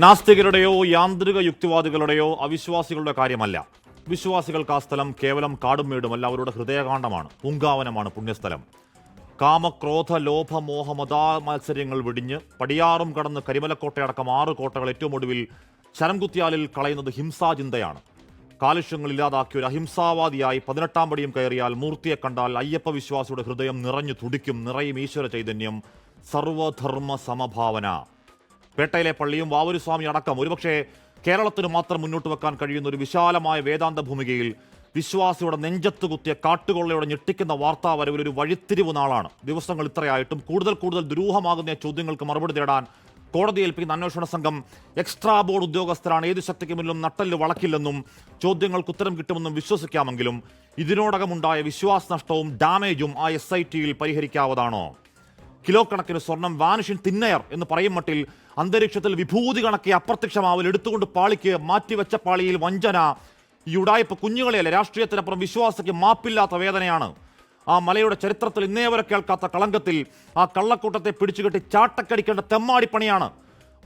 നാസ്തികരുടെയോ യാന്ത്രിക യുക്തിവാദികളുടെയോ അവിശ്വാസികളുടെ കാര്യമല്ല. വിശ്വാസികൾക്ക് ആ സ്ഥലം കേവലം കാടും മേടുമല്ല, അവരുടെ ഹൃദയകാണ്ഡമാണ്, പൂങ്കാവനമാണ്, പുണ്യസ്ഥലം. കാമക്രോധ ലോഭ മോഹ മതാ മത്സര്യങ്ങൾ വെടിഞ്ഞ് പടിയാറും കടന്ന് കരിമലക്കോട്ടയടക്കം 6 കോട്ടകൾ ഏറ്റവും ഒടുവിൽ ശരംകുത്തിയാലിൽ കളയുന്നത് ഹിംസാചിന്തയാണ്. കാലുഷ്യങ്ങൾ ഇല്ലാതാക്കിയ ഒരു അഹിംസാവാദിയായി 18-ാം പടിയും കയറിയാൽ മൂർത്തിയെ കണ്ടാൽ അയ്യപ്പ വിശ്വാസിയുടെ ഹൃദയം നിറഞ്ഞു തുടിക്കും, നിറയും ഈശ്വര ചൈതന്യം, സർവധർമ്മ സമഭാവന. പേട്ടയിലെ പള്ളിയും വാവൂരുസ്വാമി അടക്കം ഒരുപക്ഷെ കേരളത്തിന് മാത്രം മുന്നോട്ട് വെക്കാൻ കഴിയുന്ന ഒരു വിശാലമായ വേദാന്ത ഭൂമികയിൽ വിശ്വാസിയുടെ നെഞ്ചത്ത് കുത്തിയ കാട്ടുകൊള്ളയോടെ ഞെട്ടിക്കുന്ന വാർത്താ വരവിൽ ഒരു വഴിത്തിരിവ് നാളാണ്. ദിവസങ്ങൾ ഇത്രയായിട്ടും കൂടുതൽ ദുരൂഹമാകുന്ന ചോദ്യങ്ങൾക്ക് മറുപടി തേടാൻ കോടതി ഏൽപ്പിക്കുന്ന അന്വേഷണ സംഘം എക്സ്ട്രാ ബോർഡ് ഉദ്യോഗസ്ഥരാണ്. ഏത് ശക്തിക്ക് മുന്നിലും നട്ടല് വളക്കില്ലെന്നും ചോദ്യങ്ങൾക്ക് ഉത്തരം കിട്ടുമെന്നും വിശ്വസിക്കാമെങ്കിലും ഇതിനോടകമുണ്ടായ വിശ്വാസനഷ്ടവും ഡാമേജും ആ SIT-യിൽ പരിഹരിക്കാവതാണോ? കിലോ കണക്കിന് സ്വർണം വാനിഷിൻ തിന്നയർ എന്ന് പറയും മട്ടിൽ അന്തരീക്ഷത്തിൽ വിഭൂതി കണക്കി അപ്രത്യക്ഷമാവൽ, എടുത്തുകൊണ്ട് പാളിക്ക് മാറ്റിവെച്ച പാളിയിൽ വഞ്ചന. ഈ ഉടായ്പ കുഞ്ഞുങ്ങളെയല്ല, രാഷ്ട്രീയത്തിനപ്പുറം വിശ്വാസയ്ക്ക് മാപ്പില്ലാത്ത വേദനയാണ്. ആ മലയുടെ ചരിത്രത്തിൽ ഇന്നേ വരെ കേൾക്കാത്ത കളങ്കത്തിൽ ആ കള്ളക്കൂട്ടത്തെ പിടിച്ചുകെട്ടി ചാട്ടക്കടിക്കേണ്ട തെമ്മാടിപ്പണിയാണ്.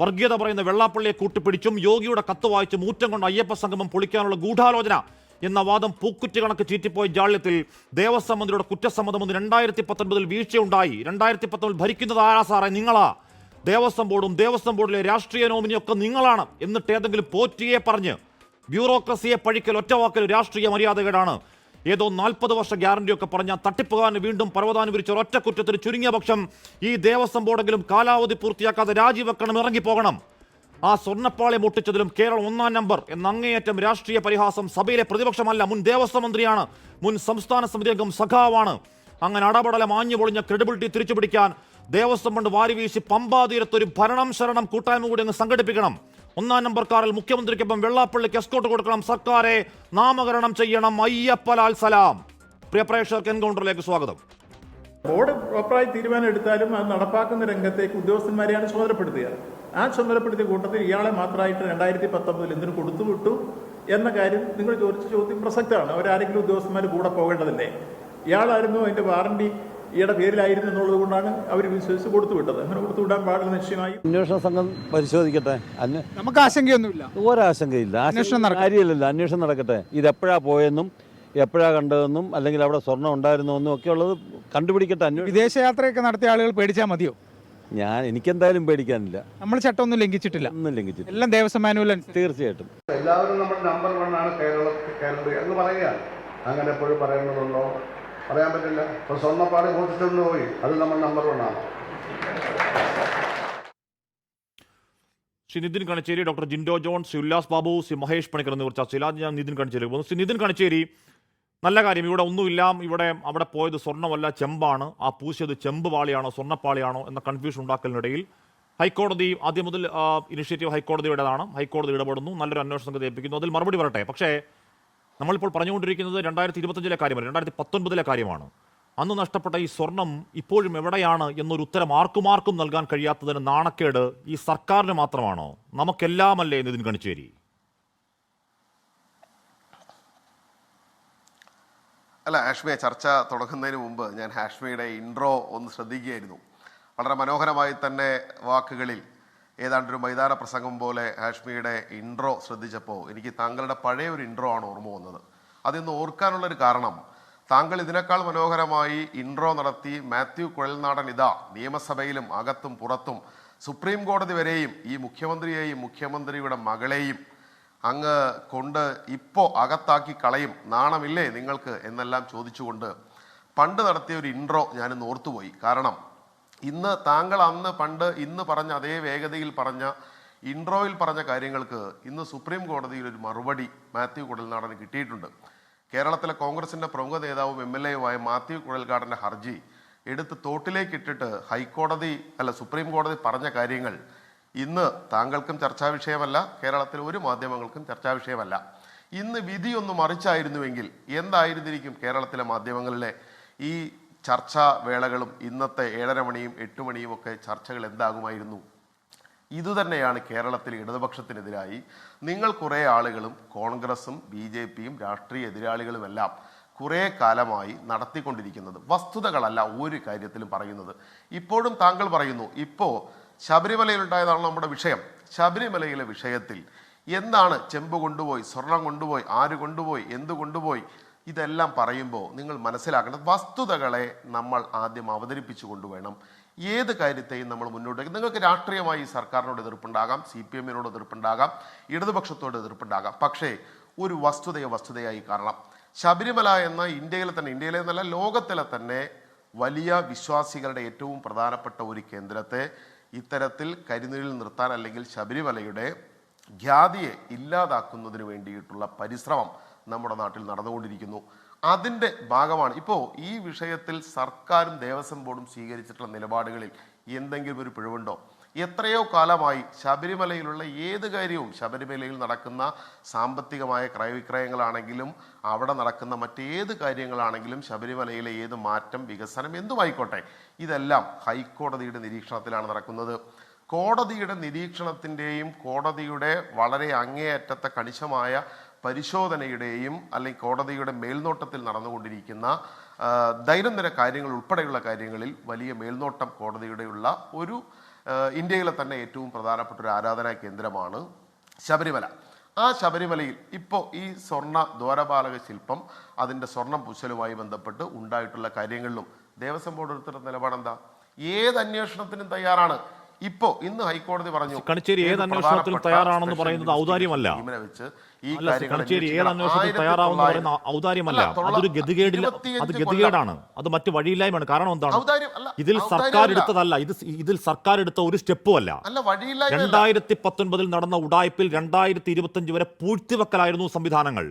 വർഗീയത പറയുന്ന വെള്ളാപ്പള്ളിയെ കൂട്ടിപ്പിടിച്ചും യോഗിയുടെ കത്ത് വായിച്ചും ഊറ്റം കൊണ്ട് അയ്യപ്പ സംഗമം പൊളിക്കാനുള്ള ഗൂഢാലോചന എന്ന വാദം പൂക്കുറ്റി കണക്ക് ചീറ്റിപ്പോയ ജാള്യത്തിൽ ദേവസ്വം മന്ത്രിയുടെ കുറ്റസമ്മതം 2019 വീഴ്ചയുണ്ടായി. 2019 ഭരിക്കുന്നത് ആരാ സാറേ? നിങ്ങളാ. ദേവസ്വം ബോർഡിലെ രാഷ്ട്രീയ നോമിനിയൊക്കെ നിങ്ങളാണ്. എന്നിട്ട് ഏതെങ്കിലും പോറ്റിയെ പറഞ്ഞ് ബ്യൂറോക്രസിയെ പഴിക്കൽ ഒറ്റവാക്കൽ രാഷ്ട്രീയ മര്യാദകേടാണ്. ഏതോ 40 വർഷ ഗ്യാരണ്ടിയൊക്കെ പറഞ്ഞ തട്ടിപ്പുകാരന് വീണ്ടും പർവ്വതാനം വിരിച്ച ഒരൊറ്റ കുറ്റത്തിന് ചുരുങ്ങിയ പക്ഷം ഈ ദേവസ്വം ബോർഡെങ്കിലും കാലാവധി പൂർത്തിയാക്കാതെ രാജിവെക്കണം, ഇറങ്ങിപ്പോകണം. ആ സ്വർണ്ണപ്പാളി മുട്ടിച്ചതിലും കേരളം 1-ാം നമ്പർ എന്ന അങ്ങേയറ്റം രാഷ്ട്രീയ പരിഹാസം സഭയിലെ പ്രതിപക്ഷമല്ല, മുൻ ദേവസ്വം മന്ത്രിയാണ്, മുൻ സംസ്ഥാന സമിതി അംഗം സഖാവാണ്. അങ്ങനെ അടപടല മാഞ്ഞു പൊളിഞ്ഞ ക്രെഡിബിലിറ്റി തിരിച്ചുപിടിക്കാൻ ദേവസ്വം ഫണ്ട് വാരിവീശി പമ്പാതീരത്തൊരു ഭരണം ശരണം കൂട്ടായ്മ കൂടി അങ്ങ് സംഘടിപ്പിക്കണം. 1-ാം നമ്പർക്കാരിൽ മുഖ്യമന്ത്രിക്കൊപ്പം വെള്ളാപ്പള്ളിക്ക് എസ്കോട്ട് കൊടുക്കണം. സർക്കാരെ നാമകരണം ചെയ്യണം. അയ്യപ്പലാൽ സലാം. പ്രിയ പ്രേക്ഷകർക്ക് എൻകൗണ്ടറിലേക്ക് സ്വാഗതം. ബോർഡ് പ്രോപ്പറായി തീരുമാനം എടുത്താലും അത് നടപ്പാക്കുന്ന രംഗത്തേക്ക് ഉദ്യോഗസ്ഥന്മാരെയാണ് ചുമതലപ്പെടുത്തുക. ആ ചുമതലപ്പെടുത്തിയ കൂട്ടത്തിൽ ഇയാളെ മാത്രമായിട്ട് 2019 എന്തിനു കൊടുത്തുവിട്ടു എന്ന കാര്യം നിങ്ങൾ ചോദിച്ച ചോദ്യം പ്രസക്തമാണ്. അവരാരെങ്കിലും ഉദ്യോഗസ്ഥന്മാർ കൂടെ പോകേണ്ടതല്ലേ? ഇയാളായിരുന്നു അതിന്റെ വാറണ്ടി ഇയാളുടെ പേരിലായിരുന്നു എന്നുള്ളത് കൊണ്ടാണ് അവർ വിശ്വസിച്ച് കൊടുത്തുവിട്ടത്. അങ്ങനെ കൊടുത്തുവിടാൻ പാടില്ല. നിശ്ചയമായി അന്വേഷണ സംഘം പരിശോധിക്കട്ടെ. നമുക്ക് ആശങ്കയൊന്നുമില്ല, ഒരാശങ്കയില്ല. കാര്യമില്ലല്ലോ, അന്വേഷണം നടക്കട്ടെ. ഇതെപ്പോഴാ പോയെന്നും എപ്പോഴാ കണ്ടതെന്നും അല്ലെങ്കിൽ അവിടെ സ്വർണ്ണം ഉണ്ടായിരുന്നെന്നും ഒക്കെ ഉള്ളത് കണ്ടുപിടിക്കട്ടെ. വിദേശയാത്രയൊക്കെ നടത്തിയ ആളുകൾ പേടിച്ചാൽ മതിയോ? എനിക്കെന്തായാലും പേടിക്കാനില്ല. നമ്മൾ ചട്ടമൊന്നും ലംഘിച്ചിട്ടില്ല, എല്ലാം ദേവസ്വം മാനുവൽ. തീർച്ചയായിട്ടും എല്ലാവരും നമ്മൾ നമ്പർ 1 ആണ് കേരളത്തിൽ എന്ന് പറയുക. അങ്ങനെ എപ്പോഴും പറയേണ്ടതുണ്ടോ? പറയാൻ പറ്റില്ല. ഇപ്പോൾ സ്വർണ്ണപ്പാട് കൂട്ടിച്ചൊന്ന് പോയി, അത് നമ്മൾ നമ്പർ 1 ആണ്. ശ്രീ നിതിൻ കണിച്ചേരി, ഡോക്ടർ ജിൻഡോ ജോൺ, ശ്രീ ഉല്ലാസ് ബാബു, ശ്രീ മഹേഷ് പണിക്കർ എന്നിവർ ചർച്ചയില്ല. ഞാൻ നിതിൻ കണിച്ചേരി പോകുന്നു. ശ്രീ നിതിൻ കണിച്ചേരി, നല്ല കാര്യം. ഇവിടെ ഒന്നുമില്ല, അവിടെ പോയത് സ്വർണ്ണമല്ല, ചെമ്പാണ്. ആ പൂശിയത് ചെമ്പ് പാളിയാണോ സ്വർണ്ണപ്പാളിയാണോ എന്ന കൺഫ്യൂഷൻ ഉണ്ടാക്കലിനിടയിൽ ഹൈക്കോടതി ആദ്യം മുതൽ ഇനിഷ്യേറ്റീവ് ഹൈക്കോടതിയുടേതാണ്. ഹൈക്കോടതി ഇടപെടുന്നു, നല്ലൊരു അന്വേഷണ സംഘത്തെ ഏൽപ്പിക്കുന്നു, അതിൽ മറുപടി വരട്ടെ. പക്ഷേ നമ്മളിപ്പോൾ പറഞ്ഞുകൊണ്ടിരിക്കുന്നത് 2025 കാര്യമല്ല, 2019 കാര്യമാണ്. അന്ന് നഷ്ടപ്പെട്ട ഈ സ്വർണം ഇപ്പോഴും എവിടെയാണ് എന്നൊരു ഉത്തരം ആർക്കും നൽകാൻ കഴിയാത്തതിന് നാണക്കേട് ഈ സർക്കാരിന് മാത്രമാണോ? നമുക്കെല്ലാമല്ലേ നിതിൻ കണിച്ചേരി? അല്ല, ഹാഷ്മിയെ ചർച്ച തുടങ്ങുന്നതിന് മുമ്പ് ഞാൻ ഹാഷ്മിയുടെ ഇൻട്രോ ഒന്ന് ശ്രദ്ധിക്കുകയായിരുന്നു. വളരെ മനോഹരമായി തന്നെ വാക്കുകളിൽ ഏതാണ്ടൊരു മൈതാന പ്രസംഗം പോലെ ഹാഷ്മിയുടെ ഇൻട്രോ ശ്രദ്ധിച്ചപ്പോൾ എനിക്ക് താങ്കളുടെ പഴയ ഒരു ഇൻട്രോ ആണ് ഓർമ്മ വന്നത്. അതിന്ന് ഓർക്കാനുള്ളൊരു കാരണം, താങ്കൾ ഇതിനേക്കാൾ മനോഹരമായി ഇൻട്രോ നടത്തി മാത്യു കുഴൽനാടൻ ഇതാ നിയമസഭയിലും അകത്തും പുറത്തും സുപ്രീം കോടതി വരെയും ഈ മുഖ്യമന്ത്രിയെയും മുഖ്യമന്ത്രിയുടെ മകളെയും അങ്ങ് കൊണ്ട് ഇപ്പോൾ അകത്താക്കി കളയും, നാണമില്ലേ നിങ്ങൾക്ക് എന്നെല്ലാം ചോദിച്ചുകൊണ്ട് പണ്ട് നടത്തിയ ഒരു ഇൻട്രോ ഞാനിന്ന് ഓർത്തുപോയി. കാരണം ഇന്ന് താങ്കൾ ഇന്ന് പറഞ്ഞ അതേ വേഗതയിൽ പറഞ്ഞ ഇൻട്രോയിൽ പറഞ്ഞ കാര്യങ്ങൾക്ക് ഇന്ന് സുപ്രീം കോടതിയിൽ ഒരു മറുപടി മാത്യു കുഴൽനാടന് കിട്ടിയിട്ടുണ്ട്. കേരളത്തിലെ കോൺഗ്രസിന്റെ പ്രമുഖ നേതാവും MLA-യുമായ മാത്യു കുഴൽനാടന്റെ ഹർജി എടുത്ത് തോട്ടിലേക്ക് ഇട്ടിട്ട് സുപ്രീം കോടതി പറഞ്ഞ കാര്യങ്ങൾ ഇന്ന് താങ്കൾക്കും ചർച്ചാ വിഷയമല്ല, കേരളത്തിലെ ഒരു മാധ്യമങ്ങൾക്കും ചർച്ചാ വിഷയമല്ല. ഇന്ന് വിധിയൊന്ന് മറിച്ചായിരുന്നുവെങ്കിൽ എന്തായിരുന്നിരിക്കും കേരളത്തിലെ മാധ്യമങ്ങളിലെ ഈ ചർച്ചാ വേളകളും ഇന്നത്തെ 7:30 മണിയും 8 മണിയും ഒക്കെ ചർച്ചകൾ എന്താകുമായിരുന്നു? ഇതുതന്നെയാണ് കേരളത്തിലെ ഇടതുപക്ഷത്തിനെതിരായി നിങ്ങൾ കുറേ ആളുകളും കോൺഗ്രസും BJP-യും രാഷ്ട്രീയ എതിരാളികളുമെല്ലാം കുറേ കാലമായി നടത്തിക്കൊണ്ടിരിക്കുന്നത്. വസ്തുതകളല്ല ഒരു കാര്യത്തിലും പറയുന്നത്. ഇപ്പോഴും താങ്കൾ പറയുന്നു, ഇപ്പോൾ ശബരിമലയിലുണ്ടായതാണ് നമ്മുടെ വിഷയം. ശബരിമലയിലെ വിഷയത്തിൽ എന്താണ് ചെമ്പ് കൊണ്ടുപോയി, സ്വർണം കൊണ്ടുപോയി, ആര് കൊണ്ടുപോയി, എന്ത് കൊണ്ടുപോയി, ഇതെല്ലാം പറയുമ്പോൾ നിങ്ങൾ മനസ്സിലാക്കേണ്ടത് വസ്തുതകളെ നമ്മൾ ആദ്യം അവതരിപ്പിച്ചു കൊണ്ടുവേണം ഏത് കാര്യത്തെയും നമ്മൾ മുന്നോട്ട് വയ്ക്കും. നിങ്ങൾക്ക് രാഷ്ട്രീയമായി സർക്കാരിനോട് എതിർപ്പുണ്ടാകാം, CPM-നോട് എതിർപ്പുണ്ടാകാം, ഇടതുപക്ഷത്തോട് എതിർപ്പുണ്ടാകാം. പക്ഷേ ഒരു വസ്തുതയായി കാണണം. ശബരിമല എന്ന ഇന്ത്യയിലെ എന്നല്ല ലോകത്തിലെ തന്നെ വലിയ വിശ്വാസികളുടെ ഏറ്റവും പ്രധാനപ്പെട്ട ഒരു കേന്ദ്രത്തെ ഇത്തരത്തിൽ കരിനിഴലിൽ നിർത്താൻ അല്ലെങ്കിൽ ശബരിമലയുടെ ഖ്യാതിയെ ഇല്ലാതാക്കുന്നതിന് വേണ്ടിയിട്ടുള്ള പരിശ്രമം നമ്മുടെ നാട്ടിൽ നടന്നുകൊണ്ടിരിക്കുന്നു. അതിൻ്റെ ഭാഗമാണ് ഇപ്പോൾ ഈ വിഷയത്തിൽ സർക്കാരും ദേവസ്വം ബോർഡും സ്വീകരിച്ചിട്ടുള്ള നിലപാടുകളിൽ എന്തെങ്കിലും ഒരു പിഴവുണ്ടോ? എത്രയോ കാലമായി ശബരിമലയിലുള്ള ഏത് കാര്യവും, ശബരിമലയിൽ നടക്കുന്ന സാമ്പത്തികമായ ക്രയവിക്രയങ്ങളാണെങ്കിലും അവിടെ നടക്കുന്ന മറ്റേത് കാര്യങ്ങളാണെങ്കിലും ശബരിമലയിലെ ഏത് മാറ്റം, വികസനം എന്തുമായിക്കോട്ടെ, ഇതെല്ലാം ഹൈക്കോടതിയുടെ നിരീക്ഷണത്തിലാണ് നടക്കുന്നത്. കോടതിയുടെ നിരീക്ഷണത്തിൻ്റെയും കോടതിയുടെ വളരെ അങ്ങേയറ്റത്തെ കണിശമായ പരിശോധനയുടെയും അല്ലെങ്കിൽ കോടതിയുടെ മേൽനോട്ടത്തിൽ നടന്നുകൊണ്ടിരിക്കുന്ന ദൈനംദിന കാര്യങ്ങൾ ഉൾപ്പെടെയുള്ള കാര്യങ്ങളിൽ വലിയ മേൽനോട്ടം കോടതിയുടെയുള്ള ഒരു ഇന്ത്യയിലെ തന്നെ ഏറ്റവും പ്രധാനപ്പെട്ട ഒരു ആരാധനാ കേന്ദ്രമാണ് ശബരിമല. ആ ശബരിമലയിൽ ഇപ്പോൾ ഈ സ്വർണ്ണ ദ്വാരപാലക ശില്പം അതിൻ്റെ സ്വർണം പൂശലുമായി ബന്ധപ്പെട്ട് ഉണ്ടായിട്ടുള്ള കാര്യങ്ങളിലും ദേവസ്വം ബോർഡ് എടുത്തിട്ടുള്ള നിലപാടെന്താ? ഏത് അന്വേഷണത്തിനും തയ്യാറാണ്. ഇന്ന് ഹൈക്കോടതി പറഞ്ഞു കണിച്ചേരി ഏത് അന്വേഷണത്തിനും തയ്യാറാണെന്ന് പറയുന്നത് ഔദാര്യമല്ല. കണിച്ചേരി ഏത് അന്വേഷണത്തിന് തയ്യാറാവെന്ന് പറയുന്ന ഔദാര്യമല്ല, അതൊരു ഗതികേടാണ്, അത് മറ്റു വഴിയില്ലായ്മയാണ്. കാരണം എന്താണ്? ഇതിൽ സർക്കാർ എടുത്തതല്ല, ഇതിൽ സർക്കാർ എടുത്ത ഒരു സ്റ്റെപ്പും അല്ല. 2019 നടന്ന ഉഡായ്പിൽ 2025 വരെ പൂഴ്ത്തിവെക്കലായിരുന്നു സംവിധാനങ്ങൾ.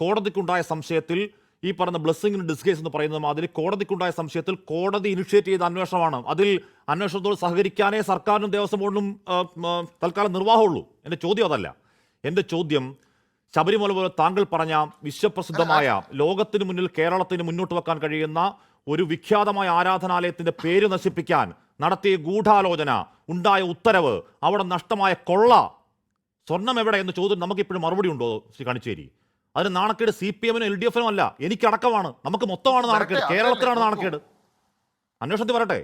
കോടതിക്കുണ്ടായ സംശയത്തിൽ ഈ പറഞ്ഞ ബ്ലെസ്സിംഗ് ഇൻ ഡിസ്ഗേസ് എന്ന് പറയുന്നത് മാതിരി കോടതിക്കുണ്ടായ സംശയത്തിൽ കോടതി ഇനിഷ്യേറ്റ് ചെയ്ത അന്വേഷണമാണ്. അതിൽ അന്വേഷണത്തോട് സഹകരിക്കാനേ സർക്കാരിനും ദേവസ്വം ബോർഡിനും തൽക്കാലം നിർവാഹമുള്ളൂ. എൻ്റെ ചോദ്യം അതല്ല. എൻ്റെ ചോദ്യം, ശബരിമല പോലെ താങ്കൾ പറഞ്ഞ വിശ്വപ്രസിദ്ധമായ, ലോകത്തിന് മുന്നിൽ കേരളത്തിന് മുന്നോട്ട് വെക്കാൻ കഴിയുന്ന ഒരു വിഖ്യാതമായ ആരാധനാലയത്തിൻ്റെ പേര് നശിപ്പിക്കാൻ നടത്തിയ ഗൂഢാലോചന, ഉണ്ടായ ഉത്തരവ്, അവിടെ നഷ്ടമായ കൊള്ള, സ്വർണം എവിടെ എന്ന ചോദ്യം നമുക്കിപ്പോഴും മറുപടി ഉണ്ടോ ശ്രീ കണിച്ചേരി? അതിന് നാണക്കേട് CPM-നും LDF-നും അല്ല, എനിക്കടക്കമാണ്, നമുക്ക് മൊത്തമാണ് നാണക്കേട്, കേരളത്തിലാണ് നാണക്കേട്. അന്വേഷണത്തിൽ വരട്ടെ.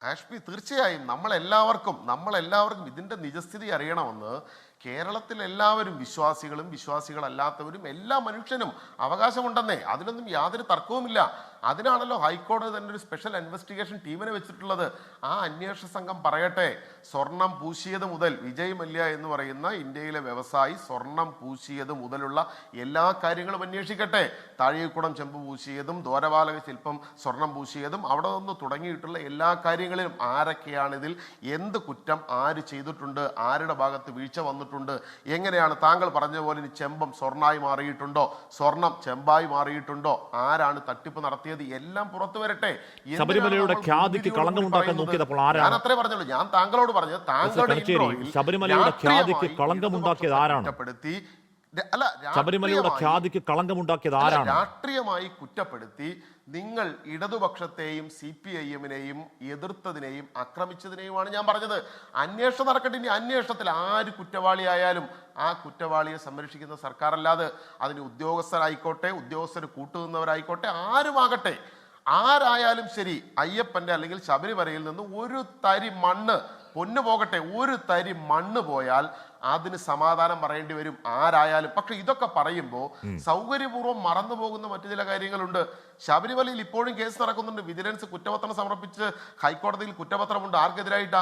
ആഷ്മി, തീർച്ചയായും നമ്മളെല്ലാവർക്കും ഇതിൻ്റെ നിജസ്ഥിതി അറിയണമെന്ന് കേരളത്തിൽ എല്ലാവരും, വിശ്വാസികളും വിശ്വാസികളല്ലാത്തവരും എല്ലാ മനുഷ്യനും അവകാശമുണ്ടെന്നേ, അതിലൊന്നും യാതൊരു തർക്കവുമില്ല. അതിനാണല്ലോ ഹൈക്കോടതി തന്നെ ഒരു സ്പെഷ്യൽ ഇൻവെസ്റ്റിഗേഷൻ ടീമിനെ വെച്ചിട്ടുള്ളത്. ആ അന്വേഷണ സംഘം പറയട്ടെ, സ്വർണം പൂശിയത് മുതൽ, വിജയ് മല്യ എന്ന് പറയുന്ന ഇന്ത്യയിലെ വ്യവസായി സ്വർണം പൂശിയത് മുതലുള്ള എല്ലാ കാര്യങ്ങളും അന്വേഷിക്കട്ടെ. താഴേക്കുടം ചെമ്പ് പൂശിയതും ദ്വാരപാലക ശില്പം സ്വർണം പൂശിയതും അവിടെ നിന്ന് തുടങ്ങിയിട്ടുള്ള എല്ലാ കാര്യങ്ങളിലും ആരൊക്കെയാണിതിൽ, എന്ത് കുറ്റം ആര് ചെയ്തിട്ടുണ്ട്, ആരുടെ ഭാഗത്ത് വീഴ്ച വന്നിട്ടുണ്ട്, എങ്ങനെയാണ് താങ്കൾ പറഞ്ഞ പോലെ ഇനി ചെമ്പം സ്വർണ്ണായി മാറിയിട്ടുണ്ടോ, സ്വർണം ചെമ്പായി മാറിയിട്ടുണ്ടോ, ആരാണ് തട്ടിപ്പ് നടത്തിയത്, എല്ലാം പുറത്തു വരട്ടെ. ശബരിമലയുടെ ഖ്യാതിക്ക് കളങ്കമുണ്ടാക്കാൻ നോക്കിയപ്പോൾ ആരാണ്? ഞാൻ അത്രേ പറഞ്ഞുള്ളൂ. ഞാൻ താങ്കളോട് പറഞ്ഞത് ശബരിമലയുടെ ഖ്യാതിക്ക് കളങ്കമുണ്ടാക്കിയത് ആരാണ്? ശബരിമലയുടെ ഖ്യാതിക്ക് കളങ്കമുണ്ടാക്കിയത് ആരാണ്? രാഷ്ട്രീയമായി കുറ്റപ്പെടുത്തി നിങ്ങൾ ഇടതുപക്ഷത്തെയും CPIM-നെയും എതിർത്തതിനെയും ആക്രമിച്ചതിനെയുമാണ് ഞാൻ പറഞ്ഞത്. അന്വേഷണം നടക്കട്ടെ. ഇനി അന്വേഷണത്തിൽ ആര് കുറ്റവാളിയായാലും ആ കുറ്റവാളിയെ സംരക്ഷിക്കുന്ന സർക്കാരല്ലാതെ അതിന് ഉദ്യോഗസ്ഥരായിക്കോട്ടെ, ഉദ്യോഗസ്ഥർ കൂട്ടുനിന്നവരായിക്കോട്ടെ, ആരുമാകട്ടെ, ആരായാലും ശരി, അയ്യപ്പന്റെ അല്ലെങ്കിൽ ശബരിമലയിൽ നിന്ന് ഒരു തരി മണ്ണ്, പൊന്നു പോകട്ടെ, ഒരു തരി മണ്ണ് പോയാൽ അതിന് സമാധാനം പറയേണ്ടി വരും, ആരായാലും. പക്ഷെ ഇതൊക്കെ പറയുമ്പോൾ സൗകര്യപൂർവ്വം മറന്നു പോകുന്ന മറ്റു ചില കാര്യങ്ങളുണ്ട്. ശബരിമലയിൽ ഇപ്പോഴും കേസ് നടക്കുന്നുണ്ട്. വിജിലൻസ് കുറ്റപത്രം സമർപ്പിച്ച് ഹൈക്കോടതിയിൽ കുറ്റപത്രമുണ്ട്. ആർക്കെതിരായിട്ടാ?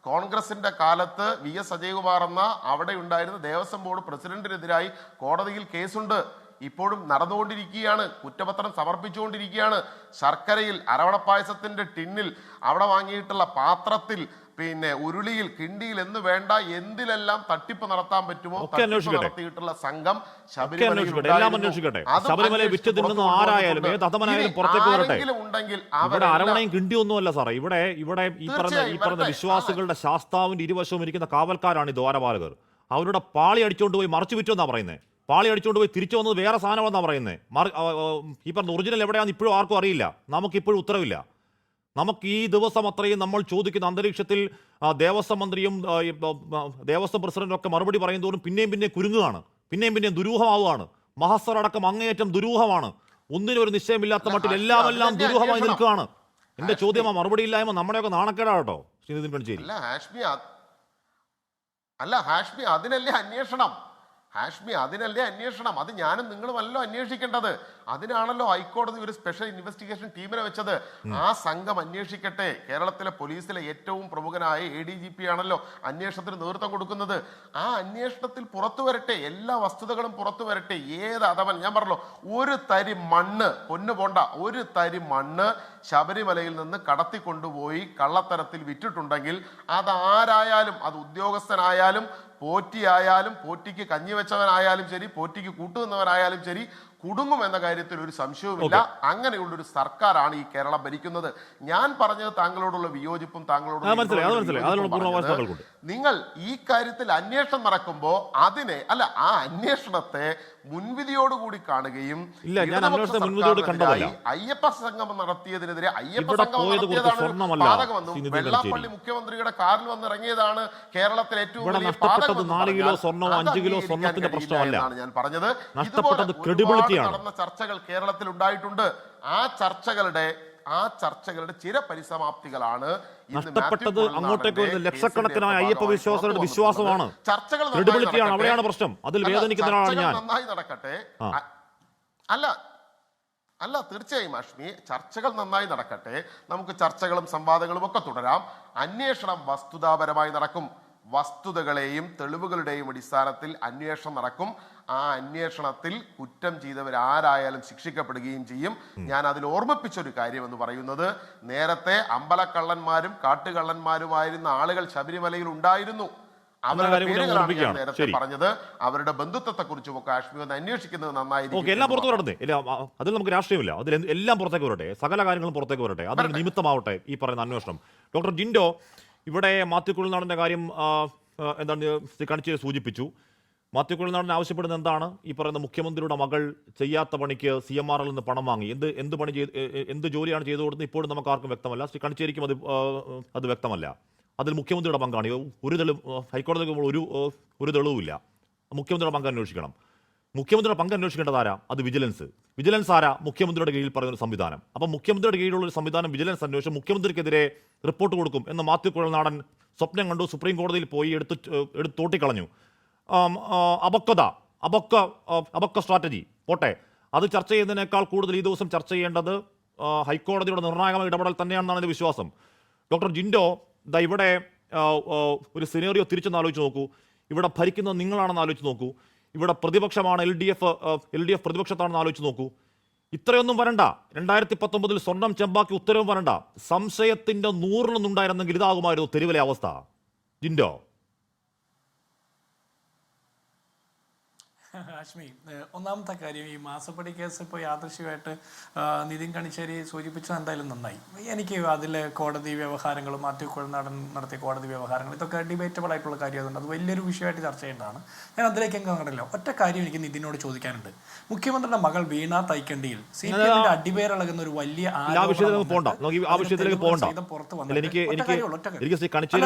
കോൺഗ്രസിന്റെ കാലത്ത് VS അജയ്കുമാർ എന്ന അവിടെ ഉണ്ടായിരുന്ന ദേവസ്വം ബോർഡ് പ്രസിഡന്റിനെതിരായി കോടതിയിൽ കേസുണ്ട്. ഇപ്പോഴും നടന്നുകൊണ്ടിരിക്കുകയാണ്, കുറ്റപത്രം സമർപ്പിച്ചുകൊണ്ടിരിക്കുകയാണ്. ശർക്കരയിൽ, അരവണപ്പായസത്തിന്റെ ടിന്നിൽ, അവിടെ വാങ്ങിയിട്ടുള്ള പാത്രത്തിൽ, പിന്നെ ഉരുളിയിൽ, കിണ്ടിയിൽ എന്ന് വേണ്ട എന്തിലെല്ലാം തട്ടിപ്പ് നടത്താൻ പറ്റുമോ നടത്തിയിട്ടുള്ള സംഘം ഉണ്ടെങ്കിൽ അരവണയും കിണ്ടിയൊന്നുമല്ല സാറേ. ഇവിടെ ഈ പറഞ്ഞ വിശ്വാസികളുടെ ശാസ്താവിന്റെ ഇരുവശവും ഇരിക്കുന്ന കാവൽക്കാരാണ് ഈ ദ്വാരപാലകർ. അവരുടെ പാളി അടിച്ചുകൊണ്ട് പോയി മറച്ചു വിറ്റോന്നാ പറയുന്നത്. പാളി അടിച്ചുകൊണ്ട് പോയി തിരിച്ചു വന്നത് വേറെ സാധനമാണെന്നാണ് പറയുന്നത്. ഈ പറഞ്ഞ ഒറിജിനൽ എവിടെയാണെന്ന് ഇപ്പോഴും ആർക്കും അറിയില്ല. നമുക്കിപ്പോഴും ഉത്തരവില്ല. നമുക്ക് ഈ ദിവസം അത്രയും നമ്മൾ ചോദിക്കുന്ന അന്തരീക്ഷത്തിൽ ദേവസ്വം മന്ത്രിയും ദേവസ്വം പ്രസിഡന്റും ഒക്കെ മറുപടി പറയും തോറും പിന്നെയും കുരുങ്ങുകയാണ്, പിന്നെയും ദുരൂഹമാവുകയാണ്. മഹസ്സറടക്കം അങ്ങേയറ്റം ദുരൂഹമാണ്. ഒന്നിനും ഒരു നിശ്ചയമില്ലാത്ത മട്ടിൽ എല്ലാം ദുരൂഹമായി നിൽക്കുകയാണ്. എന്റെ ചോദ്യം, ആ മറുപടി ഇല്ലായ്മ നമ്മുടെയൊക്കെ നാണക്കേടാട്ടോ ശ്രീ നിതിൻ കണിച്ചേരി. അല്ല ഹാഷ്മി, അതിനല്ലേ അന്വേഷണം? ഹാഷ്മി, അതിനല്ലേ അന്വേഷണം? അത് ഞാനും നിങ്ങളുമല്ലോ അന്വേഷിക്കേണ്ടത്. അതിനാണല്ലോ ഹൈക്കോടതി ഒരു സ്പെഷ്യൽ ഇൻവെസ്റ്റിഗേഷൻ ടീമിനെ വെച്ചത്. ആ സംഘം അന്വേഷിക്കട്ടെ. കേരളത്തിലെ പോലീസിലെ ഏറ്റവും പ്രമുഖനായ ADGP ആണല്ലോ അന്വേഷണത്തിന് നേതൃത്വം കൊടുക്കുന്നത്. ആ അന്വേഷണത്തിൽ പുറത്തു വരട്ടെ, എല്ലാ വസ്തുതകളും പുറത്തു വരട്ടെ. ഏത് അഥവാ ഞാൻ പറഞ്ഞല്ലോ, ഒരു തരി മണ്ണ്, പൊന്നു പോണ്ട, ഒരു തരി മണ്ണ് ശബരിമലയിൽ നിന്ന് കടത്തിക്കൊണ്ടുപോയി കള്ളത്തരത്തിൽ വിറ്റിട്ടുണ്ടെങ്കിൽ അതാരായാലും, അത് ഉദ്യോഗസ്ഥനായാലും പോറ്റിയായാലും, പോറ്റിക്ക് കഞ്ഞി വെച്ചവനായാലും ശരി, പോറ്റിക്ക് കൂട്ടുനിന്നവനായാലും ശരി, കുടുങ്ങും എന്ന കാര്യത്തിൽ ഒരു സംശയവുമില്ല. അങ്ങനെയുള്ളൊരു സർക്കാരാണ് ഈ കേരളം ഭരിക്കുന്നത്. ഞാൻ പറഞ്ഞത് താങ്കളോടുള്ള വിയോജിപ്പും നിങ്ങൾ ഈ കാര്യത്തിൽ അന്വേഷണം നടക്കുമ്പോൾ അതിനെ ആ അന്വേഷണത്തെ മുൻവിധിയോടുകൂടി കാണുകയും അയ്യപ്പ സംഗമം നടത്തിയതിനെതിരെ അയ്യപ്പ സംഗമം നടത്തിയതാണ് പാതകമെന്നും വെള്ളാപ്പള്ളി മുഖ്യമന്ത്രിയുടെ കാറിൽ വന്നിറങ്ങിയതാണ് കേരളത്തിലെ ഏറ്റവും വലിയ പാതകമെന്നാണ് ഞാൻ പറഞ്ഞത്. നടന്ന ചർച്ചകൾ കേരളത്തിൽ ഉണ്ടായിട്ടുണ്ട്. ആ ചർച്ചകളുടെ ചിരപരിസമാപ്തികളാണ് നഷ്ടപ്പെട്ടത്. അങ്ങോട്ടേക്ക് ലക്ഷക്കണക്കിനായ അയ്യപ്പ വിശ്വാസികളുടെ വിശ്വാസമാണ്, ക്രെഡിബിലിറ്റിയാണ്. അവിടെയാണ് പ്രശ്നം. അതിൽ വേദനിക്കുന്നതാണ് ഞാൻ. നന്നായി നടക്കട്ടെ. അല്ല തീർച്ചയായും ഹാഷ്മി, ചർച്ചകൾ നന്നായി നടക്കട്ടെ. നമുക്ക് ചർച്ചകളും സംവാദങ്ങളും ഒക്കെ തുടരാം. അന്വേഷണം വസ്തുതാപരമായി നടക്കും. വസ്തുതകളെയും തെളിവുകളുടെയും അടിസ്ഥാനത്തിൽ അന്വേഷണം നടക്കും. ആ അന്വേഷണത്തിൽ കുറ്റം ചെയ്തവരാരായാലും ശിക്ഷിക്കപ്പെടുകയും ചെയ്യും. ഞാൻ അതിൽ ഓർമ്മിപ്പിച്ചൊരു കാര്യം എന്ന് പറയുന്നത്, നേരത്തെ അമ്പലക്കള്ളന്മാരും കാട്ടുകള്ളന്മാരുമായിരുന്ന ആളുകൾ ശബരിമലയിൽ ഉണ്ടായിരുന്നു. അവരുടെ പേരുകളാണ് ഞാൻ നേരത്തെ പറഞ്ഞത്. അവരുടെ ബന്ധുത്വത്തെ കുറിച്ചും ഒക്കെ കാശ്മീർ ഒന്ന് അന്വേഷിക്കുന്നത് നന്നായിരിക്കും. എല്ലാം പുറത്തു വരട്ടെ. അതിൽ നമുക്ക് രാഷ്ട്രീയമില്ല. അതിൽ എല്ലാം പുറത്തേക്ക് വരട്ടെ, സകല കാര്യങ്ങളും പുറത്തേക്ക് വരട്ടെ. അതിന് നിമിത്തമാവട്ടെ ഈ പറയുന്ന അന്വേഷണം. ഡോക്ടർ ജിൻഡോ, ഇവിടെ മാത്യു കുഴൽനാടൻ്റെ കാര്യം എന്താണ് കണിച്ച് സൂചിപ്പിച്ചു. മാത്യു കുഴൽനാടൻ ആവശ്യപ്പെടുന്നത് എന്താണ്? ഈ പറയുന്ന മുഖ്യമന്ത്രിയുടെ മകൾ ചെയ്യാത്ത പണിക്ക് CMRൽ നിന്ന് പണം വാങ്ങി എന്ത് ജോലിയാണ് ചെയ്തു കൊടുത്തത് ഇപ്പോഴും നമുക്ക് ആർക്കും വ്യക്തമല്ല. ശ്രീ കണിച്ചേരിക്കും അത് വ്യക്തമല്ല. അതിൽ മുഖ്യമന്ത്രിയുടെ പങ്കാണ്. ഒരു തെളിവ് ഹൈക്കോടതിക്ക് ഒരു തെളിവുമില്ല. മുഖ്യമന്ത്രിയുടെ പങ്ക് അന്വേഷിക്കണം. മുഖ്യമന്ത്രിയുടെ പങ്ക് അന്വേഷിക്കേണ്ടത് ആരാ? അത് വിജിലൻസ് ആരാ? മുഖ്യമന്ത്രിയുടെ കീഴിൽ പറയുന്ന സംവിധാനം. അപ്പം മുഖ്യമന്ത്രിയുടെ കീഴിലുള്ള ഒരു സംവിധാനം വിജിലൻസ് അന്വേഷണം മുഖ്യമന്ത്രിക്കെതിരെ റിപ്പോർട്ട് കൊടുക്കും എന്ന് മാത്യു കുഴൽനാടൻ സ്വപ്നം കണ്ടു. സുപ്രീം കോടതിയിൽ പോയി എടുത്ത് തോട്ടിക്കളഞ്ഞു. അബക്ക സ്ട്രാറ്റജി പോട്ടെ. അത് ചർച്ച ചെയ്യുന്നതിനേക്കാൾ കൂടുതൽ ഈ ദിവസം ചർച്ച ചെയ്യേണ്ടത് ഹൈക്കോടതിയുടെ നിർണായകമായ ഇടപെടൽ തന്നെയാണെന്നാണ് എൻ്റെ വിശ്വാസം. ഡോക്ടർ ജിൻഡോ, ഇവിടെ ഒരു സിനേറിയോ തിരിച്ചൊന്ന് ആലോചിച്ച് നോക്കൂ. ഇവിടെ ഭരിക്കുന്നത് നിങ്ങളാണെന്ന് ആലോചിച്ച് നോക്കൂ. ഇവിടെ പ്രതിപക്ഷമാണ്, LDF പ്രതിപക്ഷത്താണെന്ന് ആലോചിച്ച് നോക്കൂ. ഇത്രയൊന്നും വരണ്ട. 2019 സ്വർണം ചെമ്പാക്കി ഉത്തരവും വരണ്ട. സംശയത്തിന്റെ 100 ഉണ്ടായിരുന്നെങ്കിൽ ഇതാകുമായിരുന്നു തെരുവിലെ അവസ്ഥ. ജിൻഡോ, ഹാഷ്മി, ഒന്നാമത്തെ കാര്യം, ഈ മാസപ്പടി കേസ് ഇപ്പോൾ യാദൃശ്യമായിട്ട് നിതിൻ കണിച്ചേരി സൂചിപ്പിച്ചത് എന്തായാലും നന്നായി. എനിക്ക് അതിലെ കോടതി വ്യവഹാരങ്ങളും മാത്യു കുഴൽനാടൻ നടത്തിയ കോടതി വ്യവഹാരങ്ങൾ ഇതൊക്കെ ഡിബേറ്റബിൾ ആയിട്ടുള്ള കാര്യമായതുകൊണ്ട് അത് വലിയൊരു വിഷയമായിട്ട് ചർച്ച ചെയ്യേണ്ടതാണ്. ഞാൻ അതിലേക്ക് എങ്ങും കണ്ടില്ല. ഒറ്റ കാര്യം എനിക്ക് നിതിനോട് ചോദിക്കാനുണ്ട്. മുഖ്യമന്ത്രിയുടെ മകൾ വീണ തൈക്കണ്ടിയിൽ CPMന്റെ അടിവേറിളകുന്ന ഒരു വലിയ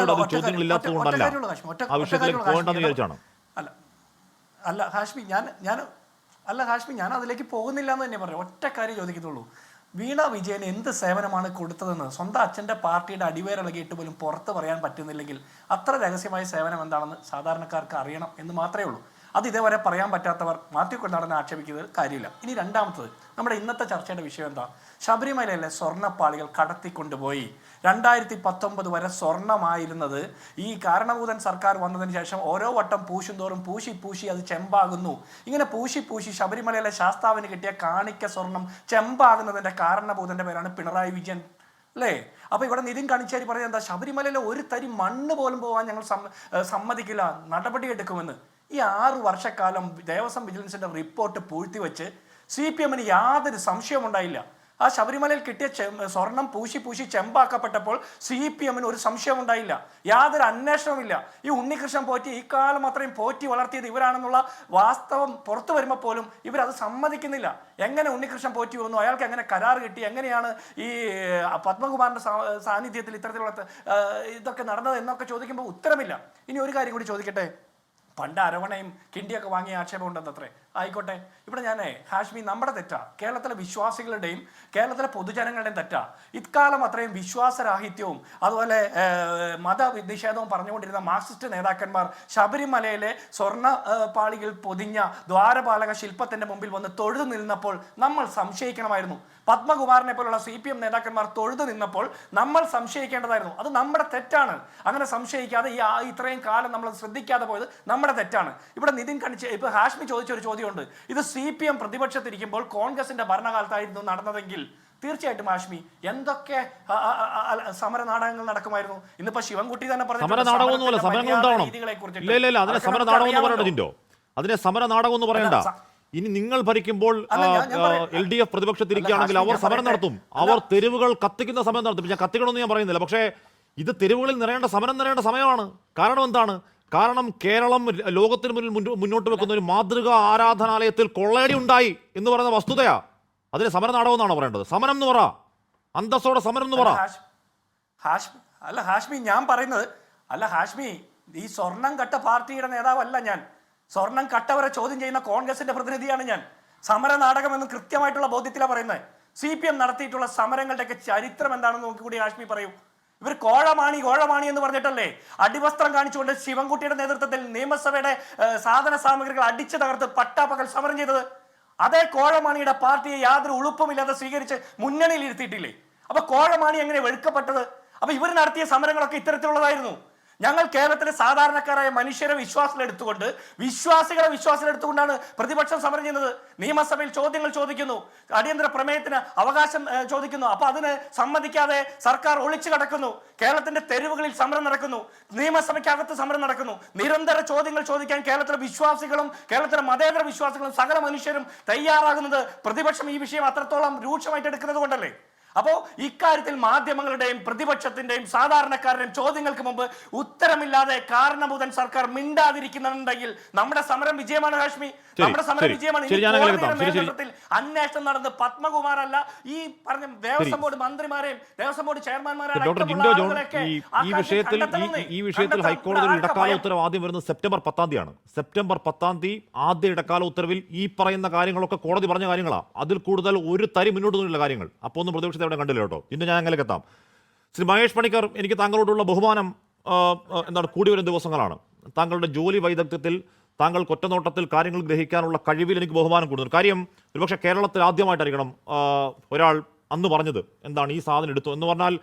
അല്ല ഹാഷ്മി, ഞാൻ അതിലേക്ക് പോകുന്നില്ല എന്ന് തന്നെ പറയാം. ഒറ്റ കാര്യം ചോദിക്കത്തുള്ളൂ. വീണ വിജയൻ എന്ത് സേവനമാണ് കൊടുത്തതെന്ന് സ്വന്തം അച്ഛൻ്റെ പാർട്ടിയുടെ അടിവേറിളകിയിട്ട് പോലും പുറത്ത് പറയാൻ പറ്റുന്നില്ലെങ്കിൽ അത്ര രഹസ്യമായ സേവനം എന്താണെന്ന് സാധാരണക്കാർക്ക് അറിയണം എന്ന് മാത്രമേ ഉള്ളൂ. അത് ഇതേവരെ പറയാൻ പറ്റാത്തവർ മാത്യു കുഴൽനാടനെ ആക്ഷേപിക്കുന്നത് കാര്യമില്ല. ഇനി രണ്ടാമത്തത്, നമ്മുടെ ഇന്നത്തെ ചർച്ചയുടെ വിഷയം എന്താ? ശബരിമലയിലെ സ്വർണ്ണപ്പാളികൾ കടത്തിക്കൊണ്ടുപോയി. 2019 വരെ സ്വർണ്ണമായിരുന്നത് ഈ കാരണഭൂതൻ സർക്കാർ വന്നതിന് ശേഷം ഓരോ വട്ടം പൂശുന്തോറും പൂശി അത് ചെമ്പാകുന്നു. ഇങ്ങനെ പൂശി ശബരിമലയിലെ ശാസ്താവിന് കിട്ടിയ കാണിക്ക സ്വർണം ചെമ്പാകുന്നതിൻ്റെ കാരണഭൂതൻ്റെ പേരാണ് പിണറായി വിജയൻ, അല്ലേ? അപ്പോൾ ഇവിടെ നിതിൻ കണിച്ചേരി പറയുന്നത് എന്താ? ശബരിമലയിലെ ഒരു തരി മണ്ണ് പോലും പോകാൻ ഞങ്ങൾ സമ്മതിക്കില്ല, നടപടിയെടുക്കുമെന്ന്. ഈ 6 വർഷക്കാലം ദേവസ്വം വിജിലൻസിന്റെ റിപ്പോർട്ട് പൂഴ്ത്തിവെച്ച് CPMന് യാതൊരു സംശയമുണ്ടായില്ല. ആ ശബരിമലയിൽ കിട്ടിയ സ്വർണം പൂശി ചെമ്പാക്കപ്പെട്ടപ്പോൾ CPMന് ഒരു സംശയം ഉണ്ടായില്ല, യാതൊരു അന്വേഷണവുമില്ല. ഈ ഉണ്ണികൃഷ്ണൻ പോറ്റി ഈ കാലം അത്രയും പോറ്റി വളർത്തിയത് ഇവരാണെന്നുള്ള വാസ്തവം പുറത്തു വരുമ്പോൾ പോലും ഇവരത് സമ്മതിക്കുന്നില്ല. എങ്ങനെ ഉണ്ണികൃഷ്ണൻ പോറ്റി വന്നു? അയാൾക്ക് എങ്ങനെ കരാർ കിട്ടി? എങ്ങനെയാണ് ഈ പത്മകുമാറിന്റെ സാന്നിധ്യത്തിൽ ഇത്തരത്തിലുള്ള ഇതൊക്കെ നടന്നത് എന്നൊക്കെ ചോദിക്കുമ്പോൾ ഉത്തരമില്ല. ഇനി ഒരു കാര്യം കൂടി ചോദിക്കട്ടെ. പണ്ട് അരവണയും കിണ്ടിയൊക്കെ വാങ്ങിയ ആക്ഷേപം ഉണ്ടെന്നത്രേ. ആയിക്കോട്ടെ, ഇവിടെ ഞാനേ ഹാഷ്മി നമ്മുടെ തെറ്റാ, കേരളത്തിലെ വിശ്വാസികളുടെയും കേരളത്തിലെ പൊതുജനങ്ങളുടെയും തെറ്റാ. ഇക്കാലം അത്രയും വിശ്വാസരാഹിത്യവും അതുപോലെ മതനിഷേധവും പറഞ്ഞുകൊണ്ടിരുന്ന മാർക്സിസ്റ്റ് നേതാക്കന്മാർ ശബരിമലയിലെ സ്വർണ്ണ പാളികൾ പൊതിഞ്ഞ ദ്വാരപാലക ശില്പത്തിന്റെ മുമ്പിൽ വന്ന് തൊഴുതു നിന്നപ്പോൾ നമ്മൾ സംശയിക്കണമായിരുന്നു. പത്മകുമാറിനെ പോലുള്ള CPM നേതാക്കന്മാർ തൊഴുതു നിന്നപ്പോൾ നമ്മൾ സംശയിക്കേണ്ടതായിരുന്നു. അത് നമ്മുടെ തെറ്റാണ്. അങ്ങനെ സംശയിക്കാതെ ഇത്രയും കാലം നമ്മൾ ശ്രദ്ധിക്കാതെ പോയത് നമ്മുടെ തെറ്റാണ്. ഇവിടെ നിതിൻ കണിച്ച് ഇപ്പൊ ഹാഷ്മി ചോദിച്ചൊരു ചോദ്യമുണ്ട്, ഇത് CPM പ്രതിപക്ഷത്തിരിക്കുമ്പോൾ കോൺഗ്രസിന്റെ ഭരണകാലത്തായിരുന്നു നടന്നതെങ്കിൽ തീർച്ചയായിട്ടും ഹാഷ്മി എന്തൊക്കെ സമര നാടകങ്ങൾ നടക്കുമായിരുന്നു. ഇന്നിപ്പോ ശിവൻകുട്ടി തന്നെ പറഞ്ഞു സമര നാടകമൊന്നുമല്ല, സമരങ്ങൾ ഉണ്ടാവണം. ഇല്ല അതിനെ സമര നാടകം എന്ന് പറയണ്ടോ? അതിനെ സമര നാടകം എന്ന് പറയണ്ട. ഇനി നിങ്ങൾ ഭരിക്കുമ്പോൾ LDF പ്രതിപക്ഷത്തിരിക്കുകയാണെങ്കിൽ അവർ സമരം നടത്തും, അവർ തെരുവുകൾ കത്തിക്കുന്ന സമരം നടത്തും. ഞാൻ കത്തിക്കണമെന്ന് ഞാൻ പറയുന്നില്ല, പക്ഷേ ഇത് തെരുവുകളിൽ നിറയേണ്ട സമരം നിറയേണ്ട സമയമാണ്. കാരണം എന്താണ്? കാരണം കേരളം ലോകത്തിന് മുന്നിൽ മുന്നോട്ട് വെക്കുന്ന ഒരു മാതൃകാ ആരാധനാലയത്തിൽ കൊള്ളയടി ഉണ്ടായി എന്ന് പറയുന്ന വസ്തുതയാ. അതിന് സമര നാടകം എന്നാണോ പറയേണ്ടത്? സമരം എന്ന് പറ, അന്തസ്സോടെ സമരം എന്ന് പറ. ഹാഷ്മി ഞാൻ പറയുന്നത് ഹാഷ്മി, ഈ സ്വർണം കട്ട പാർട്ടിയുടെ നേതാവല്ല ഞാൻ. സ്വർണം കട്ടവരെ ചോദ്യം ചെയ്യുന്ന കോൺഗ്രസിന്റെ പ്രതിനിധിയാണ് ഞാൻ. സമര നാടകം എന്ന് കൃത്യമായിട്ടുള്ള ബോധ്യത്തിലാണ് പറയുന്നത്. CPM നടത്തിയിട്ടുള്ള സമരങ്ങളുടെയൊക്കെ ചരിത്രം എന്താണെന്ന് നോക്കിക്കൂടി ഹാഷ്മി പറയൂ. ഇവർ കോഴമാണി എന്ന് പറഞ്ഞിട്ടല്ലേ അടിവസ്ത്രം കാണിച്ചുകൊണ്ട് ശിവൻകുട്ടിയുടെ നേതൃത്വത്തിൽ നിയമസഭയുടെ സാധന സാമഗ്രികൾ അടിച്ചു തകർത്ത് പട്ടാപ്പകൽ സമരം ചെയ്തത്? അതേ കോഴമാണിയുടെ പാർട്ടിയെ യാതൊരു ഉളുപ്പുമില്ലാതെ സ്വീകരിച്ച് മുന്നണിയിൽ ഇരുത്തിയിട്ടില്ലേ? അപ്പൊ കോഴമാണി എങ്ങനെ വെളുക്കപ്പെട്ടത്? അപ്പൊ ഇവർ നടത്തിയ സമരങ്ങളൊക്കെ ഇത്തരത്തിലുള്ളതായിരുന്നു. ഞങ്ങൾ കേരളത്തിലെ സാധാരണക്കാരായ മനുഷ്യരെ വിശ്വാസികളെ വിശ്വാസത്തിലെടുത്തുകൊണ്ടാണ് പ്രതിപക്ഷം സമരം ചെയ്യുന്നത്. നിയമസഭയിൽ ചോദ്യങ്ങൾ ചോദിക്കുന്നു, അടിയന്തര പ്രമേയത്തിന് അവകാശം ചോദിക്കുന്നു. അപ്പൊ അതിന് സമ്മതിക്കാതെ സർക്കാർ ഒളിച്ചു കടക്കുന്നു. കേരളത്തിന്റെ തെരുവുകളിൽ സമരം നടക്കുന്നു, നിയമസഭയ്ക്കകത്ത് സമരം നടക്കുന്നു. നിരന്തര ചോദ്യങ്ങൾ ചോദിക്കാൻ കേരളത്തിലെ വിശ്വാസികളും കേരളത്തിലെ മതേതര വിശ്വാസികളും സകല മനുഷ്യരും തയ്യാറാകുന്നത് പ്രതിപക്ഷം ഈ വിഷയം അത്രത്തോളം രൂക്ഷമായിട്ട് എടുക്കുന്നത് കൊണ്ടല്ലേ? അപ്പോൾ ഇക്കാര്യത്തിൽ മാധ്യമങ്ങളുടെയും പ്രതിപക്ഷത്തിന്റെയും സാധാരണക്കാരുടെയും ചോദ്യങ്ങൾക്ക് മുമ്പ് ഉത്തരമില്ലാതെ കാരണഭൂതൻ സർക്കാർ മിണ്ടാതിരിക്കുന്നുണ്ടെങ്കിൽ നമ്മുടെ സമരം വിജയമാണ് ഹാഷ്മി. നമ്മുടെ സമരം വിജയമാണ്. അന്വേഷണം നടന്ന് പത്മകുമാർ അല്ല, ഈ പറഞ്ഞ ദേവസ്വം ബോർഡ് മന്ത്രിമാരെയും ദേവസ്വം ബോർഡ് ചെയർമാൻമാരെയും ഈ വിഷയത്തിൽ ഹൈക്കോടതി ഇടക്കാല ഉത്തരവ് ആദ്യം വരുന്നത് സെപ്റ്റംബർ 10-ാം തീയതിയാണ്. സെപ്റ്റംബർ 10-ാം തീയതി ആദ്യ ഇടക്കാല ഉത്തരവിൽ ഈ പറയുന്ന കാര്യങ്ങളൊക്കെ കോടതി പറഞ്ഞ കാര്യങ്ങളാണ്. അതിൽ കൂടുതൽ ഒരു തരി മുന്നോട്ട് നിന്നുള്ള കാര്യങ്ങൾ അപ്പോൾ ഒന്നും പ്രതിപക്ഷത്തെ അവിടെ കണ്ടില്ല കേട്ടോ. ഇന്ന് ഞാൻ അങ്ങനെ എത്താം. ശ്രീ മഹേഷ് പണിക്കർ, എനിക്ക് താങ്കളോടുള്ള ബഹുമാനം കൂടി വരുന്ന ദിവസങ്ങളാണ്. താങ്കളുടെ ജോലി വൈദഗ്ധ്യത്തിൽ, താങ്കൾ ഒറ്റനോട്ടത്തിൽ കാര്യങ്ങൾ ഗ്രഹിക്കാനുള്ള കഴിവിൽ എനിക്ക് ബഹുമാനം കൂടുന്നു. കാര്യം ഒരുപക്ഷെ കേരളത്തിൽ ആദ്യമായിട്ടായിരിക്കണം ഒരാൾ അന്ന് പറഞ്ഞത് എന്താണ് ഈ സാധനം എടുത്തു എന്ന് പറഞ്ഞാൽ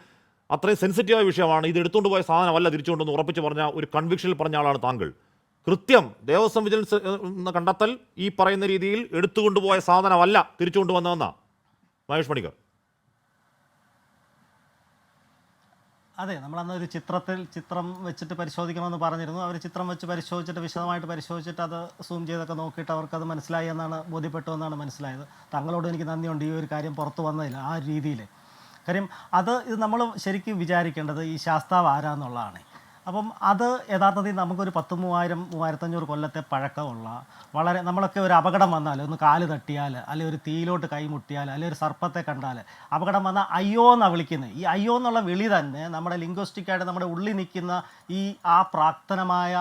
അത്രയും സെൻസിറ്റീവായ വിഷയമാണ്. ഇത് എടുത്തുകൊണ്ട് പോയ സാധനമല്ല തിരിച്ചുകൊണ്ടെന്ന് ഉറപ്പിച്ച് പറഞ്ഞ ഒരു കൺവിക്ഷനിൽ പറഞ്ഞ ആളാണ് താങ്കൾ. കൃത്യം ദേവസ്വം വിജിലൻസ് കണ്ടെത്തൽ ഈ പറയുന്ന രീതിയിൽ എടുത്തുകൊണ്ടുപോയ സാധനമല്ല തിരിച്ചുകൊണ്ടുവന്നതെന്നാ മഹേഷ് പണിക്കർ. അതെ, നമ്മളന്ന് ഒരു ചിത്രം വെച്ചിട്ട് പരിശോധിക്കണമെന്ന് പറഞ്ഞിരുന്നു. അവർ ചിത്രം വെച്ച് പരിശോധിച്ചിട്ട് വിശദമായിട്ട് പരിശോധിച്ചിട്ട് അത് സൂം ചെയ്തൊക്കെ നോക്കിയിട്ട് അവർക്കത് മനസ്സിലായി എന്നാണ് ബോധ്യപ്പെട്ടു എന്നാണ് മനസ്സിലായത്. താങ്കളോട് എനിക്ക് നന്ദിയുണ്ട് ഈ ഒരു കാര്യം പുറത്തു വന്നതില്ല ആ രീതിയിൽ. കാര്യം ഇത് നമ്മൾ ശരിക്കും വിചാരിക്കേണ്ടത് ഈ ശാസ്താവ് ആരാന്നുള്ളതാണ്. അപ്പം അത് യഥാർത്ഥത്തിൽ നമുക്കൊരു 10,000-3,500 കൊല്ലത്തെ പഴക്കമുള്ള വളരെ നമ്മളൊക്കെ ഒരു അപകടം വന്നാൽ, ഒന്ന് കാല് തട്ടിയാൽ, അല്ലെങ്കിൽ ഒരു തീയിലോട്ട് കൈമുട്ടിയാൽ, അല്ലെങ്കിൽ ഒരു സർപ്പത്തെ കണ്ടാൽ അപകടം വന്നാൽ അയ്യോ എന്നാണ് വിളിക്കുന്നത്. ഈ അയ്യോ എന്നുള്ള വിളി തന്നെ നമ്മുടെ ലിംഗ്വിസ്റ്റിക്കായിട്ട് നമ്മുടെ ഉള്ളിൽ നിൽക്കുന്ന ആ പ്രാക്തനമായ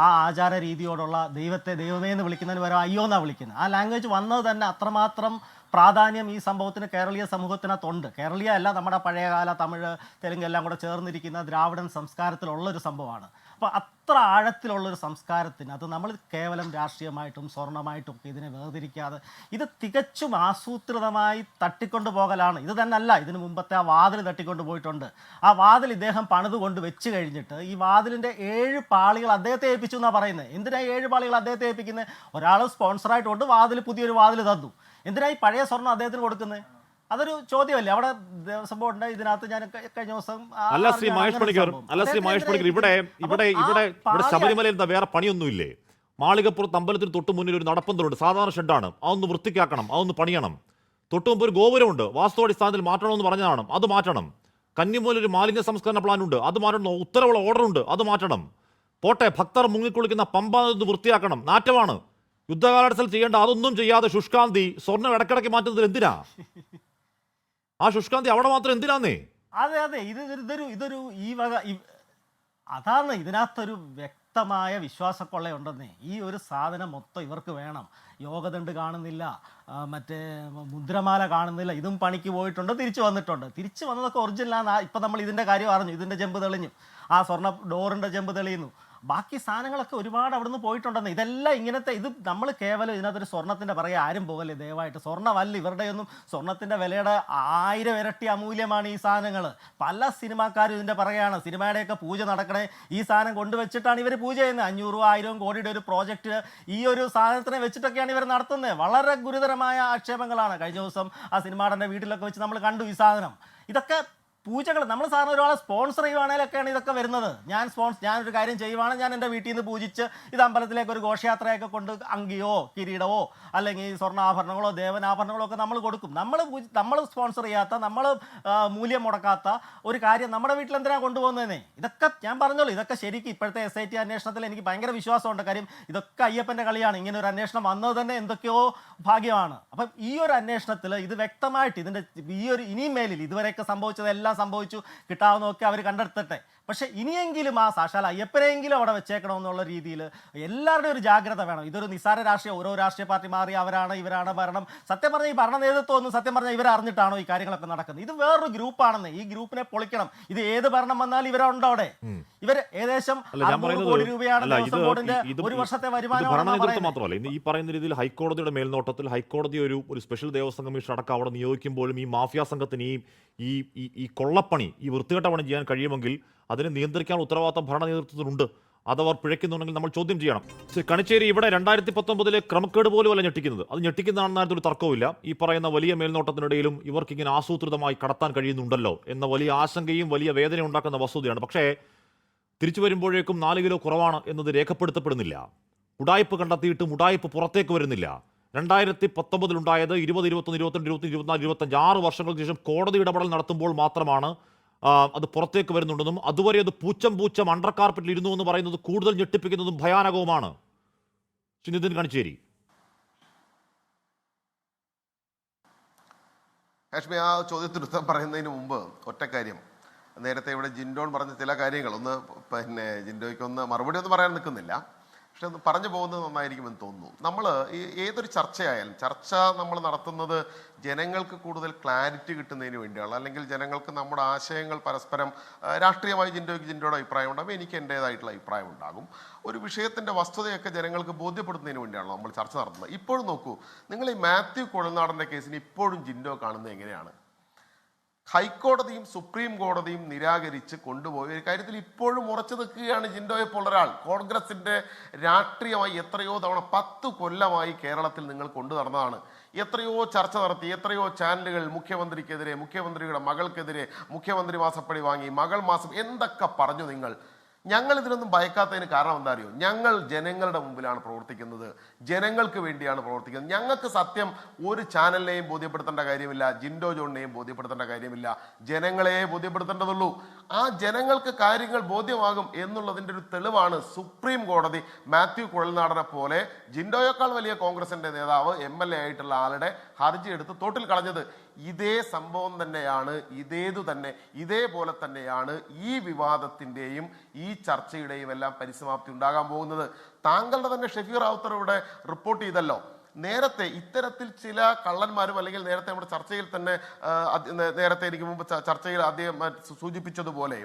ആ ആചാര രീതിയോടുള്ള ദൈവമേ എന്ന് വിളിക്കുന്നതിന് പകരം അയ്യോ എന്നാണ് വിളിക്കുന്നത്. ആ ലാംഗ്വേജ് വന്നത് തന്നെ അത്രമാത്രം പ്രാധാന്യം ഈ സംഭവത്തിന് കേരളീയ സമൂഹത്തിനകത്തുണ്ട്. കേരളീയ അല്ല, നമ്മുടെ പഴയകാല തമിഴ് തെലുങ്ക് എല്ലാം കൂടെ ചേർന്നിരിക്കുന്ന ദ്രാവിഡൻ സംസ്കാരത്തിലുള്ളൊരു സംഭവമാണ്. അപ്പോൾ അത്ര ആഴത്തിലുള്ളൊരു സംസ്കാരത്തിന് അത് നമ്മൾ കേവലം രാഷ്ട്രീയമായിട്ടും സ്വർണ്ണമായിട്ടും ഒക്കെ ഇതിനെ വേർതിരിക്കാതെ ഇത് തികച്ചും ആസൂത്രിതമായി തട്ടിക്കൊണ്ടു പോകലാണ്. ഇത് തന്നെ അല്ല, ഇതിന് മുമ്പത്തെ ആ വാതിൽ തട്ടിക്കൊണ്ട് പോയിട്ടുണ്ട്. ആ വാതിൽ ഇദ്ദേഹം പണിതുകൊണ്ട് വെച്ച് കഴിഞ്ഞിട്ട് ഈ വാതിലിൻ്റെ 7 പാളികൾ അദ്ദേഹത്തെ ഏൽപ്പിച്ചു എന്നാണ് പറയുന്നത്. എന്തിനാ 7 പാളികൾ അദ്ദേഹത്തെ ഏൽപ്പിക്കുന്നത്? ഒരാൾ സ്പോൺസറായിട്ടുണ്ട്, പുതിയൊരു വാതിൽ തന്നു. എന്തിനാ ഈ പഴയ സ്വർണ്ണം അദ്ദേഹത്തിന് കൊടുക്കുന്നത്? അതൊരു ചോദ്യമല്ലേ? അവിടെ ദേവസ്വം ബോർഡിന്റെ ഇതിനകത്ത് ഞാൻ കഴിഞ്ഞ ദിവസം ശ്രീ മഹേഷ് പണിക്കർ ഇവിടെ ശബരിമലയിൽ എന്താ വേറെ പണിയൊന്നുമില്ലേ? മാളികപ്പുറത്ത് അമ്പലത്തിന് തൊട്ട് മുന്നിൽ ഒരു നടപ്പന്തലുണ്ട്, സാധാരണ ഷെഡാണ്. അതൊന്ന് വൃത്തിക്കാക്കണം, അതൊന്ന് പണിയണം. തൊട്ട് മുമ്പ് ഒരു ഗോപുരമുണ്ട്, വാസ്തുവാടിസ്ഥാനത്തിൽ മാറ്റണമെന്ന് പറഞ്ഞതാണ്, അത് മാറ്റണം. കന്നിമൂലൊരു മാലിന്യ സംസ്കരണ പ്ലാനുണ്ട്, അത് മാറ്റണം. ഉത്തരവുള്ള ഓർഡറുണ്ട്, അത് മാറ്റണം. പോട്ടെ, ഭക്തർ മുങ്ങിക്കുളിക്കുന്ന പമ്പ വൃത്തിയാക്കണം, നാറ്റമാണ്. യുദ്ധകാലാടിസ്ഥാനത്തിൽ ചെയ്യേണ്ട അതൊന്നും ചെയ്യാതെ ശുഷ്കാന്തി സ്വർണ്ണം ഇടക്കിടയ്ക്ക് മാറ്റുന്നത് എന്തിനാ? ആ ശുഷ്കാന്തി അവിടെ മാത്രം എന്തിനാന്നേ? അതെ, ഇതൊരു ഈ വക അതാണ് ഇതിനകത്തൊരു വ്യക്തമായ വിശ്വാസക്കൊള്ളയുണ്ടെന്നേ. ഈ ഒരു സാധനം മൊത്തം ഇവർക്ക് വേണം. യോഗദണ്ഡ് കാണുന്നില്ല, മറ്റേ മുദ്രമാല കാണുന്നില്ല, ഇതും പണിക്ക് പോയിട്ടുണ്ട്, തിരിച്ചു വന്നിട്ടുണ്ട്. തിരിച്ചു വന്നതൊക്കെ ഒറിജിനലാണ്. ഇപ്പം നമ്മൾ ഇതിൻ്റെ കാര്യം അറിഞ്ഞു, ഇതിൻ്റെ ജമ്പ് തെളിഞ്ഞു, ആ സ്വർണ്ണ ഡോറിൻ്റെ ജമ്പ് തെളിയുന്നു. ബാക്കി സാധനങ്ങളൊക്കെ ഒരുപാട് അവിടുന്ന് പോയിട്ടുണ്ടെന്ന്. ഇതെല്ലാം ഇങ്ങനത്തെ ഇത് നമ്മൾ കേവലം ഇതിനകത്തൊരു സ്വർണ്ണത്തിൻ്റെ പറയുക ആരും പോകല്ലേ ദയവായിട്ട്. സ്വർണ്ണമല്ല, ഇവരുടെയൊന്നും സ്വർണ്ണത്തിൻ്റെ വിലയുടെ 1000 ഇരട്ടി അമൂല്യമാണ് ഈ സാധനങ്ങൾ. പല സിനിമാക്കാരും ഇതിൻ്റെ പറയുകയാണ്. സിനിമയുടെയൊക്കെ പൂജ നടക്കണേ ഈ സാധനം കൊണ്ടുവച്ചിട്ടാണ് ഇവർ പൂജ ചെയ്യുന്നത്. 500 1000 കോടിയുടെ ഒരു പ്രോജക്റ്റ് ഈ ഒരു സാധനത്തിനെ വെച്ചിട്ടൊക്കെയാണ് ഇവർ നടത്തുന്നത്. വളരെ ഗുരുതരമായ ആക്ഷേപങ്ങളാണ്. കഴിഞ്ഞ ദിവസം ആ സിനിമാടൻ്റെ വീട്ടിലൊക്കെ വെച്ച് നമ്മൾ കണ്ടു ഈ സാധനം. ഇതൊക്കെ പൂജകൾ നമ്മൾ സാറിന് ഒരാളെ സ്പോൺസർ ചെയ്യുവാണേലൊക്കെയാണ് ഇതൊക്കെ വരുന്നത്. ഞാനൊരു കാര്യം ചെയ്യുവാണ്, ഞാൻ എൻ്റെ വീട്ടിൽ നിന്ന് പൂജിച്ച് ഇത് അമ്പലത്തിലേക്ക് ഒരു ഘോഷയാത്രയൊക്കെ കൊണ്ട് അങ്കിയോ കിരീടമോ അല്ലെങ്കിൽ സ്വർണ്ണാഭരണങ്ങളോ ദേവനാഭരണങ്ങളോ ഒക്കെ നമ്മൾ കൊടുക്കും. നമ്മൾ സ്പോൺസർ ചെയ്യാത്ത, നമ്മൾ മൂല്യം മുടക്കാത്ത ഒരു കാര്യം നമ്മുടെ വീട്ടിൽ എന്തിനാണ് കൊണ്ടുപോകുന്നതെന്നേ. ഇതൊക്കെ ഞാൻ പറഞ്ഞോളൂ, ഇതൊക്കെ ശരിക്കും ഇപ്പോഴത്തെ SIT അന്വേഷണത്തിൽ എനിക്ക് ഭയങ്കര വിശ്വാസമുണ്ട്. കാര്യം ഇതൊക്കെ അയ്യപ്പൻ്റെ കളിയാണ്. ഇങ്ങനെ ഒരു അന്വേഷണം വന്നത് തന്നെ എന്തൊക്കെയോ ഭാഗ്യമാണ്. അപ്പം ഈ ഒരു അന്വേഷണത്തിൽ ഇത് വ്യക്തമായിട്ട് ഇതിൻ്റെ ഈ ഒരു ഇനിയും മേലിൽ ഇതുവരെയൊക്കെ സംഭവിച്ചതെല്ലാം സംഭവിച്ചു, കിട്ടാവുന്നതൊക്കെ അവർ കണ്ടെടുത്തട്ടെ. പക്ഷെ ഇനിയെങ്കിലും ആ സാക്ഷാൽ അയ്യപ്പനെങ്കിലും അവിടെ വെച്ചേക്കണമെന്നുള്ള രീതിയിൽ എല്ലാവരുടെയും ഒരു ജാഗ്രത വേണം. ഇതൊരു നിസ്സാര രാഷ്ട്രീയം, ഓരോ രാഷ്ട്രീയ പാർട്ടി മാറി അവരാണ് ഇവരാണ് ഭരണം. സത്യം പറഞ്ഞാൽ ഈ ഭരണ നേതൃത്വം ഒന്നും സത്യം പറഞ്ഞാൽ ഇവരറിഞ്ഞിട്ടാണോ ഈ കാര്യങ്ങളൊക്കെ നടക്കുന്നത്? ഇത് വേറൊരു ഗ്രൂപ്പാണെന്ന്. ഈ ഗ്രൂപ്പിനെ പൊളിക്കണം. ഇത് ഏത് ഭരണം വന്നാലും ഇവരുണ്ടോ അവിടെ. ഇവർ ഏകദേശം 600 കോടി രൂപയാണ് ദേവസ്വം ബോർഡിന്റെ ഒരു വർഷത്തെ വരുമാനം. മാത്രമല്ല, ഇന്ന് ഈ പറയുന്ന രീതിയിൽ ഹൈക്കോടതിയുടെ മേൽനോട്ടത്തിൽ ഹൈക്കോടതി ഒരു സ്പെഷ്യൽ ദേവസ്വം കമ്മീഷൻ അടക്കം അവിടെ നിയോഗിക്കുമ്പോഴും ഈ മാഫിയ സംഘത്തിന് ഈ കൊള്ളപ്പണി, ഈ വൃത്തികെട്ട പണി ചെയ്യാൻ കഴിയുമെങ്കിൽ അതിനെ നിയന്ത്രിക്കാൻ ഉത്തരവാദിത്തം ഭരണ നേതൃത്വത്തിനുണ്ട്. അതവർ പിഴയ്ക്കുന്നുണ്ടെങ്കിൽ നമ്മൾ ചോദ്യം ചെയ്യണം. കണിച്ചേരി ഇവിടെ 2019 ക്രമക്കേട് പോലും അല്ല ഞെട്ടിക്കുന്നത്. അത് ഞെട്ടിക്കുന്നതാണെന്ന് ഒരു തർക്കവുമില്ല. ഈ പറയുന്ന വലിയ മേൽനോട്ടത്തിനിടയിലും ഇവർക്കിങ്ങനെ ആസൂത്രിതമായി കടത്താൻ കഴിയുന്നുണ്ടല്ലോ എന്ന വലിയ ആശങ്കയും വലിയ വേദന ഉണ്ടാക്കുന്ന വസ്തുതയാണ്. പക്ഷേ തിരിച്ചു വരുമ്പോഴേക്കും 4 കിലോ കുറവാണ് എന്നത് രേഖപ്പെടുത്തപ്പെടുന്നില്ല. ഉടായ്പ കണ്ടെത്തിയിട്ടും ഉടായ്പ പുറത്തേക്ക് വരുന്നില്ല. 2019 ഉണ്ടായത് 20, 21, 22, 23, 24, 25 6 വർഷങ്ങൾക്ക് ശേഷം കോടതി ഇടപെടൽ നടത്തുമ്പോൾ മാത്രമാണ് അത് പുറത്തേക്ക് വരുന്നുണ്ടെന്നും അതുവരെ അത് പൂച്ചം അണ്ടർ കാർപ്പറ്റിൽ ഇരുന്നു എന്ന് പറയുന്നത് കൂടുതൽ ഞെട്ടിപ്പിക്കുന്നതും ഭയാനകവുമാണ്. നിതിൻ കണിച്ചേരി. ഹാഷ്മി, ആ ചോദ്യത്തിന് ഉത്തരം പറയുന്നതിന് മുമ്പ് ഒറ്റ കാര്യം. നേരത്തെ ഇവിടെ ജിൻഡോൺ പറഞ്ഞ ചില കാര്യങ്ങൾ ജിൻഡോയ്ക്കൊന്ന് മറുപടി ഒന്നും പറയാൻ നിൽക്കുന്നില്ല, പക്ഷെ ഒന്ന് പറഞ്ഞു പോകുന്നത് നന്നായിരിക്കുമെന്ന് തോന്നുന്നു. നമ്മൾ ഏതൊരു ചർച്ചയായാലും ചർച്ച നമ്മൾ നടത്തുന്നത് ജനങ്ങൾക്ക് കൂടുതൽ ക്ലാരിറ്റി കിട്ടുന്നതിന് വേണ്ടിയാണ്. അല്ലെങ്കിൽ ജനങ്ങൾക്ക് നമ്മുടെ ആശയങ്ങൾ പരസ്പരം രാഷ്ട്രീയമായി ജിൻഡോയുടെ അഭിപ്രായം ഉണ്ടാകും, എനിക്ക് എൻ്റേതായിട്ടുള്ള അഭിപ്രായം ഉണ്ടാകും. ഒരു വിഷയത്തിൻ്റെ വസ്തുതയൊക്കെ ജനങ്ങൾക്ക് ബോധ്യപ്പെടുത്തുന്നതിന് വേണ്ടിയാണ് നമ്മൾ ചർച്ച നടത്തുന്നത്. ഇപ്പോഴും നോക്കൂ, നിങ്ങൾ ഈ മാത്യു കുഴൽനാടൻ്റെ കേസിന് ഇപ്പോഴും ജിൻഡോ കാണുന്നത് എങ്ങനെയാണ്? ഹൈക്കോടതിയും സുപ്രീം കോടതിയും നിരാകരിച്ച് കൊണ്ടുപോയ ഒരു കാര്യത്തിൽ ഇപ്പോഴും ഉറച്ചു നിൽക്കുകയാണ് ജിൻഡോയെ പോലൊരാൾ. കോൺഗ്രസിന്റെ രാഷ്ട്രീയമായി എത്രയോ തവണ 10 കൊല്ലമായി കേരളത്തിൽ നിങ്ങൾ കൊണ്ടു നടന്നതാണ്. എത്രയോ ചർച്ച നടത്തി, എത്രയോ ചാനലുകൾ മുഖ്യമന്ത്രിക്കെതിരെ, മുഖ്യമന്ത്രിയുടെ മകൾക്കെതിരെ, മുഖ്യമന്ത്രി മാസപ്പടി വാങ്ങി, മകൾ മാസം എന്തൊക്കെ പറഞ്ഞു നിങ്ങൾ. ഞങ്ങൾ ഇതിനൊന്നും ഭയക്കാത്തതിന് കാരണം എന്താ അറിയോ? ഞങ്ങൾ ജനങ്ങളുടെ മുമ്പിലാണ് പ്രവർത്തിക്കുന്നത്, ജനങ്ങൾക്ക് വേണ്ടിയാണ് പ്രവർത്തിക്കുന്നത്. ഞങ്ങൾക്ക് സത്യം ഒരു ചാനലിനെയും ബോധ്യപ്പെടുത്തേണ്ട കാര്യമില്ല, ജിൻഡോ ജോണിനെയും ബോധ്യപ്പെടുത്തേണ്ട കാര്യമില്ല, ജനങ്ങളെ ബോധ്യപ്പെടുത്തേണ്ടതുള്ളൂ. ആ ജനങ്ങൾക്ക് കാര്യങ്ങൾ ബോധ്യമാകും എന്നുള്ളതിൻ്റെ ഒരു തെളിവാണ് സുപ്രീം കോടതി മാത്യു കുഴൽനാടനെ പോലെ ജിൻഡോയേക്കാൾ വലിയ കോൺഗ്രസിന്റെ നേതാവ് MLA ആയിട്ടുള്ള ആളുടെ ഹർജി എടുത്ത് തോട്ടിൽ കളഞ്ഞത്. ഇതേ സംഭവം തന്നെയാണ്, ഇതേപോലെ തന്നെയാണ് ഈ വിവാദത്തിന്റെയും ഈ ചർച്ചയുടെയും എല്ലാം പരിസമാപ്തി ഉണ്ടാകാൻ പോകുന്നത്. താങ്കളുടെ തന്നെ ഷെഫീർ റാവുത്തർ ഇവിടെ റിപ്പോർട്ട് ചെയ്തല്ലോ, നേരത്തെ ഇത്തരത്തിൽ ചില കള്ളന്മാരും, അല്ലെങ്കിൽ നേരത്തെ നമ്മുടെ ചർച്ചയിൽ തന്നെ നേരത്തെ എനിക്ക് മുമ്പ് ചർച്ചയിൽ അദ്ദേഹം സൂചിപ്പിച്ചതുപോലെ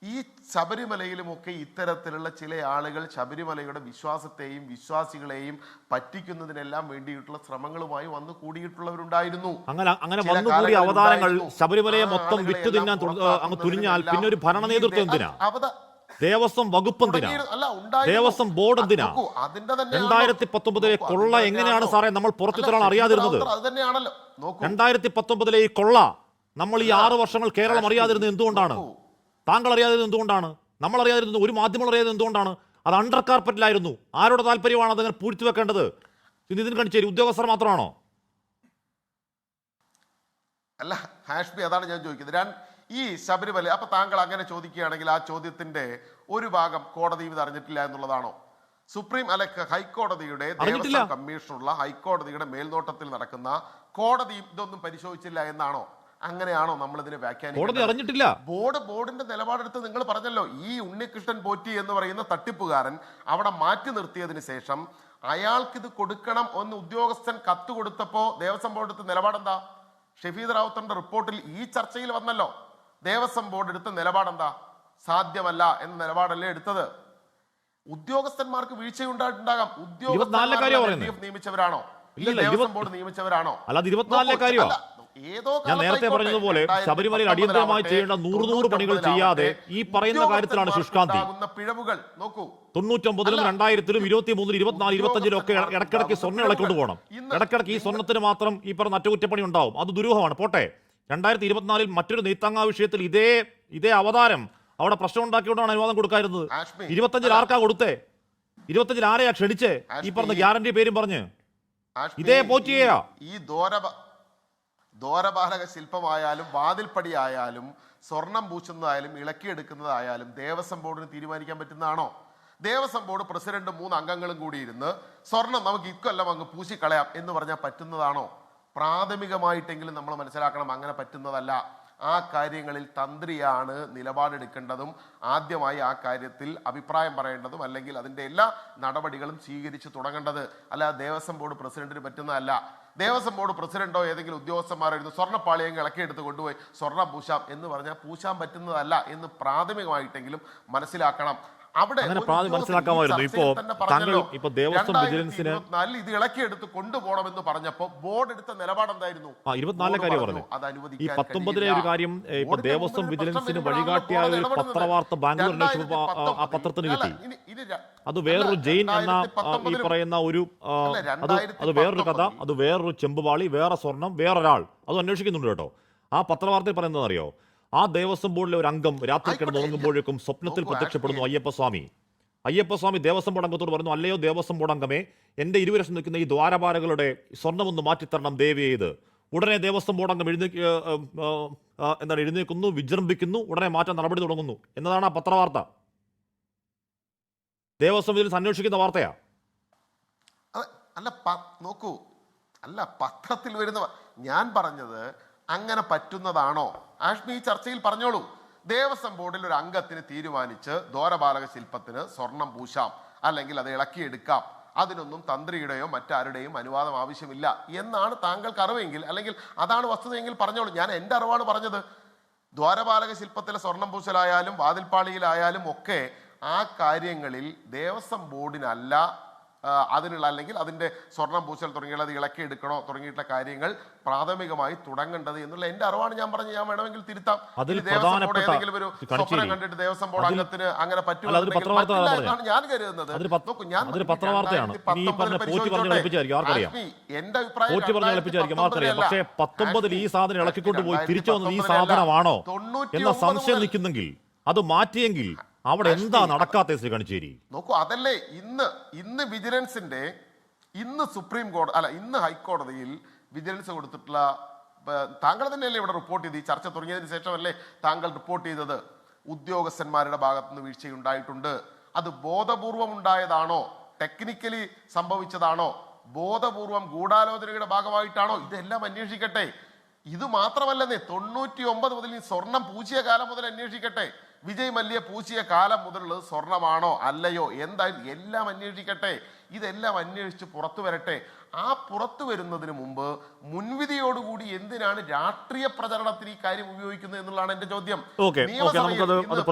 ഈ ശബരിമലയിലുമൊക്കെ ഇത്തരത്തിലുള്ള ചില ആളുകൾ ശബരിമലയുടെ വിശ്വാസത്തെയും വിശ്വാസികളെയും പറ്റിക്കുന്നതിനെല്ലാം വേണ്ടിയിട്ടുള്ള ശ്രമങ്ങളുമായി വന്നു കൂടിയിട്ടുള്ളവരുണ്ടായിരുന്നു. അങ്ങനെ വന്നുകൂടിയ അവതാരങ്ങൾ ശബരിമലയെ മൊത്തം വിറ്റു തിന്നാൻ തുനിഞ്ഞാൽ പിന്നെ ഒരു ഭരണ നേതൃത്വം എന്തിനാ? ദേവസ്വം വകുപ്പ് എന്തിനാ? ദേവസ്വം ബോർഡ് എന്തിനാ? 2019 കൊള്ള എങ്ങനെയാണ് സാറേ നമ്മൾ പുറത്തിട്ടാണ് അറിയാതിരുന്നത്? 2019 ഈ കൊള്ള നമ്മൾ ഈ 6 വർഷങ്ങൾ കേരളം അറിയാതിരുന്നത് എന്തുകൊണ്ടാണ്? താങ്കൾ അറിയാതിരുന്നത് എന്തുകൊണ്ടാണ്? നമ്മൾ അറിയാതിരുന്നത്, ഒരു മാധ്യമങ്ങൾ അറിയാതിരുന്നത് എന്തുകൊണ്ടാണ്? അത് അണ്ടർ കാർപ്പറ്റിലായിരുന്നു. ആരുടെ താല്പര്യമാണ് അതങ്ങനെ പൂഴ്ത്തി വെക്കേണ്ടത്? നിതിൻ കണിച്ചേരി ഉദ്യോഗസ്ഥർ മാത്രമാണോ? അല്ല ഹാഷ്മി, അതാണ് ഞാൻ ചോദിക്കുന്നത്. ഈ ശബരിമല, അപ്പൊ താങ്കൾ അങ്ങനെ ചോദിക്കുകയാണെങ്കിൽ ആ ചോദ്യത്തിന്റെ ഒരു ഭാഗം കോടതി ഇത് അറിഞ്ഞിട്ടില്ല എന്നുള്ളതാണോ? ഹൈക്കോടതിയുടെ ദേവസ്വം കമ്മീഷനുള്ള ഹൈക്കോടതിയുടെ മേൽനോട്ടത്തിൽ നടക്കുന്ന കോടതിയും ഇതൊന്നും പരിശോധിച്ചില്ല എന്നാണോ? അങ്ങനെയാണോ നമ്മൾ ഇതിനെ കോടതി വ്യാഖ്യാനിക്കുന്നത്? അറിഞ്ഞിട്ടില്ല. ബോർഡിന്റെ നിലപാടെടുത്ത് നിങ്ങൾ പറഞ്ഞല്ലോ, ഈ ഉണ്ണികൃഷ്ണൻ പോറ്റി എന്ന് പറയുന്ന തട്ടിപ്പുകാരൻ അവിടെ മാറ്റി നിർത്തിയതിന് ശേഷം അയാൾക്ക് ഇത് കൊടുക്കണം എന്ന് ഉദ്യോഗസ്ഥൻ കത്ത് കൊടുത്തപ്പോ ദേവസ്വം ബോർഡ് എടുത്ത നിലപാടെന്താ? ഷഫീദ് റാവുത്തറിന്റെ റിപ്പോർട്ടിൽ ഈ ചർച്ചയിൽ വന്നല്ലോ. ദേവസ്വം ബോർഡ് എടുത്ത നിലപാടെന്താ? സാധ്യമല്ല എന്ന നിലപാടല്ലേ എടുത്തത്. ഉദ്യോഗസ്ഥന്മാർക്ക് വീഴ്ചയുണ്ടായിട്ടുണ്ടാകാം. നിയമിച്ചവരാണോ? ദേവസ്വം ബോർഡ് നിയമിച്ചവരാണോ? അല്ലാതെ 24 കാര്യമാണ്. ഞാൻ നേരത്തെ പറഞ്ഞതുപോലെ ശബരിമലയിൽ അടിയന്തരമായി ചെയ്യേണ്ട 100 പണികൾ ചെയ്യാതെ ഈ പറയുന്ന കാര്യത്തിലാണ് ശുഷ്കാന്തി. പിഴവുകൾ നോക്കൂ. 99-ലും 2000-ലും 23-ലും 24-ലും 25-ലും ഒക്കെ ഇടക്കിടക്ക് സ്വർണ്ണം ഇളക്കൊണ്ട് പോകണം. ഇടക്കിടക്ക് ഈ സ്വർണ്ണത്തിന് മാത്രം ഈ പറഞ്ഞ അറ്റകുറ്റപ്പണി ഉണ്ടാവും. അത് ദുരൂഹമാണ്. പോട്ടെ, 2024-ൽ മറ്റൊരു നെയ്ത്തങ്ങ വിഷയത്തിൽ ഇതേ അവതാരം അവിടെ പ്രശ്നം ഉണ്ടാക്കിക്കൊണ്ടാണ് അനുവാദം കൊടുക്കായിരുന്നത്. 25-ൽ ആർക്കാ കൊടുത്തേ? 25-ൽ ആരെയാ ക്ഷണിച്ചേ? ഈ പറഞ്ഞ ഗ്യാരണ്ടി പേരും പറഞ്ഞ് ഇതേ പോറ്റിയെയാ. ഈ ദ്വാരപാലക ശില്പമായാലും വാതിൽപ്പടിയായാലും സ്വർണം പൂശുന്നതായാലും ഇളക്കിയെടുക്കുന്നതായാലും ദേവസ്വം ബോർഡിന് തീരുമാനിക്കാൻ പറ്റുന്നതാണോ? ദേവസ്വം ബോർഡ് പ്രസിഡന്റ് 3 അംഗങ്ങളും കൂടി ഇരുന്ന് സ്വർണം നമുക്ക് ഇക്കൊല്ലം അങ്ങ് പൂശിക്കളയാം എന്ന് പറഞ്ഞാൽ പറ്റുന്നതാണോ? പ്രാഥമികമായിട്ടെങ്കിലും നമ്മൾ മനസ്സിലാക്കണം, അങ്ങനെ പറ്റുന്നതല്ല. ആ കാര്യങ്ങളിൽ തന്ത്രിയാണ് നിലപാടെടുക്കേണ്ടതും ആദ്യമായി ആ കാര്യത്തിൽ അഭിപ്രായം പറയേണ്ടതും അല്ലെങ്കിൽ അതിൻ്റെ എല്ലാ നടപടികളും സ്വീകരിച്ച് തുടങ്ങേണ്ടത്. അല്ല ദേവസ്വം ബോർഡ് പ്രസിഡന്റിന് പറ്റുന്നതല്ല. ദേവസ്വം ബോർഡ് പ്രസിഡന്റോ ഏതെങ്കിലും ഉദ്യോഗസ്ഥന്മാരായിരുന്നു സ്വർണ്ണപ്പാളിയെങ്കിൽ ഇളക്കിയെടുത്ത് കൊണ്ടുപോയി സ്വർണ്ണം പൂശാം എന്ന് പറഞ്ഞാൽ പൂശാൻ പറ്റുന്നതല്ല എന്ന് പ്രാഥമികമായിട്ടെങ്കിലും മനസ്സിലാക്കണം. അവിടെ മനസ്സിലാക്കാമായിരുന്നു. ഇപ്പൊ ദേവസ്വം വിജിലൻസിന് ഇത് ഇളക്കിയെടുത്ത് കൊണ്ടുപോകണമെന്ന് പറഞ്ഞപ്പോ ബോർഡ് എടുത്ത നിലപാട് എന്തായിരുന്നു? 24 കാര്യം പറഞ്ഞു. ഈ 19-ലെ ഒരു കാര്യം ഇപ്പൊ ദേവസ്വം വിജിലൻസിന് വഴികാട്ടിയായ ഒരു പത്രവാർത്ത ബാംഗ്ലൂർ അന്വേഷിച്ചപ്പോ ആ പത്രത്തിന് കിട്ടി. അത് വേറൊരു ജെയിൻ എന്ന ഈ പറയുന്ന ഒരു അത് വേറൊരു കഥ, അത് വേറൊരു ചെമ്പുപാളി, വേറെ സ്വർണം, വേറൊരാൾ അത് അന്വേഷിക്കുന്നുണ്ട് കേട്ടോ. ആ പത്രവാർത്തയിൽ പറയുന്നത് അറിയോ? ആ ദേവസ്വം ബോർഡിലെ ഒരു അംഗം രാത്രി കിടന്നുറങ്ങുമ്പോഴേക്കും സ്വപ്നത്തിൽ പ്രത്യക്ഷപ്പെടുന്നു അയ്യപ്പസ്വാമി ദേവസ്വം ബോർഡ് അംഗത്തോട് പറയുന്നു, അല്ലയോ ദേവസ്വം ബോർഡ് അംഗമേ, എന്റെ ഇരുവശം നിൽക്കുന്ന ഈ ദ്വാരപാലകളുടെ സ്വർണ്ണമൊന്ന് മാറ്റിത്തരണം ദയവ് ചെയ്ത്. ഉടനെ ദേവസ്വം ബോർഡ് അംഗം എഴുന്നേൽക്കുന്നു, വിജൃംഭിക്കുന്നു, ഉടനെ മാറ്റാൻ നടപടി തുടങ്ങുന്നു എന്നതാണ് ആ പത്രവാർത്ത. ദേവസ്വം വിജിലൻസ് അന്വേഷിക്കുന്ന വാർത്തയാ. നോക്കൂ, പത്രത്തിൽ വരുന്ന ഞാൻ പറഞ്ഞത് അങ്ങനെ പറ്റുന്നതാണോ? ആഷ്മി ഈ ചർച്ചയിൽ പറഞ്ഞോളൂ. ദേവസ്വം ബോർഡിൽ ഒരു അംഗത്തിന് തീരുമാനിച്ച് ദ്വാരപാലക ശില്പത്തിന് സ്വർണം പൂശാം അല്ലെങ്കിൽ അത് ഇളക്കിയെടുക്കാം, അതിനൊന്നും തന്ത്രിയുടെയോ മറ്റാരുടെയും അനുവാദം ആവശ്യമില്ല എന്നാണ് താങ്കൾക്ക് അറിവെങ്കിൽ, അല്ലെങ്കിൽ അതാണ് വസ്തുതയെങ്കിൽ പറഞ്ഞോളൂ. ഞാൻ എൻ്റെ അറിവാണ് പറഞ്ഞത്. ദ്വാരപാലക ശില്പത്തിലെ സ്വർണം പൂശലായാലും വാതിൽപ്പാളിയിലായാലും ഒക്കെ ആ കാര്യങ്ങളിൽ ദേവസ്വം ബോർഡിനല്ല അതിനുള്ള അല്ലെങ്കിൽ അതിന്റെ സ്വർണം പൂശൽ തുടങ്ങിയുള്ള അത് ഇളക്കിയെടുക്കണോ തുടങ്ങിയിട്ടുള്ള കാര്യങ്ങൾ പ്രാഥമികമായി തുടങ്ങേണ്ടത് എന്നുള്ള എന്റെ അറിവാണ്. ഞാൻ പറഞ്ഞു, ഞാൻ വേണമെങ്കിൽ തിരുത്താം. ഏതെങ്കിലും ഒരു സ്വപ്നം കണ്ടിട്ട് ദേവസ്വം ബോർഡ് അംഗത്തിന് അങ്ങനെ പറ്റൂലെന്നാണ് ഞാൻ കരുതുന്നത്. എന്റെ അഭിപ്രായം പക്ഷേ 19-ൽ ഈ സാധനം ഇളക്കിക്കൊണ്ട് പോയി തിരിച്ചു വന്നത് ഈ സാധനമാണോ എന്ന സംശയം നിൽക്കുന്നെങ്കിൽ അത് മാറ്റിയെങ്കിൽ അവിടെ എന്താ നടക്കാത്ത ശ്രീ കണിച്ചേരി? നോക്കൂ, അതല്ലേ ഇന്ന് വിജിലൻസിന്റെ സുപ്രീം കോടതി ഇന്ന് ഹൈക്കോടതിയിൽ വിജിലൻസ് കൊടുത്തിട്ടുള്ള, താങ്കൾ തന്നെയല്ലേ ഇവിടെ റിപ്പോർട്ട് ചെയ്ത് ഈ ചർച്ച തുടങ്ങിയതിന് ശേഷമല്ലേ താങ്കൾ റിപ്പോർട്ട് ചെയ്തത് ഉദ്യോഗസ്ഥന്മാരുടെ ഭാഗത്തുനിന്ന് വീഴ്ചയുണ്ടായിട്ടുണ്ട്. അത് ബോധപൂർവം ഉണ്ടായതാണോ, ടെക്നിക്കലി സംഭവിച്ചതാണോ, ബോധപൂർവം ഗൂഢാലോചനയുടെ ഭാഗമായിട്ടാണോ? ഇതെല്ലാം അന്വേഷിക്കട്ടെ. ഇത് മാത്രമല്ലെന്നേ, 99 മുതൽ ഈ സ്വർണം പൂശിയ കാലം മുതൽ അന്വേഷിക്കട്ടെ. വിജയ് മല്യ പൂശിയ കാലം മുതലുള്ളത് സ്വർണമാണോ അല്ലയോ എന്തായാലും എല്ലാം അന്വേഷിക്കട്ടെ. ഇതെല്ലാം അന്വേഷിച്ച് പുറത്തു വരട്ടെ. ആ പുറത്തു വരുന്നതിന് മുമ്പ് മുൻവിധിയോടുകൂടി എന്തിനാണ് രാഷ്ട്രീയ പ്രചരണത്തിന് ഈ കാര്യം ഉപയോഗിക്കുന്നത് എന്നുള്ളതാണ് എന്റെ ചോദ്യം.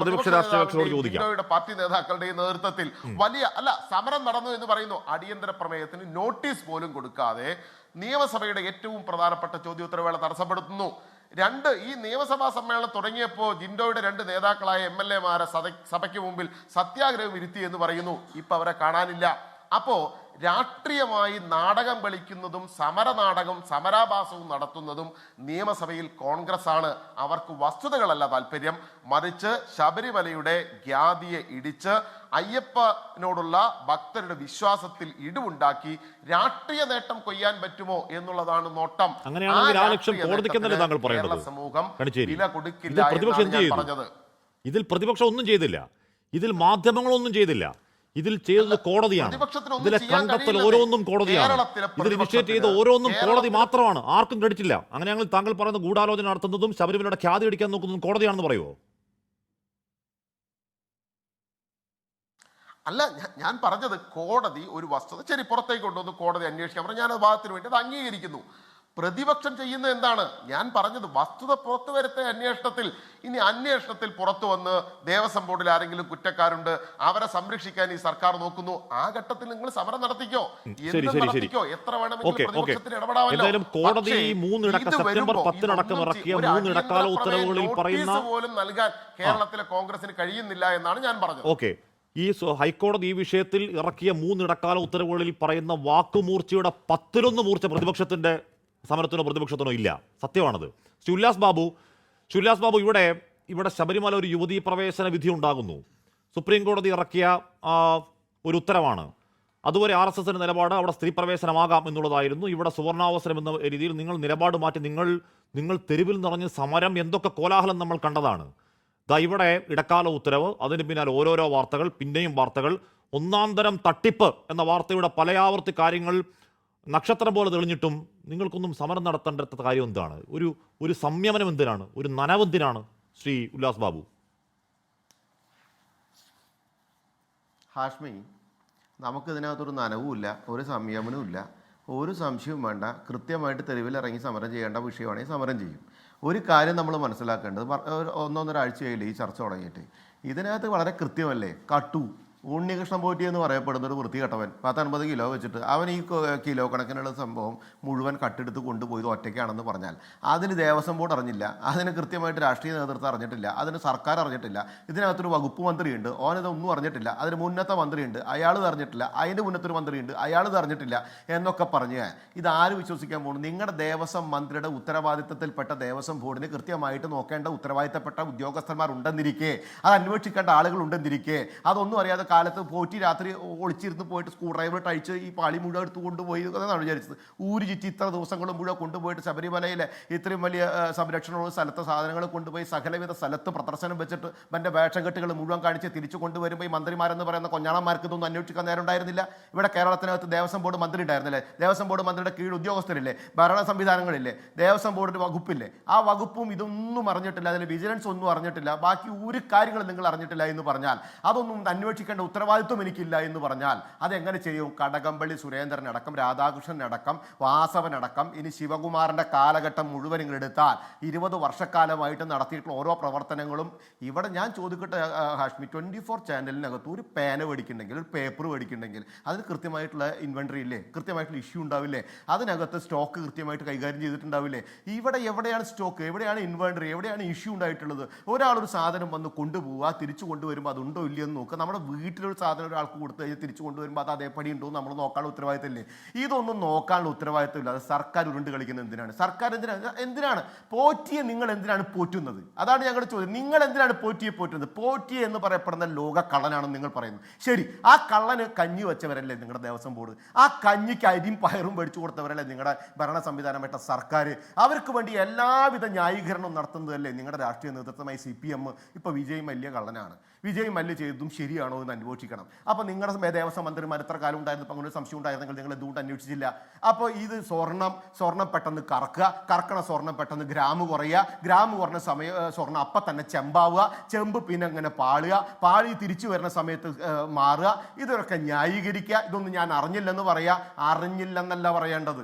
പാർട്ടി നേതാക്കളുടെ നേതൃത്വത്തിൽ വലിയ സമരം നടന്നു എന്ന് പറയുന്നു. അടിയന്തര പ്രമേയത്തിന് നോട്ടീസ് പോലും കൊടുക്കാതെ നിയമസഭയുടെ ഏറ്റവും പ്രധാനപ്പെട്ട ചോദ്യോത്തരവേള തടസ്സപ്പെടുത്തുന്നു. ഈ നിയമസഭാ സമ്മേളനം തുടങ്ങിയപ്പോൾ ജിൻഡോയുടെ 2 നേതാക്കളായ MLA-മാരെ സഭയ്ക്ക് മുമ്പിൽ സത്യാഗ്രഹം ഇരുത്തി എന്ന് പറയുന്നു. ഇപ്പൊ അവരെ കാണാനില്ല. അപ്പോ രാഷ്ട്രീയമായി നാടകം കളിക്കുന്നതും സമരാഭാസവും നടത്തുന്നതും നിയമസഭയിൽ കോൺഗ്രസ് ആണ്. അവർക്ക് വസ്തുതകളല്ല താല്പര്യം, മറിച്ച് ശബരിമലയുടെ ഖ്യാതിയെ ഇടിച്ച് അയ്യപ്പനോടുള്ള ഭക്തരുടെ വിശ്വാസത്തിൽ ഇടിവുണ്ടാക്കി രാഷ്ട്രീയ നേട്ടം കൊയ്യാൻ പറ്റുമോ എന്നുള്ളതാണ് നോട്ടം. സമൂഹം വില കൊടുക്കില്ല. ഇതിൽ പ്രതിപക്ഷം ഒന്നും ചെയ്തില്ല, ഇതിൽ മാധ്യമങ്ങളൊന്നും ചെയ്തില്ല. ഇതിൽ ചെയ്തത് കോടതിയാണ്. പ്രതിപക്ഷത്തിനൊന്നും ഇതിലെ ചെയ്യാൻ കണ്ടെത്തൽ കഴിയില്ലെന്നേ. ഓരോന്നും കോടതിയാണ്. കേരളത്തിലെ ഇതിൽ ഇനിഷ്യേറ്റ് ചെയ്ത ഓരോന്നും കോടതി മാത്രമാണ്. ആർക്കും ക്രെഡിറ്റ് ഇല്ല. അങ്ങനെയാണെങ്കിൽ താങ്കൾ പറയുന്ന ഗൂഢാലോചന നടത്തുന്നതും ശബരിമലയുടെ ഖ്യാതി അടിക്കാൻ നോക്കുന്നതും കോടതിയാണെന്ന് പറയുമോ? അല്ല, ഞാൻ പറഞ്ഞത് കോടതി ഒരു വസ്തുത ശരി പുറത്തേക്ക് കൊണ്ടുവന്ന് കോടതി അന്വേഷിക്കാൻ പറഞ്ഞു. ഞാൻ ഭാഗത്തിന് വേണ്ടി അത് അംഗീകരിക്കുന്നു. പ്രതിപക്ഷം ചെയ്യുന്നത് എന്താണ്? ഞാൻ പറഞ്ഞത് വസ്തുത പുറത്തു വരുത്ത അന്വേഷണത്തിൽ, ഇനി അന്വേഷണത്തിൽ പുറത്തു വന്ന് ദേവസ്വം ബോർഡിൽ ആരെങ്കിലും കുറ്റക്കാരുണ്ട്, അവരെ സംരക്ഷിക്കാൻ ഈ സർക്കാർ നോക്കുന്നു, ആ ഘട്ടത്തിൽ നിങ്ങൾ സമരം നടത്തിക്കോ, നടത്തിക്കോ, എത്ര വേണമെങ്കിലും പ്രതിപക്ഷത്തിന് ഇടപെടാമല്ലോ. കോടതി സെപ്റ്റംബർ 10 ഇറക്കിയ 3 ഇടക്കാല ഉത്തരവുകളിൽ പറയുന്ന പോലും നൽകാൻ കേരളത്തിലെ കോൺഗ്രസിന് കഴിയുന്നില്ല എന്നാണ് ഞാൻ പറഞ്ഞത്. ഓക്കെ, ഈ ഹൈക്കോടതി ഈ വിഷയത്തിൽ ഇറക്കിയ 3 ഇടക്കാല ഉത്തരവുകളിൽ പറയുന്ന വാക്കുമൂർച്ചയുടെ 10-1 മൂർച്ച പ്രതിപക്ഷത്തിന്റെ സമരത്തിനോ പ്രതിപക്ഷത്തിനോ ഇല്ല. സത്യമാണത്. ശ്രീ ഉല്ലാസ് ബാബു, ഇവിടെ ശബരിമല ഒരു യുവതീ പ്രവേശന വിധി ഉണ്ടാകുന്നു. സുപ്രീം കോടതി ഇറക്കിയ ഒരു ഉത്തരവാണ്. അതുവരെ RSSന്റെ നിലപാട് അവിടെ സ്ത്രീ പ്രവേശനമാകാം എന്നുള്ളതായിരുന്നു. ഇവിടെ സുവർണാവസരം എന്ന രീതിയിൽ നിങ്ങൾ നിലപാട് മാറ്റി നിങ്ങൾ തെരുവിൽ നിറഞ്ഞ് സമരം, എന്തൊക്കെ കോലാഹലം നമ്മൾ കണ്ടതാണ്. ഇവിടെ ഇടക്കാല ഉത്തരവ്, അതിന് പിന്നാലെ ഓരോരോ വാർത്തകൾ, പിന്നെയും വാർത്തകൾ. ഒന്നാം തരം തട്ടിപ്പ് എന്ന വാർത്തയുടെ പലയാവർത്തി കാര്യങ്ങൾ നക്ഷത്രം പോലെ തെളിഞ്ഞിട്ടും നിങ്ങൾക്കൊന്നും സമരം നടത്തേണ്ട കാര്യം എന്താണ്? ഒരു സംയമനം എന്തിനാണ്? ഒരു നനവെന്തിനാണ് ശ്രീ ഉല്ലാസ് ബാബു? ഹാഷ്മി, നമുക്കിതിനകത്തൊരു നനവുമില്ല, ഒരു സംയമനവും ഇല്ല, ഒരു സംശയവും വേണ്ട. കൃത്യമായിട്ട് തെരുവിലിറങ്ങി സമരം ചെയ്യേണ്ട വിഷയമാണെങ്കിൽ സമരം ചെയ്യും. ഒരു കാര്യം നമ്മൾ മനസ്സിലാക്കേണ്ടത്, 1-1.5 ആഴ്ചയായില്ലേ ഈ ചർച്ച തുടങ്ങിയിട്ട്, ഇതിനകത്ത് വളരെ കൃത്യമല്ലേ. ഉണ്ണികൃഷ്ണൻ പോറ്റി എന്ന് പറയപ്പെടുന്ന ഒരു വൃത്തികെട്ടവൻ 10-50 കിലോ വെച്ചിട്ട് അവൻ ഈ കിലോ കണക്കിനുള്ള സംഭവം മുഴുവൻ കട്ടെടുത്ത് കൊണ്ടുപോയത് ഒറ്റയ്ക്കാണെന്ന് പറഞ്ഞാൽ അതിന് ദേവസ്വം ബോർഡ് അറിഞ്ഞില്ല, അതിന് കൃത്യമായിട്ട് രാഷ്ട്രീയ നേതൃത്വം അറിഞ്ഞിട്ടില്ല, അതിന് സർക്കാർ അറിഞ്ഞിട്ടില്ല. ഇതിനകത്തൊരു വകുപ്പ് മന്ത്രിയുണ്ട്, ഓനിതൊന്നും അറിഞ്ഞിട്ടില്ല. അതിന് മുന്നത്തെ മന്ത്രിയുണ്ട്, അയാൾ അറിഞ്ഞിട്ടില്ല. അതിൻ്റെ മുന്നത്തൊരു മന്ത്രിയുണ്ട്, അയാൾ അറിഞ്ഞിട്ടില്ല എന്നൊക്കെ പറഞ്ഞ് ഇതാര് വിശ്വസിക്കാൻ പോകുന്നു? നിങ്ങളുടെ ദേവസ്വം മന്ത്രിയുടെ ഉത്തരവാദിത്തത്തിൽപ്പെട്ട ദേവസ്വം ബോർഡിന് കൃത്യമായിട്ട് നോക്കേണ്ട ഉത്തരവാദിത്തപ്പെട്ട ഉദ്യോഗസ്ഥന്മാരുണ്ടെന്നിരിക്കെ, അത് അന്വേഷിക്കേണ്ട ആളുകൾ ഉണ്ടെന്നിരിക്കെ, അതൊന്നും അറിയാതെ കാലത്ത് പോറ്റി രാത്രി ഒളിച്ചിരുന്ന് പോയിട്ട് സ്ക്രൂ ഡ്രൈവർ അഴിച്ച് ഈ പാളി മുഴുവൻ എടുത്ത് കൊണ്ടുപോയി എന്നാണ് വിചാരിച്ചത്. ഊര് ചുറ്റി ഇത്ര ദിവസങ്ങളും മുഴുവൻ കൊണ്ടുപോയിട്ട് ശബരിമലയിലെ ഇത്രയും വലിയ സംരക്ഷണമുള്ള സ്ഥലത്തെ സാധനങ്ങൾ കൊണ്ടുപോയി സകലവിധ സ്ഥലത്ത് പ്രദർശനം വെച്ചിട്ട് എൻ്റെ വേഷം കെട്ടുകൾ മുഴുവൻ കാണിച്ച് തിരിച്ചു കൊണ്ടുവരുമ്പോൾ ഈ മന്ത്രിമാരെന്ന് പറയുന്ന കൊഞ്ഞാണന്മാർക്ക് ഇതൊന്നും അന്വേഷിക്കാൻ നേരം ഉണ്ടായിരുന്നില്ല. ഇവിടെ കേരളത്തിനകത്ത് ദേവസ്വം ബോർഡ് മന്ത്രി ഉണ്ടായിരുന്നില്ലേ? ദേവസ്വം ബോർഡ് മന്ത്രിയുടെ കീഴ് ഉദ്യോഗസ്ഥരില്ലേ? ഭരണ സംവിധാനങ്ങളില്ലേ? ദേവസ്വം ബോർഡിൻ്റെ വകുപ്പില്ലേ? ആ വകുപ്പും ഇതൊന്നും അറിഞ്ഞിട്ടില്ല, അതിൽ വിജിലൻസ് ഒന്നും അറിഞ്ഞിട്ടില്ല, ബാക്കി ഒരു കാര്യങ്ങൾ നിങ്ങൾ അറിഞ്ഞിട്ടില്ല എന്ന് പറഞ്ഞാൽ, അതൊന്നും അന്വേഷിക്കേണ്ട ഉത്തരവാദിത്വം എനിക്കില്ല എന്ന് പറഞ്ഞാൽ അതെങ്ങനെ ചെയ്യും? കടകംപള്ളി സുരേന്ദ്രനടക്കം, രാധാകൃഷ്ണനടക്കം, വാസവനടക്കം, ഇനി ശിവകുമാറിൻ്റെ കാലഘട്ടം മുഴുവൻ എടുത്താൽ 20 വർഷക്കാലമായിട്ട് നടത്തിയിട്ടുള്ള ഓരോ പ്രവർത്തനങ്ങളും ഇവിടെ ഞാൻ ചോദിക്കട്ടെ ഹാഷ്മി, 24 ചാനലിനകത്ത് ഒരു പേന മേടിക്കുന്നുണ്ടെങ്കിൽ, ഒരു പേപ്പർ മേടിക്കുന്നുണ്ടെങ്കിൽ അതിന് കൃത്യമായിട്ടുള്ള ഇൻവെൻട്രി ഇല്ലേ? കൃത്യമായിട്ടുള്ള ഇഷ്യൂ ഉണ്ടാവില്ലേ? അതിനകത്ത് സ്റ്റോക്ക് കൃത്യമായിട്ട് കൈകാര്യം ചെയ്തിട്ടുണ്ടാവില്ലേ? ഇവിടെ എവിടെയാണ് സ്റ്റോക്ക്, എവിടെയാണ് ഇൻവെൻട്രി, എവിടെയാണ് ഇഷ്യൂ ഉണ്ടായിട്ടുള്ളത്? ഒരാളൊരു സാധനം വന്ന് കൊണ്ടുപോവുക, തിരിച്ചു കൊണ്ടുവരുമ്പോൾ അതുണ്ടോ ഇല്ലയോ എന്ന് നോക്കുക. നമ്മുടെ വീട്ടിലൊരു സാധനം ഒരാൾക്ക് കൊടുത്തു കഴിഞ്ഞാൽ തിരിച്ചു കൊണ്ടുവരുമ്പോൾ അത് അതേപടി ഉണ്ടോ നമ്മൾ നോക്കാനുള്ള ഉത്തരവാദിത്തമില്ലേ? ഇതൊന്നും നോക്കാനുള്ള ഉത്തരവാദിത്തമില്ല. അത് സർക്കാർ ഉരുണ്ട് കളിക്കുന്നത് എന്തിനാണ്? സർക്കാർ എന്തിനാണ് പോറ്റിയെ നിങ്ങൾ എന്തിനാണ് പോറ്റുന്നത്? അതാണ് ഞങ്ങളുടെ ചോദ്യം. നിങ്ങൾ എന്തിനാണ് പോറ്റിയെ പോറ്റുന്നത്? പോറ്റിയെ എന്ന് പറയപ്പെടുന്ന ലോക കള്ളനാണെന്ന് നിങ്ങൾ പറയുന്നു. ശരി, ആ കള്ളന് കഞ്ഞി വെച്ചവരല്ലേ നിങ്ങളുടെ ദേവസ്വം ബോർഡ്? ആ കഞ്ഞിക്ക് അരിയും പയറും മേടിച്ചു കൊടുത്തവരല്ലേ നിങ്ങളുടെ ഭരണ സംവിധാനമായിട്ട സർക്കാർ? അവർക്ക് വേണ്ടി എല്ലാവിധ ന്യായീകരണവും നടത്തുന്നതല്ലേ നിങ്ങളുടെ രാഷ്ട്രീയ നേതൃത്വമായി CPM? ഇപ്പോൾ വിജയ് മല്യ കള്ളനാണ്, വിജയ് മല്യ ചെയ്തതും ശരിയാണോ എന്ന് അന്വേഷിക്കണം. അപ്പോൾ നിങ്ങളുടെ ദേവസ്വം മന്ത്രിമാർ എത്ര കാലം ഉണ്ടായിരുന്നു? അങ്ങനെ ഒരു സംശയം ഉണ്ടായിരുന്നെങ്കിൽ നിങ്ങൾ എന്തുകൊണ്ട് അന്വേഷിച്ചില്ല? അപ്പോൾ ഇത് സ്വർണം പെട്ടെന്ന് കറക്കണ സ്വർണം പെട്ടെന്ന് ഗ്രാമ് കുറയുക, ഗ്രാമ് കുറഞ്ഞ സ്വർണം അപ്പം തന്നെ ചെമ്പാവുക, ചെമ്പ് പിന്നെ അങ്ങനെ പാളി തിരിച്ചു വരുന്ന സമയത്ത് മാറുക. ഇതൊക്കെ ന്യായീകരിക്കുക. ഇതൊന്നും ഞാൻ അറിഞ്ഞില്ലെന്ന് പറയുക. അറിഞ്ഞില്ലെന്നല്ല പറയേണ്ടത്.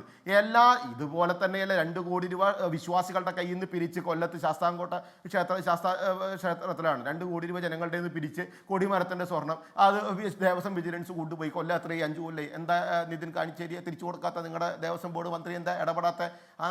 ഇതുപോലെ തന്നെയല്ല 2 കോടി രൂപ വിശ്വാസികളുടെ കയ്യിൽ നിന്ന് പിരിച്ച് കൊല്ലത്ത് ശാസ്താംകോട്ട ക്ഷേത്രത്തിലാണ് 2 കോടി രൂപ ജനങ്ങളുടെ നിന്ന് പിരിച്ച് കൊടിമരത്തിൻ്റെ സ്വർണം അത് ദേവസ്വം വിജിലൻസ് കൊണ്ടുപോയി. കൊല്ലത്രയും 5 കൊല്ലം എന്താ നിതിൻ കാണിച്ചേരിയെ തിരിച്ചു കൊടുക്കാത്ത നിങ്ങളുടെ ദേവസ്വം ബോർഡ് മന്ത്രി എന്താ ഇടപെടാത്ത?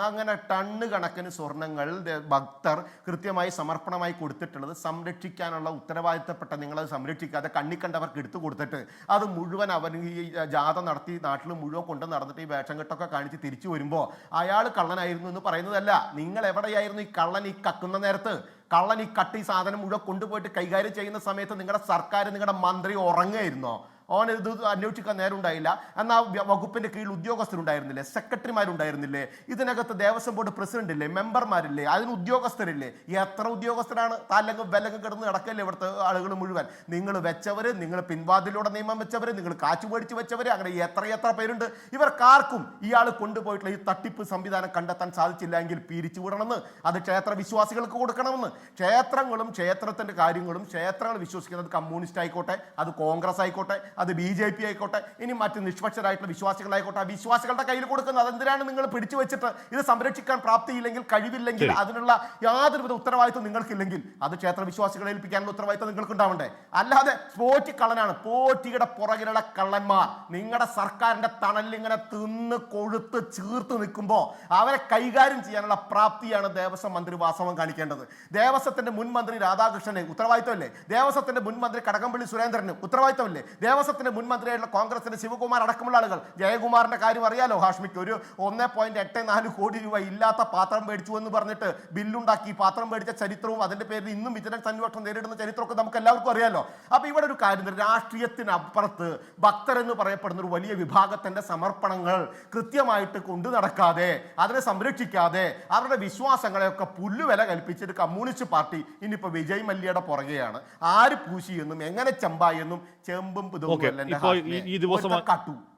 അങ്ങനെ ടണ്ണ് കണക്കിന് സ്വർണ്ണങ്ങൾ ഭക്തർ കൃത്യമായി സമർപ്പണമായി കൊടുത്തിട്ടുള്ളത് സംരക്ഷിക്കാനുള്ള ഉത്തരവാദിത്തപ്പെട്ട നിങ്ങളത് സംരക്ഷിക്കാതെ കണ്ണിക്കണ്ടവർക്ക് എടുത്തു കൊടുത്തിട്ട് അത് മുഴുവൻ അവൻ ഈ ജാഥ നടത്തി നാട്ടിൽ മുഴുവൻ കൊണ്ട് നടന്നിട്ട് ഈ വേഷം കെട്ടൊക്കെ കാണിച്ച് തിരിച്ചു വരുമ്പോൾ അയാൾ കള്ളനായിരുന്നു എന്ന് പറയുന്നതല്ല. നിങ്ങൾ എവിടെയായിരുന്നു ഈ കള്ളൻ ഈ കക്കുന്ന നേരത്ത്? കള്ളൻ ഈ കട്ടി സാധനം മുഴുവൻ കൊണ്ടുപോയിട്ട് കൈകാര്യം ചെയ്യുന്ന സമയത്ത് നിങ്ങളുടെ സർക്കാർ, നിങ്ങളുടെ മന്ത്രി ഉറങ്ങുകയായിരുന്നോ? ഓൻ ഇത് അന്വേഷിക്കാൻ നേരം ഉണ്ടായില്ല. എന്നാൽ വകുപ്പിന്റെ കീഴിൽ ഉദ്യോഗസ്ഥരുണ്ടായിരുന്നില്ലേ, സെക്രട്ടറിമാരുണ്ടായിരുന്നില്ലേ, ഇതിനകത്ത് ദേവസ്വം ബോർഡ് പ്രസിഡന്റ് ഇല്ലേ, മെമ്പർമാരില്ലേ, അതിന് ഉദ്യോഗസ്ഥരില്ലേ? എത്ര ഉദ്യോഗസ്ഥരാണ് തല്ലങ്ങും വെല്ലങ്ങും കിടന്ന് കിടക്കല്ലേ ഇവിടുത്തെ ആളുകൾ മുഴുവൻ? നിങ്ങൾ വെച്ചവര്, നിങ്ങൾ പിൻവാതിലൂടെ നിയമം വെച്ചവര്, നിങ്ങൾ കാച്ചു മേടിച്ച് വെച്ചവര്, അങ്ങനെ എത്ര പേരുണ്ട്. ഇവർക്കാർക്കും ഇയാൾ കൊണ്ടുപോയിട്ടുള്ള ഈ തട്ടിപ്പ് സംവിധാനം കണ്ടെത്താൻ സാധിച്ചില്ല എങ്കിൽ പിരിച്ചുവിടണമെന്ന്, അത് ക്ഷേത്ര വിശ്വാസികൾക്ക് കൊടുക്കണമെന്ന്. ക്ഷേത്രങ്ങളും ക്ഷേത്രത്തിന്റെ കാര്യങ്ങളും ക്ഷേത്രങ്ങൾ വിശ്വസിക്കുന്നത് കമ്മ്യൂണിസ്റ്റ് ആയിക്കോട്ടെ, അത് കോൺഗ്രസ് ആയിക്കോട്ടെ, അത് BJP ആയിക്കോട്ടെ, ഇനി മറ്റ് നിഷ്പക്ഷരായിട്ടുള്ള വിശ്വാസികളായിക്കോട്ടെ, ആ വിശ്വാസികളുടെ കയ്യിൽ കൊടുക്കുന്നത്. അതെന്തിനാണ് നിങ്ങൾ പിടിച്ചു വെച്ചിട്ട് ഇത് സംരക്ഷിക്കാൻ പ്രാപ്തിയില്ലെങ്കിൽ, കഴിവില്ലെങ്കിൽ, അതിനുള്ള യാതൊരുവിധ ഉത്തരവാദിത്വം നിങ്ങൾക്കില്ലെങ്കിൽ അത് ക്ഷേത്ര വിശ്വാസികളെ ഏൽപ്പിക്കാനുള്ള ഉത്തരവാദിത്വം നിങ്ങൾക്ക് ഉണ്ടാവണ്ടേ? അല്ലാതെ പോറ്റി കള്ളനാണ്, പോറ്റിയുടെ പുറകിലുള്ള കള്ളന്മാർ നിങ്ങളുടെ സർക്കാരിന്റെ തണലിൽ ഇങ്ങനെ തിന്ന് കൊഴുത്ത് ചീർത്ത് നിൽക്കുമ്പോൾ അവരെ കൈകാര്യം ചെയ്യാനുള്ള പ്രാപ്തിയാണ് ദേവസ്വം മന്ത്രി വാസവൻ കാണിക്കേണ്ടത്. ദേവസ്വത്തിന്റെ മുൻ മന്ത്രി രാധാകൃഷ്ണന് ഉത്തരവാദിത്വമല്ലേ? ദേവസ്വത്തിന്റെ മുൻ മന്ത്രി കടകംപള്ളി സുരേന്ദ്രന് ഉത്തരവാദിത്വമല്ലേ? ദേവസ്വത്തിന്റെ മുൻ മന്ത്രിയായിട്ടുള്ള കോൺഗ്രസിന്റെ ശിവകുമാർ അടക്കമുള്ള ആളുകൾ, ജയകുമാറിന്റെ കാര്യം അറിയാലോ ഹാഷ്മിക്ക്, ഒരു 1.84 കോടി രൂപ ഇല്ലാത്ത പാത്രം മേടിച്ചു എന്ന് പറഞ്ഞിട്ട് ബില്ലുണ്ടാക്കി പാത്രം മേടിച്ച ചരിത്രവും അതിന്റെ പേരിൽ ഇന്നും വിജിലൻസ് അന്വേഷണം നേരിടുന്ന ചരിത്രമൊക്കെ നമുക്ക് എല്ലാവർക്കും അറിയാലോ. അപ്പൊ ഇവിടെ ഒരു കാര്യം, രാഷ്ട്രീയത്തിനപ്പുറത്ത് ഭക്തരെന്ന് പറയപ്പെടുന്ന ഒരു വലിയ വിഭാഗത്തിന്റെ സമർപ്പണങ്ങൾ കൃത്യമായിട്ട് കൊണ്ടു നടക്കാതെ, അതിനെ സംരക്ഷിക്കാതെ, അവരുടെ വിശ്വാസങ്ങളെയൊക്കെ പുല്ലുവില കൽപ്പിച്ചിട്ട് കമ്മ്യൂണിസ്റ്റ് പാർട്ടി ഇനിയിപ്പോ വിജയ് മല്യയുടെ പുറകെയാണ്. ആര് പൂശിയെന്നും എങ്ങനെ ചെമ്പായെന്നും ചെമ്പും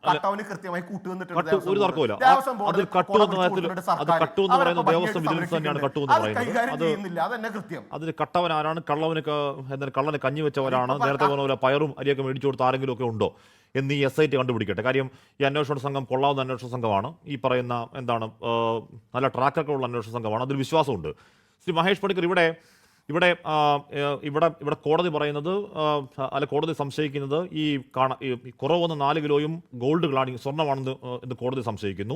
കട്ടവന് കൃത്യമായി കൂട്ടുവന്നിട്ടുണ്ട്. ഒരു തർക്കമില്ല. അതിൽ കട്ടവൻ ആരാണ്? കള്ളന് കഞ്ഞി വെച്ചവരാണ്. നേരത്തെ പറഞ്ഞ പോലെ പയറും അരിയൊക്കെ മേടിച്ചു കൊടുത്ത ആരെങ്കിലും ഒക്കെ ഉണ്ടോ എന്ന് ഈ SIT കണ്ടുപിടിക്കട്ടെ. കാര്യം ഈ അന്വേഷണ സംഘം കൊള്ളാവുന്ന അന്വേഷണ സംഘമാണ്. ഈ പറയുന്ന നല്ല ട്രാക്കൊക്കെ ഉള്ള അന്വേഷണ സംഘമാണ്. അതിൽ വിശ്വാസമുണ്ട്. ശ്രീ മഹേഷ് പണിക്കർ, ഇവിടെ കോടതി പറയുന്നത്, കോടതി സംശയിക്കുന്നത് ഈ കുറവൊന്ന് 4 കിലോയും ഗോൾഡ് സ്വർണ്ണമാണെന്ന് എന്ന് കോടതി സംശയിക്കുന്നു.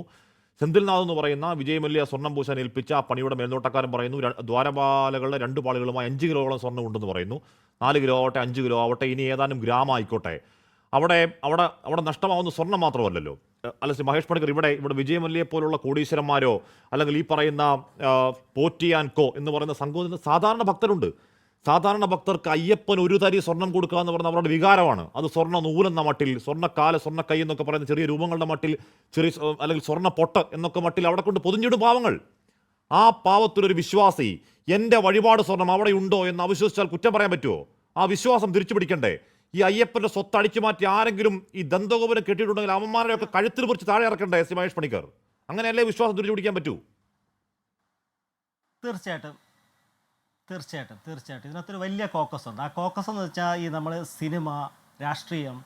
സെന്തിൽനാഥ് എന്ന് പറയുന്ന വിജയ് മല്യ സ്വർണ്ണം പൂശാൻ ഏൽപ്പിച്ച ആ പണിയുടെ മേൽനോട്ടക്കാരൻ പറയുന്നു ദ്വാരപാലകളുടെ 2 പാളികളുമായി 5 കിലോളം സ്വർണ്ണം ഉണ്ടെന്ന് പറയുന്നു. 4 കിലോ ആവട്ടെ, 5 കിലോ ആവട്ടെ, ഇനി ഏതാനും ഗ്രാം ആയിക്കോട്ടെ, അവിടെ നഷ്ടമാവുന്ന സ്വർണ്ണം മാത്രമല്ലല്ലോ. അല്ല ശ്രീ മഹേഷ് പണിക്കർ, ഇവിടെ വിജയ് മല്യയെ പോലുള്ള കോടീശ്വരന്മാരോ അല്ലെങ്കിൽ ഈ പറയുന്ന പോറ്റി ആൻഡ് കോ എന്ന് പറയുന്ന സംഘത്തിൽ സാധാരണ ഭക്തരുണ്ട്. സാധാരണ ഭക്തർക്ക് അയ്യപ്പൻ ഒരു തരി സ്വർണം കൊടുക്കുക എന്ന് പറഞ്ഞാൽ അവരുടെ വികാരമാണ്. അത് സ്വർണ്ണ നൂലെന്ന മട്ടിൽ, സ്വർണ്ണക്കാല, സ്വർണ്ണക്കൈ എന്നൊക്കെ പറയുന്ന ചെറിയ രൂപങ്ങളുടെ മട്ടിൽ, അല്ലെങ്കിൽ സ്വർണ്ണ പൊട്ട് എന്നൊക്കെ മട്ടിൽ അവിടെ കൊണ്ട് പൊതിഞ്ഞിടും പാവങ്ങൾ. ആ പാവത്തിലൊരു വിശ്വാസി എൻ്റെ വഴിപാട് സ്വർണം അവിടെ ഉണ്ടോ എന്ന് അവിശ്വസിച്ചാൽ കുറ്റം പറയാൻ പറ്റുമോ? ആ വിശ്വാസം തിരിച്ചു പിടിക്കണ്ടേ? ഈ അയ്യപ്പന്റെ സ്വത്ത് അടിച്ചു മാറ്റി ആരെങ്കിലും ഈ ദന്തഗോപുരം കെട്ടിയിട്ടുണ്ടെങ്കിൽ അവന്മാരെയൊക്കെ കഴുത്തിൽ കുറിച്ച് താഴെ ഇറക്കണ്ടേ ശ്രീ മഹേഷ് പണിക്കർ? അങ്ങനെയല്ലേ വിശ്വാസം തിരിച്ചു പിടിക്കാൻ പറ്റൂ? തീർച്ചയായിട്ടും ഇതിനകത്തൊരു വലിയ കോക്കസ് ഉണ്ട്. ആ കോക്കസ് എന്ന് വെച്ചാൽ ഈ നമ്മൾ സിനിമ, രാഷ്ട്രീയം,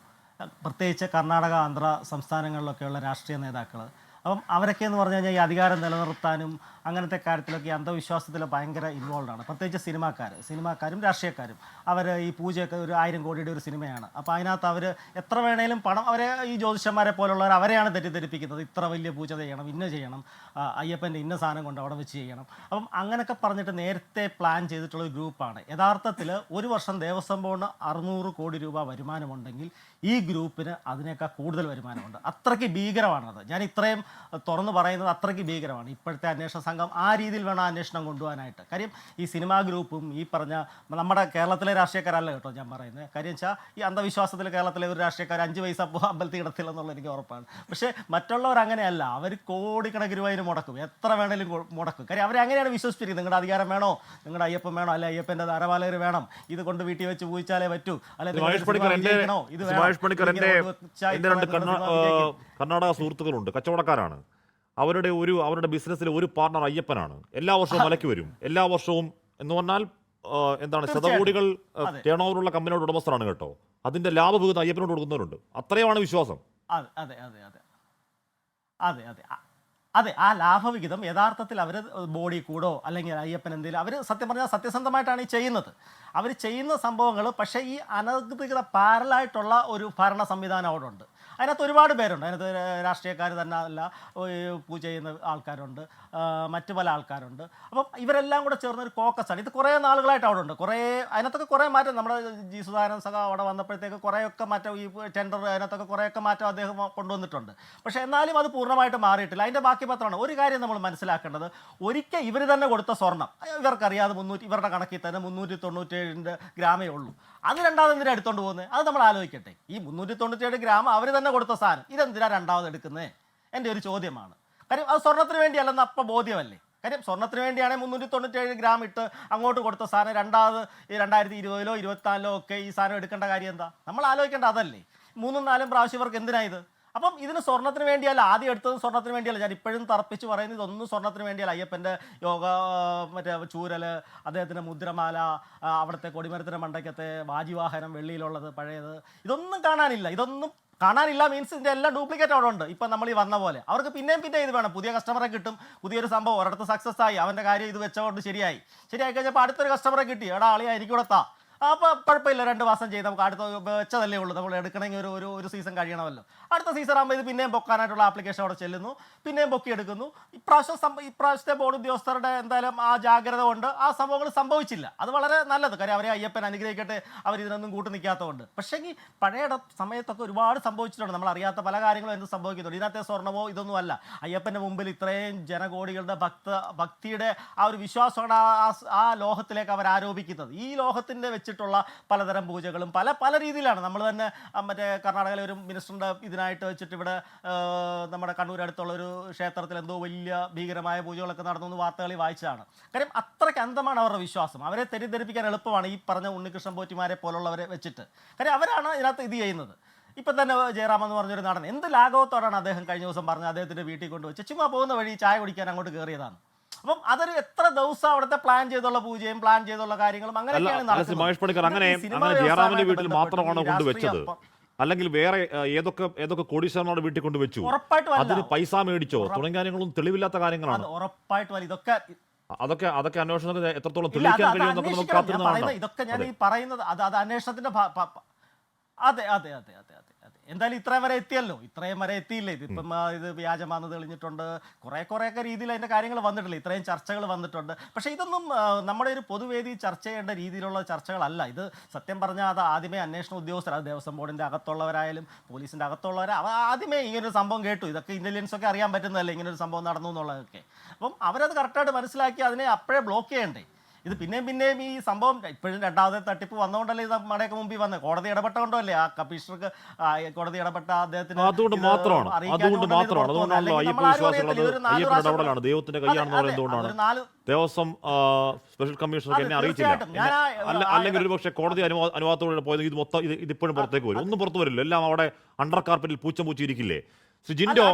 പ്രത്യേകിച്ച് കർണാടക, ആന്ധ്ര സംസ്ഥാനങ്ങളിലൊക്കെയുള്ള രാഷ്ട്രീയ നേതാക്കൾ, അപ്പം അവരൊക്കെ എന്ന് പറഞ്ഞു കഴിഞ്ഞാൽ ഈ അധികാരം നിലനിർത്താനും അങ്ങനത്തെ കാര്യത്തിലൊക്കെ ഈ അന്ധവിശ്വാസത്തിൽ ഭയങ്കര ഇൻവോൾവ് ആണ്. പ്രത്യേകിച്ച് സിനിമാക്കാരും രാഷ്ട്രീയക്കാരും. അവർ ഈ പൂജയൊക്കെ ഒരു 1000 കോടിയുടെ ഒരു സിനിമയാണ്. അപ്പോൾ അതിനകത്ത് അവർ എത്ര വേണേലും പണം, അവരെ ഈ ജ്യോതിഷന്മാരെ പോലുള്ളവർ അവരെയാണ് തെറ്റിദ്ധരിപ്പിക്കുന്നത്. ഇത്ര വലിയ പൂജ ചെയ്യണം, ഇന്ന ചെയ്യണം, അയ്യപ്പൻ്റെ ഇന്ന സാധനം കൊണ്ട് അവിടെ വെച്ച് ചെയ്യണം. അപ്പം അങ്ങനെയൊക്കെ പറഞ്ഞിട്ട് നേരത്തെ പ്ലാൻ ചെയ്തിട്ടുള്ള ഒരു ഗ്രൂപ്പാണ്. യഥാർത്ഥത്തിൽ ഒരു വർഷം ദേവസ്വം ബോർഡിന് 600 കോടി രൂപ വരുമാനമുണ്ടെങ്കിൽ ഈ ഗ്രൂപ്പിന് അതിനേക്കാൾ കൂടുതൽ വരുമാനമുണ്ട്. അത്രയ്ക്ക് ഭീകരമാണത്. ഞാൻ ഇത്രയും തുറന്നു പറയുന്നത് അത്രയ്ക്ക് ഭീകരമാണ്. ഇപ്പോഴത്തെ അന്വേഷണ സംഘം ആ രീതിയിൽ വേണം അന്വേഷണം കൊണ്ടുപോകാനായിട്ട്. കാര്യം ഈ സിനിമാ ഗ്രൂപ്പും ഈ പറഞ്ഞ നമ്മുടെ കേരളത്തിലെ രാഷ്ട്രീയക്കാരല്ല കേട്ടോ ഞാൻ പറയുന്നത്. കാര്യം വെച്ചാൽ ഈ അന്ധവിശ്വാസത്തിൽ കേരളത്തിലെ ഒരു രാഷ്ട്രീയക്കാർ 5 പൈസ അമ്പലത്തിൽ കിടത്തില്ല എന്നുള്ളത് എനിക്ക് ഉറപ്പാണ്. പക്ഷേ മറ്റുള്ളവർ അങ്ങനെയല്ല. അവർ കോടിക്കണക്കിന് രൂപ മുടക്കും, എത്ര വേണേലും മുടക്കും. കാര്യം അവരെ അങ്ങനെയാണ് വിശ്വസിച്ചിരിക്കുന്നത്. നിങ്ങളുടെ അധികാരം വേണോ, നിങ്ങളുടെ അയ്യപ്പൻ വേണോ, അല്ലെ അയ്യപ്പൻ്റെ ധാരപാലകർ വേണം, ഇത് കൊണ്ട് വീട്ടിൽ വെച്ച് പൂജിച്ചാലേ പറ്റൂ, അല്ലെ കർണാടക സുഹൃത്തുക്കളുണ്ട്, കച്ചവടക്കാരാണ്. അവരുടെ ബിസിനസ്സിൽ ഒരു പാർട്ണർ അയ്യപ്പനാണ്. എല്ലാ വർഷവും മലയ്ക്ക് വരും. എല്ലാ വർഷവും എന്ന് പറഞ്ഞാൽ ശതകോടികൾ ടേൺ ഓവറുള്ള കമ്പനിയുടെ ഉടമസ്ഥരാണ് കേട്ടോ. അതിന്റെ ലാഭവിഹിതം അയ്യപ്പനോട് കൊടുക്കുന്നവരുണ്ട്. അത്രയുമാണ് വിശ്വാസം. അതെ ആ ലാഭവിഹിതം യഥാർത്ഥത്തിൽ അവർ ബോഡി കൂടോ അല്ലെങ്കിൽ അയ്യപ്പൻ എന്തെങ്കിലും അവർ സത്യം പറഞ്ഞാൽ സത്യസന്ധമായിട്ടാണ് ഈ ചെയ്യുന്നത്. അവർ ചെയ്യുന്ന സംഭവങ്ങൾ. പക്ഷേ ഈ അനധികൃത പാരലായിട്ടുള്ള ഒരു ഭരണ സംവിധാനം അവിടെ ഉണ്ട്. അതിനകത്ത് ഒരുപാട് പേരുണ്ട്. അതിനകത്ത് രാഷ്ട്രീയക്കാർ തന്നെ അല്ല, പൂജ ചെയ്യുന്ന ആൾക്കാരുണ്ട്, മറ്റു പല ആൾക്കാരുണ്ട്. അപ്പം ഇവരെല്ലാം കൂടെ ചേർന്നൊരു കോക്കസാണ്. ഇത് കുറേ നാളുകളായിട്ട് അവിടെ ഉണ്ട്. അതിനകത്തൊക്കെ കുറേ മാറ്റം നമ്മുടെ ജി സുധാകരൻ സഖ അവിടെ വന്നപ്പോഴത്തേക്ക് കുറേയൊക്കെ മാറ്റം, ഈ ടെൻഡർ അതിനകത്തൊക്കെ കുറേയൊക്കെ മാറ്റം അദ്ദേഹം കൊണ്ടുവന്നിട്ടുണ്ട്. പക്ഷേ എന്നാലും അത് പൂർണ്ണമായിട്ട് മാറിയിട്ടില്ല. അതിൻ്റെ ബാക്കി പത്രമാണ്. ഒരു കാര്യം നമ്മൾ മനസ്സിലാക്കേണ്ടത്, ഒരിക്കൽ ഇവർ തന്നെ കൊടുത്ത സ്വർണം ഇവർക്കറിയാതെ ഇവരുടെ കണക്കിൽ തന്നെ 397 ഗ്രാമേ ഉള്ളൂ. അത് രണ്ടാമത് എന്തിനാണ് എടുത്തുകൊണ്ട് പോകുന്നത്? അത് നമ്മൾ ആലോചിക്കട്ടെ. ഈ 397 ഗ്രാം അവർ തന്നെ കൊടുത്ത സാധനം ഇതെന്തിനാണ് രണ്ടാമത് എടുക്കുന്നത്? എൻ്റെ ഒരു ചോദ്യമാണ്. കാര്യം അത് സ്വർണ്ണത്തിന് വേണ്ടിയല്ലെന്ന് അപ്പം ബോധ്യമല്ലേ? കാര്യം സ്വർണ്ണത്തിന് വേണ്ടിയാണെങ്കിൽ 397 ഗ്രാം ഇട്ട് അങ്ങോട്ട് കൊടുത്ത സാധനം രണ്ടാമത് 2020-ലോ 2024-ലോ ഒക്കെ ഈ സാധനം എടുക്കേണ്ട കാര്യം എന്താ? നമ്മൾ ആലോചിക്കേണ്ട അതല്ലേ. 3-4 പ്രാവശ്യം ഇവർക്ക് എന്തിനാ ഇത്? അപ്പം ഇതിന് സ്വർണ്ണത്തിന് വേണ്ടിയല്ല ആദ്യം എടുത്തത്, സ്വർണ്ണത്തിന് വേണ്ടിയല്ല. ഞാൻ ഇപ്പോഴും തറപ്പിച്ച് പറയുന്നത് ഇതൊന്നും സ്വർണ്ണത്തിന് വേണ്ടിയല്ല. അയ്യപ്പൻ്റെ യോഗ, മറ്റേ ചൂരൽ, അദ്ദേഹത്തിൻ്റെ മുദ്രമാല, അവിടുത്തെ കൊടിമരത്തിൻ്റെ മണ്ടയ്ക്കത്തെ വാജിവാഹനം വെള്ളിയിലുള്ളത് പഴയത്, ഇതൊന്നും കാണാനില്ല. ഇതൊന്നും കാണാനില്ല മീൻസ് ഇതിൻ്റെ എല്ലാം ഡ്യൂപ്ലിക്കേറ്റ് അവിടെ ഉണ്ട്. ഇപ്പം നമ്മൾ ഈ വന്ന പോലെ അവർക്ക് പിന്നെയും ഇത് വേണം. പുതിയ കസ്റ്റമറെ കിട്ടും, പുതിയൊരു സംഭവം ഒരിടത്ത് സക്സസ് ആയി, അവൻ്റെ കാര്യം ഇത് വെച്ചതുകൊണ്ട് ശരിയായി കഴിഞ്ഞപ്പോൾ അടുത്തൊരു കസ്റ്റമറെ കിട്ടി, എടാ ആളിയാ എനിക്കിവിടെത്താ, അപ്പോൾ കുഴപ്പമില്ല, 2 മാസം ചെയ്ത് നമുക്ക് അടുത്ത വെച്ചതല്ലേ ഉള്ളൂ, നമ്മൾ എടുക്കണമെങ്കിൽ ഒരു സീസൺ കഴിയണമല്ലോ. അടുത്ത സീസൺ ആകുമ്പോൾ ഇത് പിന്നെയും പൊക്കാനായിട്ടുള്ള ആപ്ലിക്കേഷൻ അവിടെ ചെല്ലുന്നു, പിന്നെയും പൊക്കി എടുക്കുന്നു. ഇപ്രാവശ്യത്തെ ബോർഡ് ഉദ്യോഗസ്ഥരുടെ എന്തായാലും ആ ജാഗ്രത കൊണ്ട് ആ സംഭവങ്ങൾ സംഭവിച്ചില്ല. അത് വളരെ നല്ലത്. കാര്യം അവരെ അയ്യപ്പൻ അനുഗ്രഹിക്കട്ടെ, അവരിതിനൊന്നും കൂട്ടു നിൽക്കാത്തതുകൊണ്ട്. പക്ഷേ ഈ പഴയ സമയത്തൊക്കെ ഒരുപാട് സംഭവിച്ചിട്ടുണ്ട്. നമ്മൾ അറിയാത്ത പല കാര്യങ്ങളും എന്ത് സംഭവിക്കുന്നുണ്ട്. ഇതിനകത്തെ സ്വർണ്ണമോ ഇതൊന്നും അല്ല. അയ്യപ്പൻ്റെ മുമ്പിൽ ഇത്രയും ജനകോടികളുടെ ഭക്തിയുടെ ആ ഒരു വിശ്വാസമാണ് ആ ലോഹത്തിലേക്ക് അവർ ആരോപിക്കുന്നത്. ഈ ലോഹത്തിൻ്റെ വെച്ചിട്ടുള്ള പലതരം പൂജകളും പല രീതിയിലാണ്. നമ്മൾ തന്നെ മറ്റേ കർണാടകയിലെ ഒരു മിനിസ്റ്ററിൻ്റെ ഇതിനായിട്ട് വെച്ചിട്ട് ഇവിടെ നമ്മുടെ കണ്ണൂർ അടുത്തുള്ള ഒരു ക്ഷേത്രത്തിൽ എന്തോ വലിയ ഭീകരമായ പൂജകളൊക്കെ നടന്നു വാർത്തകളിൽ വായിച്ചതാണ്. കാര്യം അത്രയ്ക്ക് അന്ധമാണ് അവരുടെ വിശ്വാസം. അവരെ തെറ്റിദ്ധരിപ്പിക്കാൻ എളുപ്പമാണ് ഈ പറഞ്ഞ ഉണ്ണികൃഷ്ണൻ പോറ്റിമാരെ പോലുള്ളവരെ വെച്ചിട്ട്. കാര്യം അവരാണ് ഇതിനകത്ത് ഇത് ചെയ്യുന്നത്. ഇപ്പം തന്നെ ജയറാം എന്ന് പറഞ്ഞൊരു നടൻ എന്ത് ലാഘവത്തോടാണ് അദ്ദേഹം കഴിഞ്ഞ ദിവസം പറഞ്ഞത്, അദ്ദേഹത്തിൻ്റെ വീട്ടിൽ കൊണ്ടുവച്ച് ചുമ്മാ പോകുന്ന വഴി ചായ കുടിക്കാൻ അങ്ങോട്ട് കയറിയതാണ്. അപ്പം അതൊരു എത്ര ദിവസം അവിടുത്തെ പ്ലാൻ ചെയ്തുള്ള പൂജയും പ്ലാൻ ചെയ്തുള്ള കാര്യങ്ങളും അങ്ങനെയൊക്കെയാണ് നടക്കുന്നത്. അങ്ങനെ ജയറാമിന്റെ വീട്ടിൽ മാത്രമാണ് കൊണ്ടുവച്ചത്, അല്ലെങ്കിൽ വേറെ ഏതൊക്കെ കോടീശ്വരന്മാരുടെ വീട്ടിൽ കൊണ്ടുവച്ചു, അതിന് പൈസ മേടിച്ചോ തുടങ്ങിയ കാര്യങ്ങളും തെളിവില്ലാത്ത കാര്യങ്ങളാണ്. ഉറപ്പായിട്ടും അതൊക്കെ അന്വേഷണത്തിന് എത്രത്തോളം തെളിയിക്കാൻ കഴിയുമെന്നൊക്കെ നമുക്ക് കാത്തിരുന്നതാണ്. ഇതൊക്കെ ഞാൻ ഈ പറയുന്നത് അത് അന്വേഷണത്തിന്റെ അതെ എന്തായാലും ഇത്രയും വരെ എത്തിയില്ലേ. ഇതിപ്പം ഇത് വ്യാജമാണെന്ന് തെളിഞ്ഞിട്ടുണ്ട്, കുറേയൊക്കെ രീതിയിൽ അതിൻ്റെ കാര്യങ്ങൾ വന്നിട്ടില്ല, ഇത്രയും ചർച്ചകൾ വന്നിട്ടുണ്ട്. പക്ഷേ ഇതൊന്നും നമ്മുടെ ഒരു പൊതുവേദി ചർച്ച ചെയ്യേണ്ട രീതിയിലുള്ള ചർച്ചകളല്ല. ഇത് സത്യം പറഞ്ഞാൽ അത് ആദ്യമേ അന്വേഷണ ഉദ്യോഗസ്ഥർ, അത് ദേവസ്വം ബോർഡിൻ്റെ അകത്തുള്ളവരായാലും പോലീസിൻ്റെ അകത്തുള്ളവർ ആദ്യമേ ഇങ്ങനൊരു സംഭവം കേട്ടു. ഇതൊക്കെ ഇന്റലിജൻസ് ഒക്കെ അറിയാൻ പറ്റുന്നതല്ലേ ഇങ്ങനൊരു സംഭവം നടന്നു എന്നുള്ളതൊക്കെ. അപ്പം അവരത് കറക്റ്റായിട്ട് മനസ്സിലാക്കി അതിനെ അപ്പോഴേ ബ്ലോക്ക് ചെയ്യണ്ടേ. ഇത് പിന്നെയും ഈ സംഭവം ഇപ്പോഴും രണ്ടാമത്തെ തട്ടിപ്പ് വന്നുകൊണ്ടല്ലേ ഇത് നമ്മുടെയൊക്കെ മുമ്പിൽ വന്നത്. കോടതി ഇടപെട്ടുകൊണ്ടോ അല്ലേ ആ കമ്മീഷണർക്ക് കോടതി ഇടപെട്ട അദ്ദേഹത്തിന് അതുകൊണ്ട് മാത്രമാണ് ദൈവത്തിന്റെ കൈയാണെന്ന് പറയുന്നത് എന്തുകൊണ്ടാണ് ദേവസ്വം സ്പെഷ്യൽ കമ്മീഷണർക്ക് എന്നെ അറിയിച്ചില്ല. അല്ലെങ്കിൽ ഒരുപക്ഷെ കോടതി അനുവാദത്തോടെ പോയത് ഇതിപ്പോഴും പുറത്തേക്ക് വരും. ഒന്നും പുറത്തു വരില്ല, എല്ലാം അവിടെ അണ്ടർ കാർപ്പറ്റിൽ പൂച്ചിരിക്കില്ലേ. ശ്രീ ജിൻഡോ,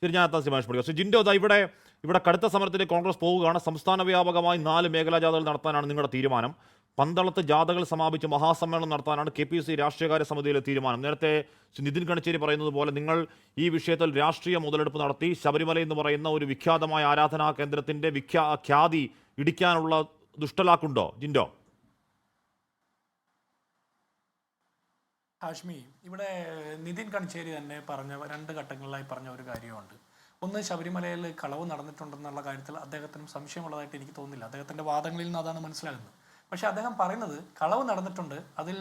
ശരി ഞാൻ സിമാഷ് പഠിക്കാം. ശ്രീ ജിൻഡോ, ഇവിടെ കടുത്ത സമരത്തിന് കോൺഗ്രസ് പോവുകയാണ്. സംസ്ഥാന വ്യാപകമായി 4 മേഖലാ ജാഥകൾ നടത്താനാണ് നിങ്ങളുടെ തീരുമാനം. പന്തളത്ത് ജാഥകൾ സമാപിച്ച് മഹാസമ്മേളനം നടത്താനാണ് KPC രാഷ്ട്രീയകാര്യ സമിതിയിലെ തീരുമാനം. നേരത്തെ നിതിൻ കണിച്ചേരി പറയുന്നത് പോലെ നിങ്ങൾ ഈ വിഷയത്തിൽ രാഷ്ട്രീയ മുതലെടുപ്പ് നടത്തി ശബരിമല എന്ന് പറയുന്ന ഒരു വിഖ്യാതമായ ആരാധനാ കേന്ദ്രത്തിന്റെ ഖ്യാതി ഇടിക്കാനുള്ള ദുഷ്ടലാക്കുണ്ടോ ജിൻഡോ? ഹാഷ്മി, ഇവിടെ നിതിൻ കണിച്ചേരി തന്നെ പറഞ്ഞ 2 ഘട്ടങ്ങളിലായി പറഞ്ഞ ഒരു കാര്യമുണ്ട്. ഒന്ന്, ശബരിമലയിൽ കളവ് നടന്നിട്ടുണ്ടെന്നുള്ള കാര്യത്തിൽ അദ്ദേഹത്തിനും സംശയമുള്ളതായിട്ട് എനിക്ക് തോന്നുന്നില്ല. അദ്ദേഹത്തിൻ്റെ വാദങ്ങളിൽ നിന്ന് അതാണ് മനസ്സിലാകുന്നത്. പക്ഷേ അദ്ദേഹം പറയുന്നത് കളവ് നടന്നിട്ടുണ്ട്, അതിൽ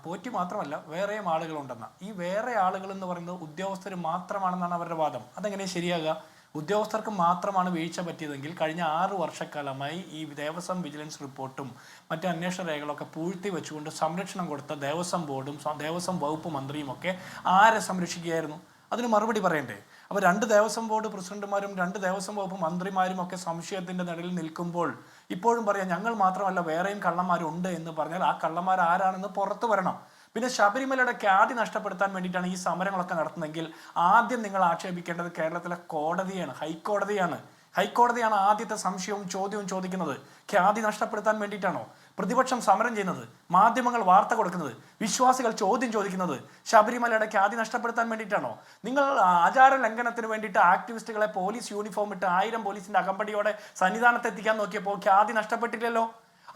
പോറ്റി മാത്രമല്ല വേറെയും ആളുകളുണ്ടെന്ന. ഈ വേറെ ആളുകൾ എന്ന് പറയുന്നത് ഉദ്യോഗസ്ഥർ മാത്രമാണെന്നാണ് അവരുടെ വാദം. അതെങ്ങനെ ശരിയാകുക? ഉദ്യോഗസ്ഥർക്ക് മാത്രമാണ് വീഴ്ച പറ്റിയതെങ്കിൽ കഴിഞ്ഞ 6 വർഷക്കാലമായി ഈ ദേവസ്വം വിജിലൻസ് റിപ്പോർട്ടും മറ്റ് അന്വേഷണ രേഖകളൊക്കെ പൂഴ്ത്തി വെച്ചുകൊണ്ട് സംരക്ഷണം കൊടുത്ത ദേവസ്വം ബോർഡും ദേവസ്വം വകുപ്പ് മന്ത്രിയും ഒക്കെ ആരെ സംരക്ഷിക്കുകയായിരുന്നു? അതിന് മറുപടി പറയണ്ടേ? അപ്പോൾ 2 ദേവസ്വം ബോർഡ് പ്രസിഡന്റുമാരും 2 ദേവസ്വം വകുപ്പ് മന്ത്രിമാരും ഒക്കെ സംശയത്തിൻ്റെ നിഴലിൽ നിൽക്കുമ്പോൾ ഇപ്പോഴും പറയാം ഞങ്ങൾ മാത്രമല്ല വേറെയും കള്ളന്മാരുണ്ട് എന്ന് പറഞ്ഞാൽ ആ കള്ളന്മാർ ആരാണെന്ന് പുറത്തു വരണം. പിന്നെ ശബരിമലയുടെ ഖ്യാതി നഷ്ടപ്പെടുത്താൻ വേണ്ടിയിട്ടാണ് ഈ സമരങ്ങളൊക്കെ നടത്തുന്നതെങ്കിൽ ആദ്യം നിങ്ങൾ ആക്ഷേപിക്കേണ്ടത് കേരളത്തിലെ കോടതിയാണ്, ഹൈക്കോടതിയാണ് ആദ്യത്തെ സംശയവും ചോദ്യവും ചോദിക്കുന്നത്. ഖ്യാതി നഷ്ടപ്പെടുത്താൻ വേണ്ടിയിട്ടാണോ പ്രതിപക്ഷം സമരം ചെയ്യുന്നത്, മാധ്യമങ്ങൾ വാർത്ത കൊടുക്കുന്നത്, വിശ്വാസികൾ ചോദ്യം ചോദിക്കുന്നത്? ശബരിമലയുടെ ഖ്യാതി നഷ്ടപ്പെടുത്താൻ വേണ്ടിയിട്ടാണോ? നിങ്ങൾ ആചാര ലംഘനത്തിന് വേണ്ടിയിട്ട് ആക്ടിവിസ്റ്റുകളെ പോലീസ് യൂണിഫോം ഇട്ട് 1000 പോലീസിന്റെ അകമ്പടിയോടെ സന്നിധാനത്ത് എത്തിക്കാൻ നോക്കിയപ്പോൾ ഖ്യാതി നഷ്ടപ്പെട്ടില്ലല്ലോ.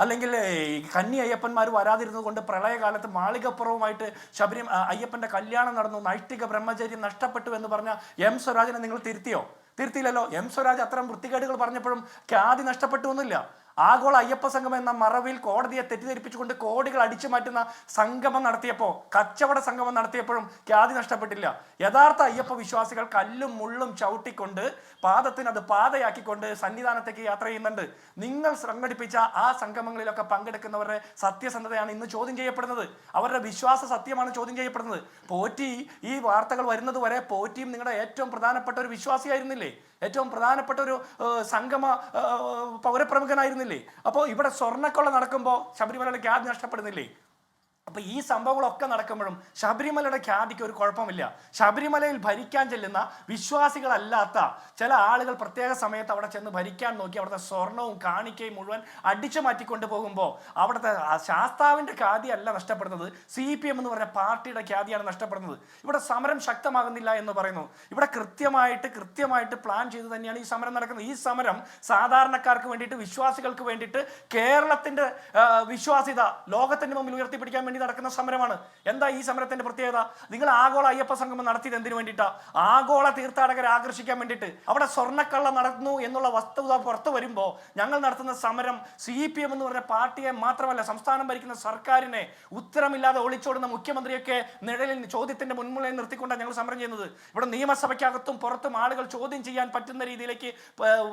അല്ലെങ്കിൽ ഈ കന്നി അയ്യപ്പന്മാർ വരാതിരുന്നത് കൊണ്ട് പ്രളയകാലത്ത് മാളികപ്പുറവുമായിട്ട് അയ്യപ്പന്റെ കല്യാണം നടന്നു, നൈഷ്ഠിക ബ്രഹ്മചര്യം നഷ്ടപ്പെട്ടു എന്ന് പറഞ്ഞ എം സ്വരാജിനെ നിങ്ങൾ തിരുത്തിയില്ലല്ലോ. എം സ്വരാജ് അത്തരം വൃത്തികേടുകൾ പറഞ്ഞപ്പോഴും ഖ്യാതി നഷ്ടപ്പെട്ടു ഒന്നുമില്ല. ആഗോള അയ്യപ്പ സംഗമം എന്ന മറവിൽ കോടതിയെ തെറ്റിദ്ധരിപ്പിച്ചുകൊണ്ട് കോടികൾ അടിച്ചു മാറ്റുന്ന സംഗമം നടത്തിയപ്പോൾ, കച്ചവട സംഗമം നടത്തിയപ്പോഴും ഖ്യാതി നഷ്ടപ്പെട്ടില്ല. യഥാർത്ഥ അയ്യപ്പ വിശ്വാസികൾ കല്ലും മുള്ളും ചവിട്ടിക്കൊണ്ട് പാദത്തിന് അത് പാതയാക്കിക്കൊണ്ട് സന്നിധാനത്തേക്ക് യാത്ര ചെയ്യുന്നുണ്ട്. നിങ്ങൾ സംഘടിപ്പിച്ച ആ സംഗമങ്ങളിലൊക്കെ പങ്കെടുക്കുന്നവരുടെ സത്യസന്ധതയാണ് ഇന്ന് ചോദ്യം ചെയ്യപ്പെടുന്നത്. അവരുടെ വിശ്വാസ സത്യമാണ് ചോദ്യം ചെയ്യപ്പെടുന്നത്. പോറ്റി ഈ വാർത്തകൾ വരുന്നത് വരെ പോറ്റിയും നിങ്ങളുടെ ഏറ്റവും പ്രധാനപ്പെട്ട ഒരു വിശ്വാസിയായിരുന്നില്ലേ? ഏറ്റവും പ്രധാനപ്പെട്ട ഒരു സംഗമ പൗരപ്രമുഖനായിരുന്നില്ലേ? അപ്പോൾ ഇവിടെ സ്വർണ്ണക്കൊള്ള നടക്കുമ്പോൾ ശബരിമലയുടെ ഖ്യാതി നഷ്ടപ്പെടുന്നില്ലേ? അപ്പോൾ ഈ സംഭവങ്ങളൊക്കെ നടക്കുമ്പോഴും ശബരിമലയുടെ ഖ്യാതിക്ക് ഒരു കുഴപ്പമില്ല. ശബരിമലയിൽ ഭരിക്കാൻ ചെല്ലുന്ന വിശ്വാസികളല്ലാത്ത ചില ആളുകൾ പ്രത്യേക സമയത്ത് അവിടെ ചെന്ന് ഭരിക്കാൻ നോക്കി അവിടുത്തെ സ്വർണവും കാണിക്കയും മുഴുവൻ അടിച്ചു മാറ്റിക്കൊണ്ട് പോകുമ്പോൾ അവിടുത്തെ ശാസ്താവിൻ്റെ ഖ്യാതിയല്ല നഷ്ടപ്പെടുന്നത്, CPM എന്ന് പറഞ്ഞ പാർട്ടിയുടെ ഖ്യാതിയാണ് നഷ്ടപ്പെടുന്നത്. ഇവിടെ സമരം ശക്തമാകുന്നില്ല എന്ന് പറയുന്നു. ഇവിടെ കൃത്യമായിട്ട് പ്ലാൻ ചെയ്ത് തന്നെയാണ് ഈ സമരം നടക്കുന്നത്. ഈ സമരം സാധാരണക്കാർക്ക് വേണ്ടിയിട്ട്, വിശ്വാസികൾക്ക് വേണ്ടിയിട്ട്, കേരളത്തിൻ്റെ വിശ്വാസ്യത ലോകത്തിൻ്റെ മുമ്പിൽ ഉയർത്തിപ്പിടിക്കാൻ വേണ്ടി നടക്കുന്ന സമരമാണ്. എന്താ ഈ സമരത്തിന്റെ പ്രത്യേകത? നിങ്ങൾ ആഗോള അയ്യപ്പ സംഗമം നടത്തിയത് എന്തിനു വേണ്ടിയിട്ടാ? ആഗോള തീർത്ഥാടകരെ ആകർഷിക്കാൻ വേണ്ടിയിട്ട്. അവിടെ സ്വർണ്ണക്കള്ള നടന്നു എന്നുള്ള വസ്തുത പുറത്തു വരുമ്പോൾ ഞങ്ങൾ നടത്തുന്ന സമരം CPM എന്ന് പറഞ്ഞ പാർട്ടിയെ മാത്രമല്ല, സംസ്ഥാനം ഭരിക്കുന്ന സർക്കാരിനെ, ഉത്തരമില്ലാതെ ഒളിച്ചോടുന്ന മുഖ്യമന്ത്രിയൊക്കെ നിഴലിൽ ചോദ്യത്തിന്റെ മുൻമുളയിൽ നിർത്തിക്കൊണ്ടാണ് ഞങ്ങൾ സമരം ചെയ്യുന്നത്. ഇവിടെ നിയമസഭയ്ക്കകത്തും പുറത്തും ആളുകൾ ചോദ്യം ചെയ്യാൻ പറ്റുന്ന രീതിയിലേക്ക്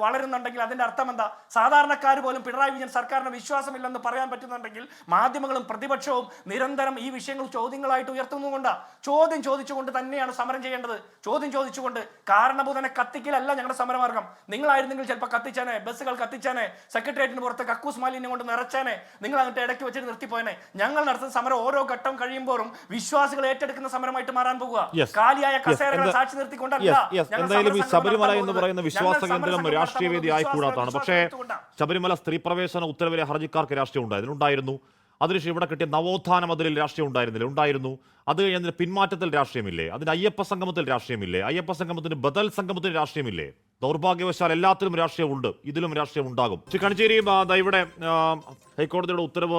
വളരുന്നുണ്ടെങ്കിൽ അതിന്റെ അർത്ഥം എന്താ? സാധാരണക്കാർ പോലും പിണറായി വിജയൻ സർക്കാരിന് വിശ്വാസമില്ലെന്ന് പറയാൻ പറ്റുന്നുണ്ടെങ്കിൽ മാധ്യമങ്ങളും പ്രതിപക്ഷവും നിരന്തരം ഈ വിഷയങ്ങൾ ചോദ്യങ്ങളായിട്ട് ഉയർത്തുന്നുകൊണ്ടാണ്. ചോദ്യം ചോദിച്ചുകൊണ്ട് തന്നെയാണ് സമരം ചെയ്യേണ്ടത്. ചോദ്യം ചോദിച്ചുകൊണ്ട്. കാരണഭൂതനെ കത്തിക്കലല്ല ഞങ്ങളുടെ സമരമാർഗം. നിങ്ങളായിരുന്നെങ്കിൽ ചിലപ്പോൾ കത്തിച്ചാനെ, ബസ്സുകൾ കത്തിച്ചാനെ, സെക്രട്ടേറിയറ്റിന് പുറത്ത് കക്കൂസ് മാലിന്യം കൊണ്ട് നിറച്ചാനെ, നിങ്ങൾ അങ്ങോട്ട് ഇടയ്ക്ക് വെച്ചിട്ട് നിർത്തിപ്പോയനെ. ഞങ്ങൾ നടത്തുന്ന സമരം ഓരോ ഘട്ടം കഴിയുമ്പോഴും വിശ്വാസികൾ ഏറ്റെടുക്കുന്ന സമരമായിട്ട് മാറാൻ പോകുക. കാലിയായ കസേരകളെ സാക്ഷി നിർത്തിക്കൊണ്ടല്ല. എന്തായാലും ഈ ശബരിമല എന്ന് പറയുന്ന വിശ്വാസ കേന്ദ്രം രാഷ്ട്രീയ വേദി ആയിക്കൂടാത്തതാണ്. പക്ഷേ ശബരിമല സ്ത്രീ പ്രവേശന ഉത്തരവിലെ ഹർജിക്കാർക്ക് രാഷ്ട്രീയം ഉണ്ടായിരുന്നു. അതിനുശേഷം ഇവിടെ കിട്ടിയ നവോത്ഥാന മതിലിൽ രാഷ്ട്രീയം ഉണ്ടായിരുന്നു. അത് കഴിഞ്ഞതിന് പിന്മാറ്റത്തിൽ രാഷ്ട്രീയമില്ലേ? അതിന് അയ്യപ്പ സംഗമത്തിൽ രാഷ്ട്രീയമില്ലേ? അയ്യപ്പ സംഗമത്തിന് ബദൽ സംഗമത്തിന് രാഷ്ട്രീയമില്ലേ? ദൗർഭാഗ്യവശാൽ എല്ലാത്തിലും രാഷ്ട്രീയമുണ്ട്, ഇതിലും രാഷ്ട്രീയം ഉണ്ടാകും. ശ്രീ കണിച്ചേരി, ഇവിടെ ഹൈക്കോടതിയുടെ ഉത്തരവ്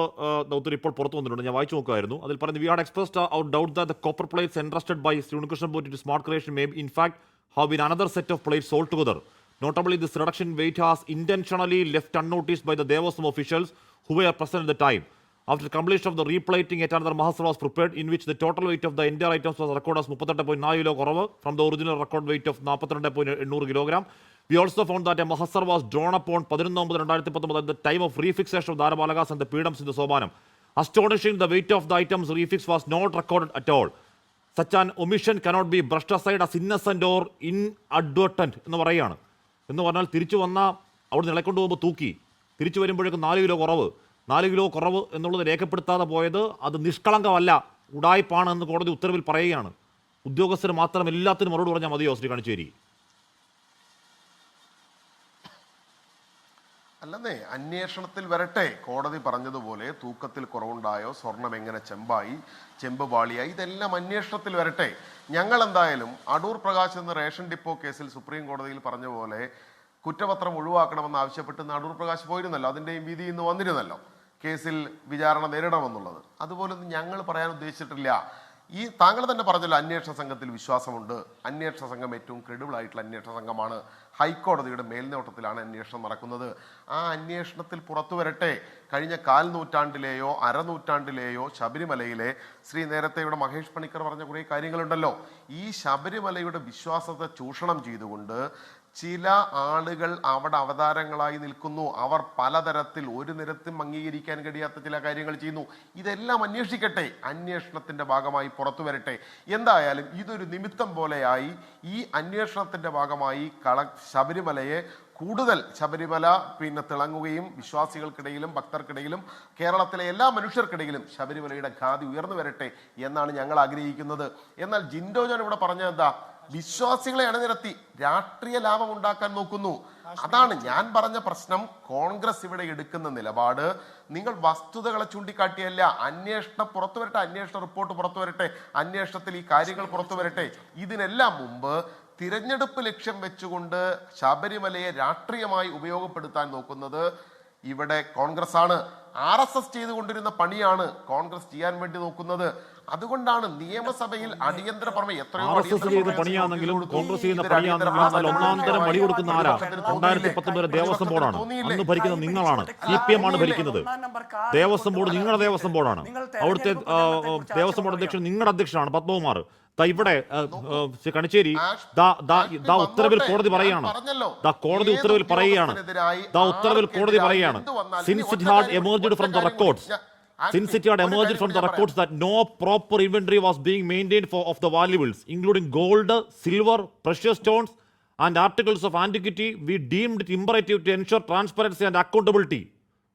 ഇപ്പോൾ പുറത്തു വന്നിട്ടുണ്ട്. ഞാൻ വായിച്ചു നോക്കുമായിരുന്നു. അതിൽ പറയുന്നത്, we had expressed our doubt that the copper plates entrusted by Shri Unnikrishnan Potti to smart creation may in fact have been another set of plates altogether. Notably, this reduction in weight has intentionally left unnoticed by the Devasam officials who were present at the time. After completion of the replating, yet another Mahasar was prepared, in which the total weight of the entire items was recorded as 38.4 kg from the original record weight of 42.800 kg. We also found that a Mahasar was drawn upon 11/2019 at the time of refixation of the Dharabalagas and the Pidams in the Sobanam. Astonishing, the weight of the items refixed was not recorded at all. Such an omission cannot be brushed aside as innocent or inadvertent എന്ന് പറയുകയാണ്. എന്ന് പറഞ്ഞാൽ തിരിച്ചു വന്ന അവിടെ നിലക്കൊണ്ട് പോകുമ്പോൾ തൂക്കി, തിരിച്ചു വരുമ്പോഴേക്കും 4 കിലോ കുറവ് എന്നുള്ളത് രേഖപ്പെടുത്താതെ പോയത് അത് നിഷ്കളങ്കമല്ല, ഉടായ്പാണ് എന്ന് കോടതി ഉത്തരവിൽ പറയുകയാണ്. ഉദ്യോഗസ്ഥർ മാത്രം എല്ലാത്തിനും മറുപടി പറഞ്ഞാൽ മതിയോ ശ്രീ കണിച്ചേരി? അല്ലെന്നേ, അന്വേഷണത്തിൽ വരട്ടെ. കോടതി പറഞ്ഞതുപോലെ തൂക്കത്തിൽ കുറവുണ്ടായോ, സ്വർണം എങ്ങനെ ചെമ്പായി, ചെമ്പ് പാളിയായി, ഇതെല്ലാം അന്വേഷണത്തിൽ വരട്ടെ. ഞങ്ങൾ എന്തായാലും അടൂർ പ്രകാശ് എന്ന റേഷൻ ഡിപ്പോ കേസിൽ സുപ്രീം കോടതിയിൽ പറഞ്ഞ പോലെ കുറ്റപത്രം ഒഴിവാക്കണമെന്ന് ആവശ്യപ്പെട്ട് അടൂർ പ്രകാശ് പോയിരുന്നല്ലോ. അതിൻ്റെയും വിധി ഇന്ന് വന്നിരുന്നല്ലോ, കേസിൽ വിചാരണ നേരിടണമെന്നുള്ളത്. അതുപോലൊന്നും ഞങ്ങൾ പറയാൻ ഉദ്ദേശിച്ചിട്ടില്ല. ഈ താങ്കൾ തന്നെ പറഞ്ഞല്ലോ, അന്വേഷണ സംഘത്തിൽ വിശ്വാസമുണ്ട്. അന്വേഷണ സംഘം ഏറ്റവും ക്രെഡിബിൾ ആയിട്ടുള്ള അന്വേഷണ സംഘമാണ്. ഹൈക്കോടതിയുടെ മേൽനോട്ടത്തിലാണ് അന്വേഷണം നടക്കുന്നത്. ആ അന്വേഷണത്തിൽ പുറത്തു വരട്ടെ. കഴിഞ്ഞ 1/4 നൂറ്റാണ്ടിലെയോ അരനൂറ്റാണ്ടിലെയോ ശബരിമലയിലെ നേരത്തെ ഇവിടെ മഹേഷ് പണിക്കർ പറഞ്ഞ കുറേ കാര്യങ്ങളുണ്ടല്ലോ. ഈ ശബരിമലയുടെ വിശ്വാസത്തെ ചൂഷണം ചെയ്തുകൊണ്ട് ചില ആളുകൾ അവിടെ അവതാരങ്ങളായി നിൽക്കുന്നു. അവർ പലതരത്തിൽ ഒരു നിരത്തും അംഗീകരിക്കാൻ കഴിയാത്ത ചില കാര്യങ്ങൾ ചെയ്യുന്നു. ഇതെല്ലാം അന്വേഷിക്കട്ടെ, അന്വേഷണത്തിന്റെ ഭാഗമായി പുറത്തു വരട്ടെ. എന്തായാലും ഇതൊരു നിമിത്തം പോലെയായി. ഈ അന്വേഷണത്തിന്റെ ഭാഗമായി ശബരിമലയെ കൂടുതൽ തിളങ്ങുകയും വിശ്വാസികൾക്കിടയിലും ഭക്തർക്കിടയിലും കേരളത്തിലെ എല്ലാ മനുഷ്യർക്കിടയിലും ശബരിമലയുടെ ഖ്യാതി ഉയർന്നു വരട്ടെ എന്നാണ് ഞങ്ങൾ ആഗ്രഹിക്കുന്നത്. എന്നാൽ ജിൻഡോ ജോൺ ഇവിടെ പറഞ്ഞത് എന്താ? വിശ്വാസികളെ അണിനിരത്തി രാഷ്ട്രീയ ലാഭം ഉണ്ടാക്കാൻ നോക്കുന്നു. അതാണ് ഞാൻ പറഞ്ഞ പ്രശ്നം. കോൺഗ്രസ് ഇവിടെ എടുക്കുന്ന നിലപാട് നിങ്ങൾ വസ്തുതകളെ ചൂണ്ടിക്കാട്ടിയല്ല. അന്വേഷണം പുറത്തു വരട്ടെ, അന്വേഷണ റിപ്പോർട്ട് പുറത്തു വരട്ടെ, അന്വേഷണത്തിൽ ഈ കാര്യങ്ങൾ പുറത്തു വരട്ടെ. ഇതിനെല്ലാം മുമ്പ് തിരഞ്ഞെടുപ്പ് ലക്ഷ്യം വെച്ചുകൊണ്ട് ശബരിമലയെ രാഷ്ട്രീയമായി ഉപയോഗപ്പെടുത്താൻ നോക്കുന്നത് ഇവിടെ കോൺഗ്രസ് ആണ്. RSS ചെയ്തുകൊണ്ടിരുന്ന പണിയാണ് കോൺഗ്രസ് ചെയ്യാൻ വേണ്ടി നോക്കുന്നത്. അതുകൊണ്ടാണ് നിയമസഭയിൽ അടിയന്തര പ്രമേയം എത്രയോ RSS ചെയ്യുന്ന പണിയാണെങ്കിലും കോൺഗ്രസ് ചെയ്യുന്ന പണിയാണെങ്കിലും എന്നാൽ ഒന്നാം തരം മണി കൊടുക്കുന്ന ആരാ? 2019 ദേവസ്വം ബോർഡാണ്. അന്ന് ഭരിക്കുന്നത് നിങ്ങളാണ്. CPM ആണ് ഭരിക്കുന്നത്. ദേവസ്വം ബോർഡ് നിങ്ങളുടെ ദേവസ്വം ബോർഡാണ്. അവിടുത്തെ ദേവസ്വം ബോർഡ് അധ്യക്ഷൻ നിങ്ങളുടെ അധ്യക്ഷനാണ് പത്മകുമാർ. കണിച്ചേരി ഉത്തരവിൽ കോടതി പറയുകയാണ്, കോടതി ഉത്തരവിൽ പറയുകയാണ്, കോടതി പറയുകയാണ്, since it had emerged from the records, since it had emerged from the records that no proper inventory was being maintained of the valuables, including gold, silver, precious stones, and articles of antiquity, we deemed it imperative to ensure transparency and accountability.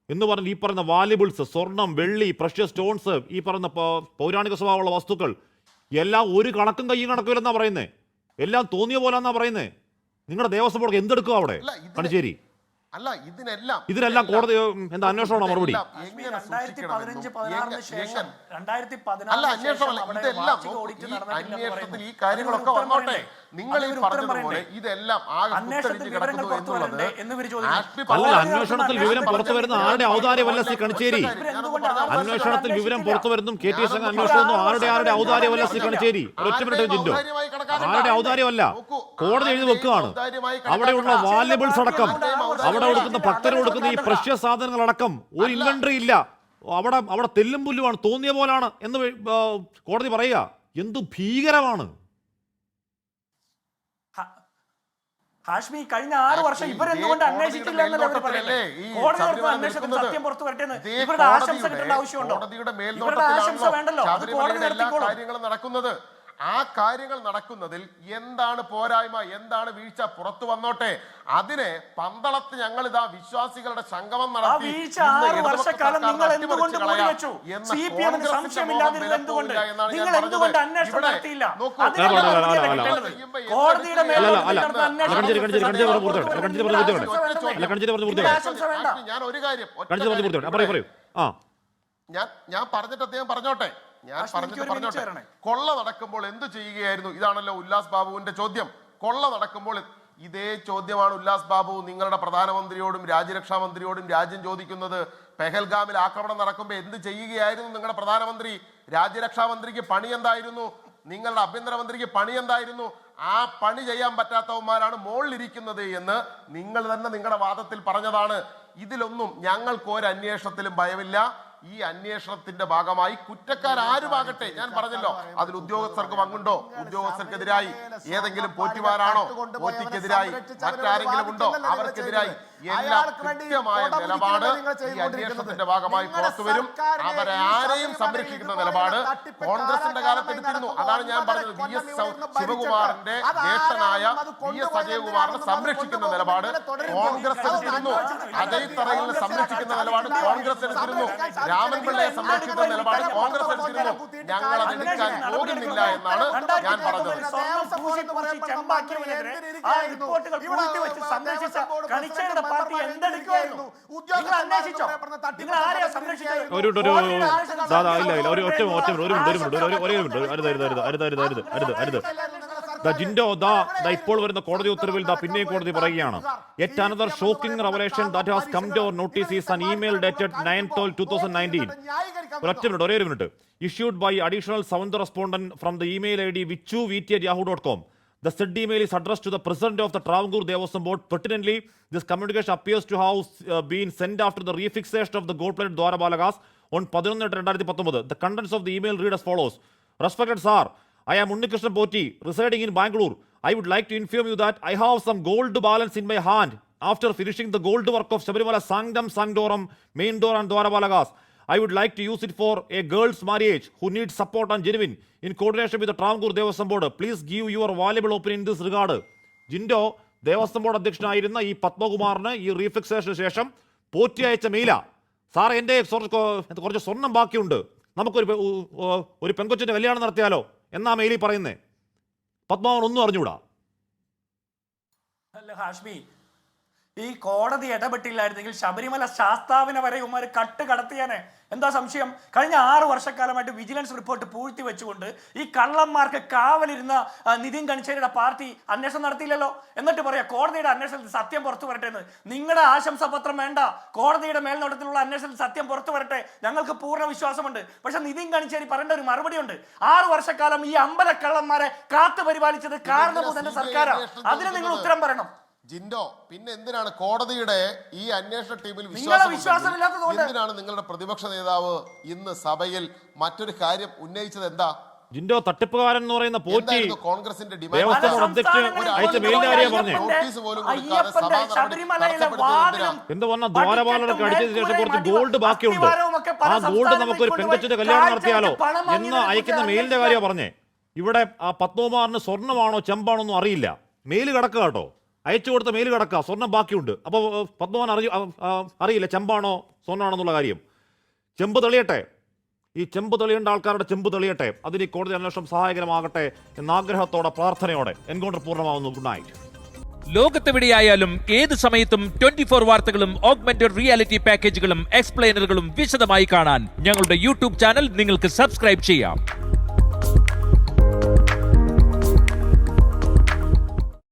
എന്ന് പറഞ്ഞാൽ ഈ പറയുന്ന valuables, സ്വർണം, വെള്ളി, precious stones, ഈ പറയുന്ന പൗരാണിക സ്വഭാവമുള്ള വസ്തുക്കൾ എല്ലാം ഒരു കണക്കും കയ്യും കണക്കില്ലെന്നാണ് പറയുന്നത്. എല്ലാം തോന്നിയ പോലെ എന്നാ പറയുന്നത്. നിങ്ങളുടെ ദേവസ്വം ബോർഡ് എന്തെടുക്കുക അവിടെ കണിച്ചേരി? അല്ല, ഇതിനെല്ലാം കോടതി എന്താ അന്വേഷണമാണോ മറുപടി? അന്വേഷണത്തിൽ ഈ കാര്യങ്ങളൊക്കെ വന്നോട്ടെ. നിങ്ങൾ ഈ പറഞ്ഞതുപോലെ ഇതെല്ലാം അല്ല, അന്വേഷണത്തിൽ വിവരം പുറത്തു വരുന്ന ആരുടെ ഔദാര്യമല്ല സി കണിച്ചേരി? അന്വേഷണത്തിൽ വിവരം പുറത്തു വരുന്നു KT സംഘം അന്വേഷണം ആരുടെ ഔദാര്യമല്ല സി കണിച്ചേരി? ഒറ്റ മിനിറ്റ് ജിൻഡോ, ആരുടെ ഔദാര്യമല്ല, കോടതി എഴുതി വെക്കുകയാണ്. അവിടെയുള്ള വാല്യബിൾസ് അടക്കം, അവിടെ കൊടുക്കുന്ന ഭക്തർ കൊടുക്കുന്ന ഈ പ്രഷ്യസ് സാധനങ്ങളടക്കം ഒരു ഇൻവെന്ററി ഇല്ല. അവിടെ തെല്ലും പുല്ലുമാണ്, തോന്നിയ പോലാണ് എന്ന് കോടതി പറയുക. എന്തു ഭീകരമാണ്! ഹാഷ്മി, കഴിഞ്ഞ 6 വർഷം ഇവരെന്തുകൊണ്ട് അന്വേഷിച്ചില്ല എന്നല്ലേ അവർ പറയുന്നത്? കോടതി അന്വേഷണത്തിൽ സത്യം പുറത്തു വരട്ടെ. ഇവരുടെ ആശംസ കിട്ടേണ്ട ആവശ്യമുണ്ടോ? ഇവരുടെ ആശംസ വേണ്ടല്ലോ, അത് കോടതി നടത്തിക്കോളും. നടക്കുന്നത് ആ കാര്യങ്ങൾ നടക്കുന്നതിൽ എന്താണ് പോരായ്മ, എന്താണ് വീഴ്ച പുറത്തു വന്നോട്ടെ. അതിനെ പന്തളത്ത് ഞങ്ങൾ ഇതാ വിശ്വാസികളുടെ സംഗമം നടത്തി. ഞാൻ ഒരു കാര്യം ഞാൻ പറഞ്ഞിട്ട് അദ്ദേഹം പറഞ്ഞോട്ടെ. കൊള്ള നടക്കുമ്പോൾ എന്ത് ചെയ്യുകയായിരുന്നു? ഇതാണല്ലോ ഉല്ലാസ് ബാബുവിന്റെ ചോദ്യം. കൊള്ള നടക്കുമ്പോൾ ഇതേ ചോദ്യമാണ് ഉല്ലാസ് ബാബു നിങ്ങളുടെ പ്രധാനമന്ത്രിയോടും രാജ്യരക്ഷാ മന്ത്രിയോടും രാജ്യം ചോദിക്കുന്നത്. പെഹൽഗാമിൽ ആക്രമണം നടക്കുമ്പോൾ എന്ത് ചെയ്യുകയായിരുന്നു നിങ്ങളുടെ പ്രധാനമന്ത്രി? രാജ്യരക്ഷാ മന്ത്രിക്ക് പണി എന്തായിരുന്നു? നിങ്ങളുടെ ആഭ്യന്തരമന്ത്രിക്ക് പണി എന്തായിരുന്നു? ആ പണി ചെയ്യാൻ പറ്റാത്തവന്മാരാണ് മുകളിലിരിക്കുന്നത് എന്ന് നിങ്ങൾ തന്നെ നിങ്ങളുടെ വാദത്തിൽ പറഞ്ഞതാണ്. ഇതിലൊന്നും ഞങ്ങൾക്ക് ഒരു അന്വേഷണത്തിലും ഭയമില്ല. ഈ അന്വേഷണത്തിന്റെ ഭാഗമായി കുറ്റക്കാരാരുമാകട്ടെ, ഞാൻ പറഞ്ഞല്ലോ, അതിൽ ഉദ്യോഗസ്ഥർക്ക് പങ്കുണ്ടോ? ഉദ്യോഗസ്ഥർക്കെതിരായി ഏതെങ്കിലും പോറ്റിമാരാണോ? പോറ്റിക്കെതിരായി മറ്റാരെങ്കിലും ഉണ്ടോ? അവർക്കെതിരായി എല്ലാം കൃത്യമായ നിലപാട് ഈ അന്വേഷണത്തിന്റെ ഭാഗമായി പുറത്തുവരും. അവരെ ആരെയും സംരക്ഷിക്കുന്ന നിലപാട് കോൺഗ്രസിന്റെ കാലത്ത് എടുത്തിരുന്നു. അതാണ് ഞാൻ പറഞ്ഞത്. VS ശിവകുമാറിന്റെ ജ്യേഷ്ഠനായ VS അജയകുമാറിനെ സംരക്ഷിക്കുന്ന നിലപാട് കോൺഗ്രസ് എടുത്തിരുന്നു. അജയ് തറയിലിനെ സംരക്ഷിക്കുന്ന നിലപാട് കോൺഗ്രസ് എടുത്തിരുന്നു. രാമൻപിള്ളയെ സംരക്ഷിക്കുന്ന നിലപാട് കോൺഗ്രസ് എടുത്തിരുന്നു. ഞങ്ങൾ അത് എടുക്കാൻ പോകുന്നില്ല എന്നാണ് ഞാൻ പറഞ്ഞത്. ജിൻഡോ, ഇപ്പോൾ വരുന്ന കോടതി ഉത്തരവിൽ പിന്നെയും കോടതി പറയുകയാണ്. Yet another shocking revelation that has come to our notice is an email dated 9/12/2019. ഒരേ minute. Issued by additional 7th respondent from the email ID vichu@yahoo.com. The said email is addressed to the president of the Travancore Devaswam Board. Pertinently, this communication appears to have been sent after the refixation of the gold-plated Dwarabalagas on 11/2019. The contents of the email read as follows. Respected sir, I am Unnikrishnan Poti, residing in Bangalore. I would like to inform you that I have some gold balance in my hand after finishing the gold work of Sabarimala Sanctum Sanctorum, main door and Dwarabalagas. I would like to use it for a girl's marriage who needs support and genuine in coordination with the Travancore Devaswam Board. Please give your valuable opinion in this regard. ജിൻഡോ, Devaswom board അധ്യക്ഷനായിരുന്ന ഈ പത്മകുമാറിന് ഈ റീഫിക്സേഷന് ശേഷം പോറ്റി അയച്ച മെയില, sir എൻ്റെ കുറച്ച് സ്വർണം ബാക്കിയുണ്ട്, നമുക്കൊരു പെൺകൊച്ചിൻ്റെ കല്യാണം നടത്തിയാലോ എന്നാ മെയിലിൽ പറയുന്നേ. പത്മകുമാർ ഒന്നും അറിഞ്ഞൂടാ. അല്ല ഹാഷ്മി, ഈ കോടതി ഇടപെട്ടില്ലായിരുന്നെങ്കിൽ ശബരിമല ശാസ്താവിനെ വരെ ഇവന്മാർ കട്ട് കടത്തിയാനെ. എന്താ സംശയം? കഴിഞ്ഞ 6 വർഷക്കാലമായിട്ട് വിജിലൻസ് റിപ്പോർട്ട് പൂഴ്ത്തി വെച്ചുകൊണ്ട് ഈ കള്ളന്മാർക്ക് കാവലിരുന്ന നിതിൻ ഗഡ്കരിയുടെ പാർട്ടി അന്വേഷണം നടത്തിയില്ലല്ലോ. എന്നിട്ട് പറയാ കോടതിയുടെ അന്വേഷണത്തിൽ സത്യം പുറത്തു വരട്ടെ എന്ന്. നിങ്ങളുടെ ആശംസാപത്രം വേണ്ട, കോടതിയുടെ മേൽനോട്ടത്തിലുള്ള അന്വേഷണത്തിൽ സത്യം പുറത്തു വരട്ടെ, ഞങ്ങൾക്ക് പൂർണ്ണ വിശ്വാസമുണ്ട്. പക്ഷെ നിതിൻ ഗഡ്കരി പറയേണ്ട ഒരു മറുപടി ഉണ്ട്. 6 വർഷക്കാലം ഈ അമ്പലക്കള്ളന്മാരെ കാത്തു പരിപാലിച്ചത് കാരണഭൂതന്റെ സർക്കാരാണ്. അതിന് നിങ്ങൾ ഉത്തരം പറയണം. ജിൻഡോ, പിന്നെ എന്തിനാണ് കോടതിയുടെ ഈ അന്വേഷണ ടീമിൽ വിശ്വാസമില്ലാത്തതുകൊണ്ട് എന്തിനാണ് നിങ്ങളുടെ പ്രതിപക്ഷ നേതാവ് ഇന്ന് സഭയിൽ മറ്റൊരു കാര്യം ഉന്നയിച്ചത്? എന്താ ജിൻഡോ തട്ടിപ്പുകാരൻ എന്ന് പറയുന്ന പോറ്റി കോൺഗ്രസിന്റെ ദേവസ്വം അധ്യക്ഷൻ അയച്ച മെയിലിന്റെ കാര്യം പറഞ്ഞേ. എന്ത് പറഞ്ഞ ദ്വാരപാലകർക്ക് അടിച്ചതിന് ശേഷം കുറച്ച് ഗോൾഡ് ബാക്കിയുണ്ട്, ആ ഗോൾഡ് നമുക്കൊരു പെൺകൊച്ചിന്റെ കല്യാണം നടത്തിയാലോ എന്ന് അയക്കുന്ന മെയിലിന്റെ കാര്യം പറഞ്ഞേ. ഇവിടെ ആ പത്മകുമാറിന് സ്വർണ്ണമാണോ ചെമ്പാണോ ഒന്നും അറിയില്ല, മെയിൽ കിടക്കുക കേട്ടോ, അയച്ചു കൊടുത്ത മെയിൽ കിടക്കുക, സ്വർണ്ണം ബാക്കിയുണ്ട്. അപ്പോൾ പത്മകുമാർ അറിയില്ല ചെമ്പാണോ സ്വർണ്ണമാണോ എന്നുള്ള കാര്യം. ചെമ്പ് തെളിയട്ടെ, ഈ ചെമ്പ് തെളിയേണ്ട ആൾക്കാരുടെ ചെമ്പ് തെളിയട്ടെ, അതിന് ഈ കോടതി അന്വേഷണം സഹായകരമാകട്ടെ എന്ന ആഗ്രഹത്തോടെ പ്രാർത്ഥനയോടെ എൻകൗണ്ടർ പൂർണ്ണമാവുന്നു. Good night. ലോകത്തെവിടെയായാലും ഏത് സമയത്തും 24 വാർത്തകളും ഓഗ്മെന്റഡ് റിയാലിറ്റി പാക്കേജുകളും എക്സ്പ്ലെയിനറുകളും വിശദമായി കാണാൻ ഞങ്ങളുടെ യൂട്യൂബ് ചാനൽ നിങ്ങൾക്ക് സബ്സ്ക്രൈബ് ചെയ്യാം.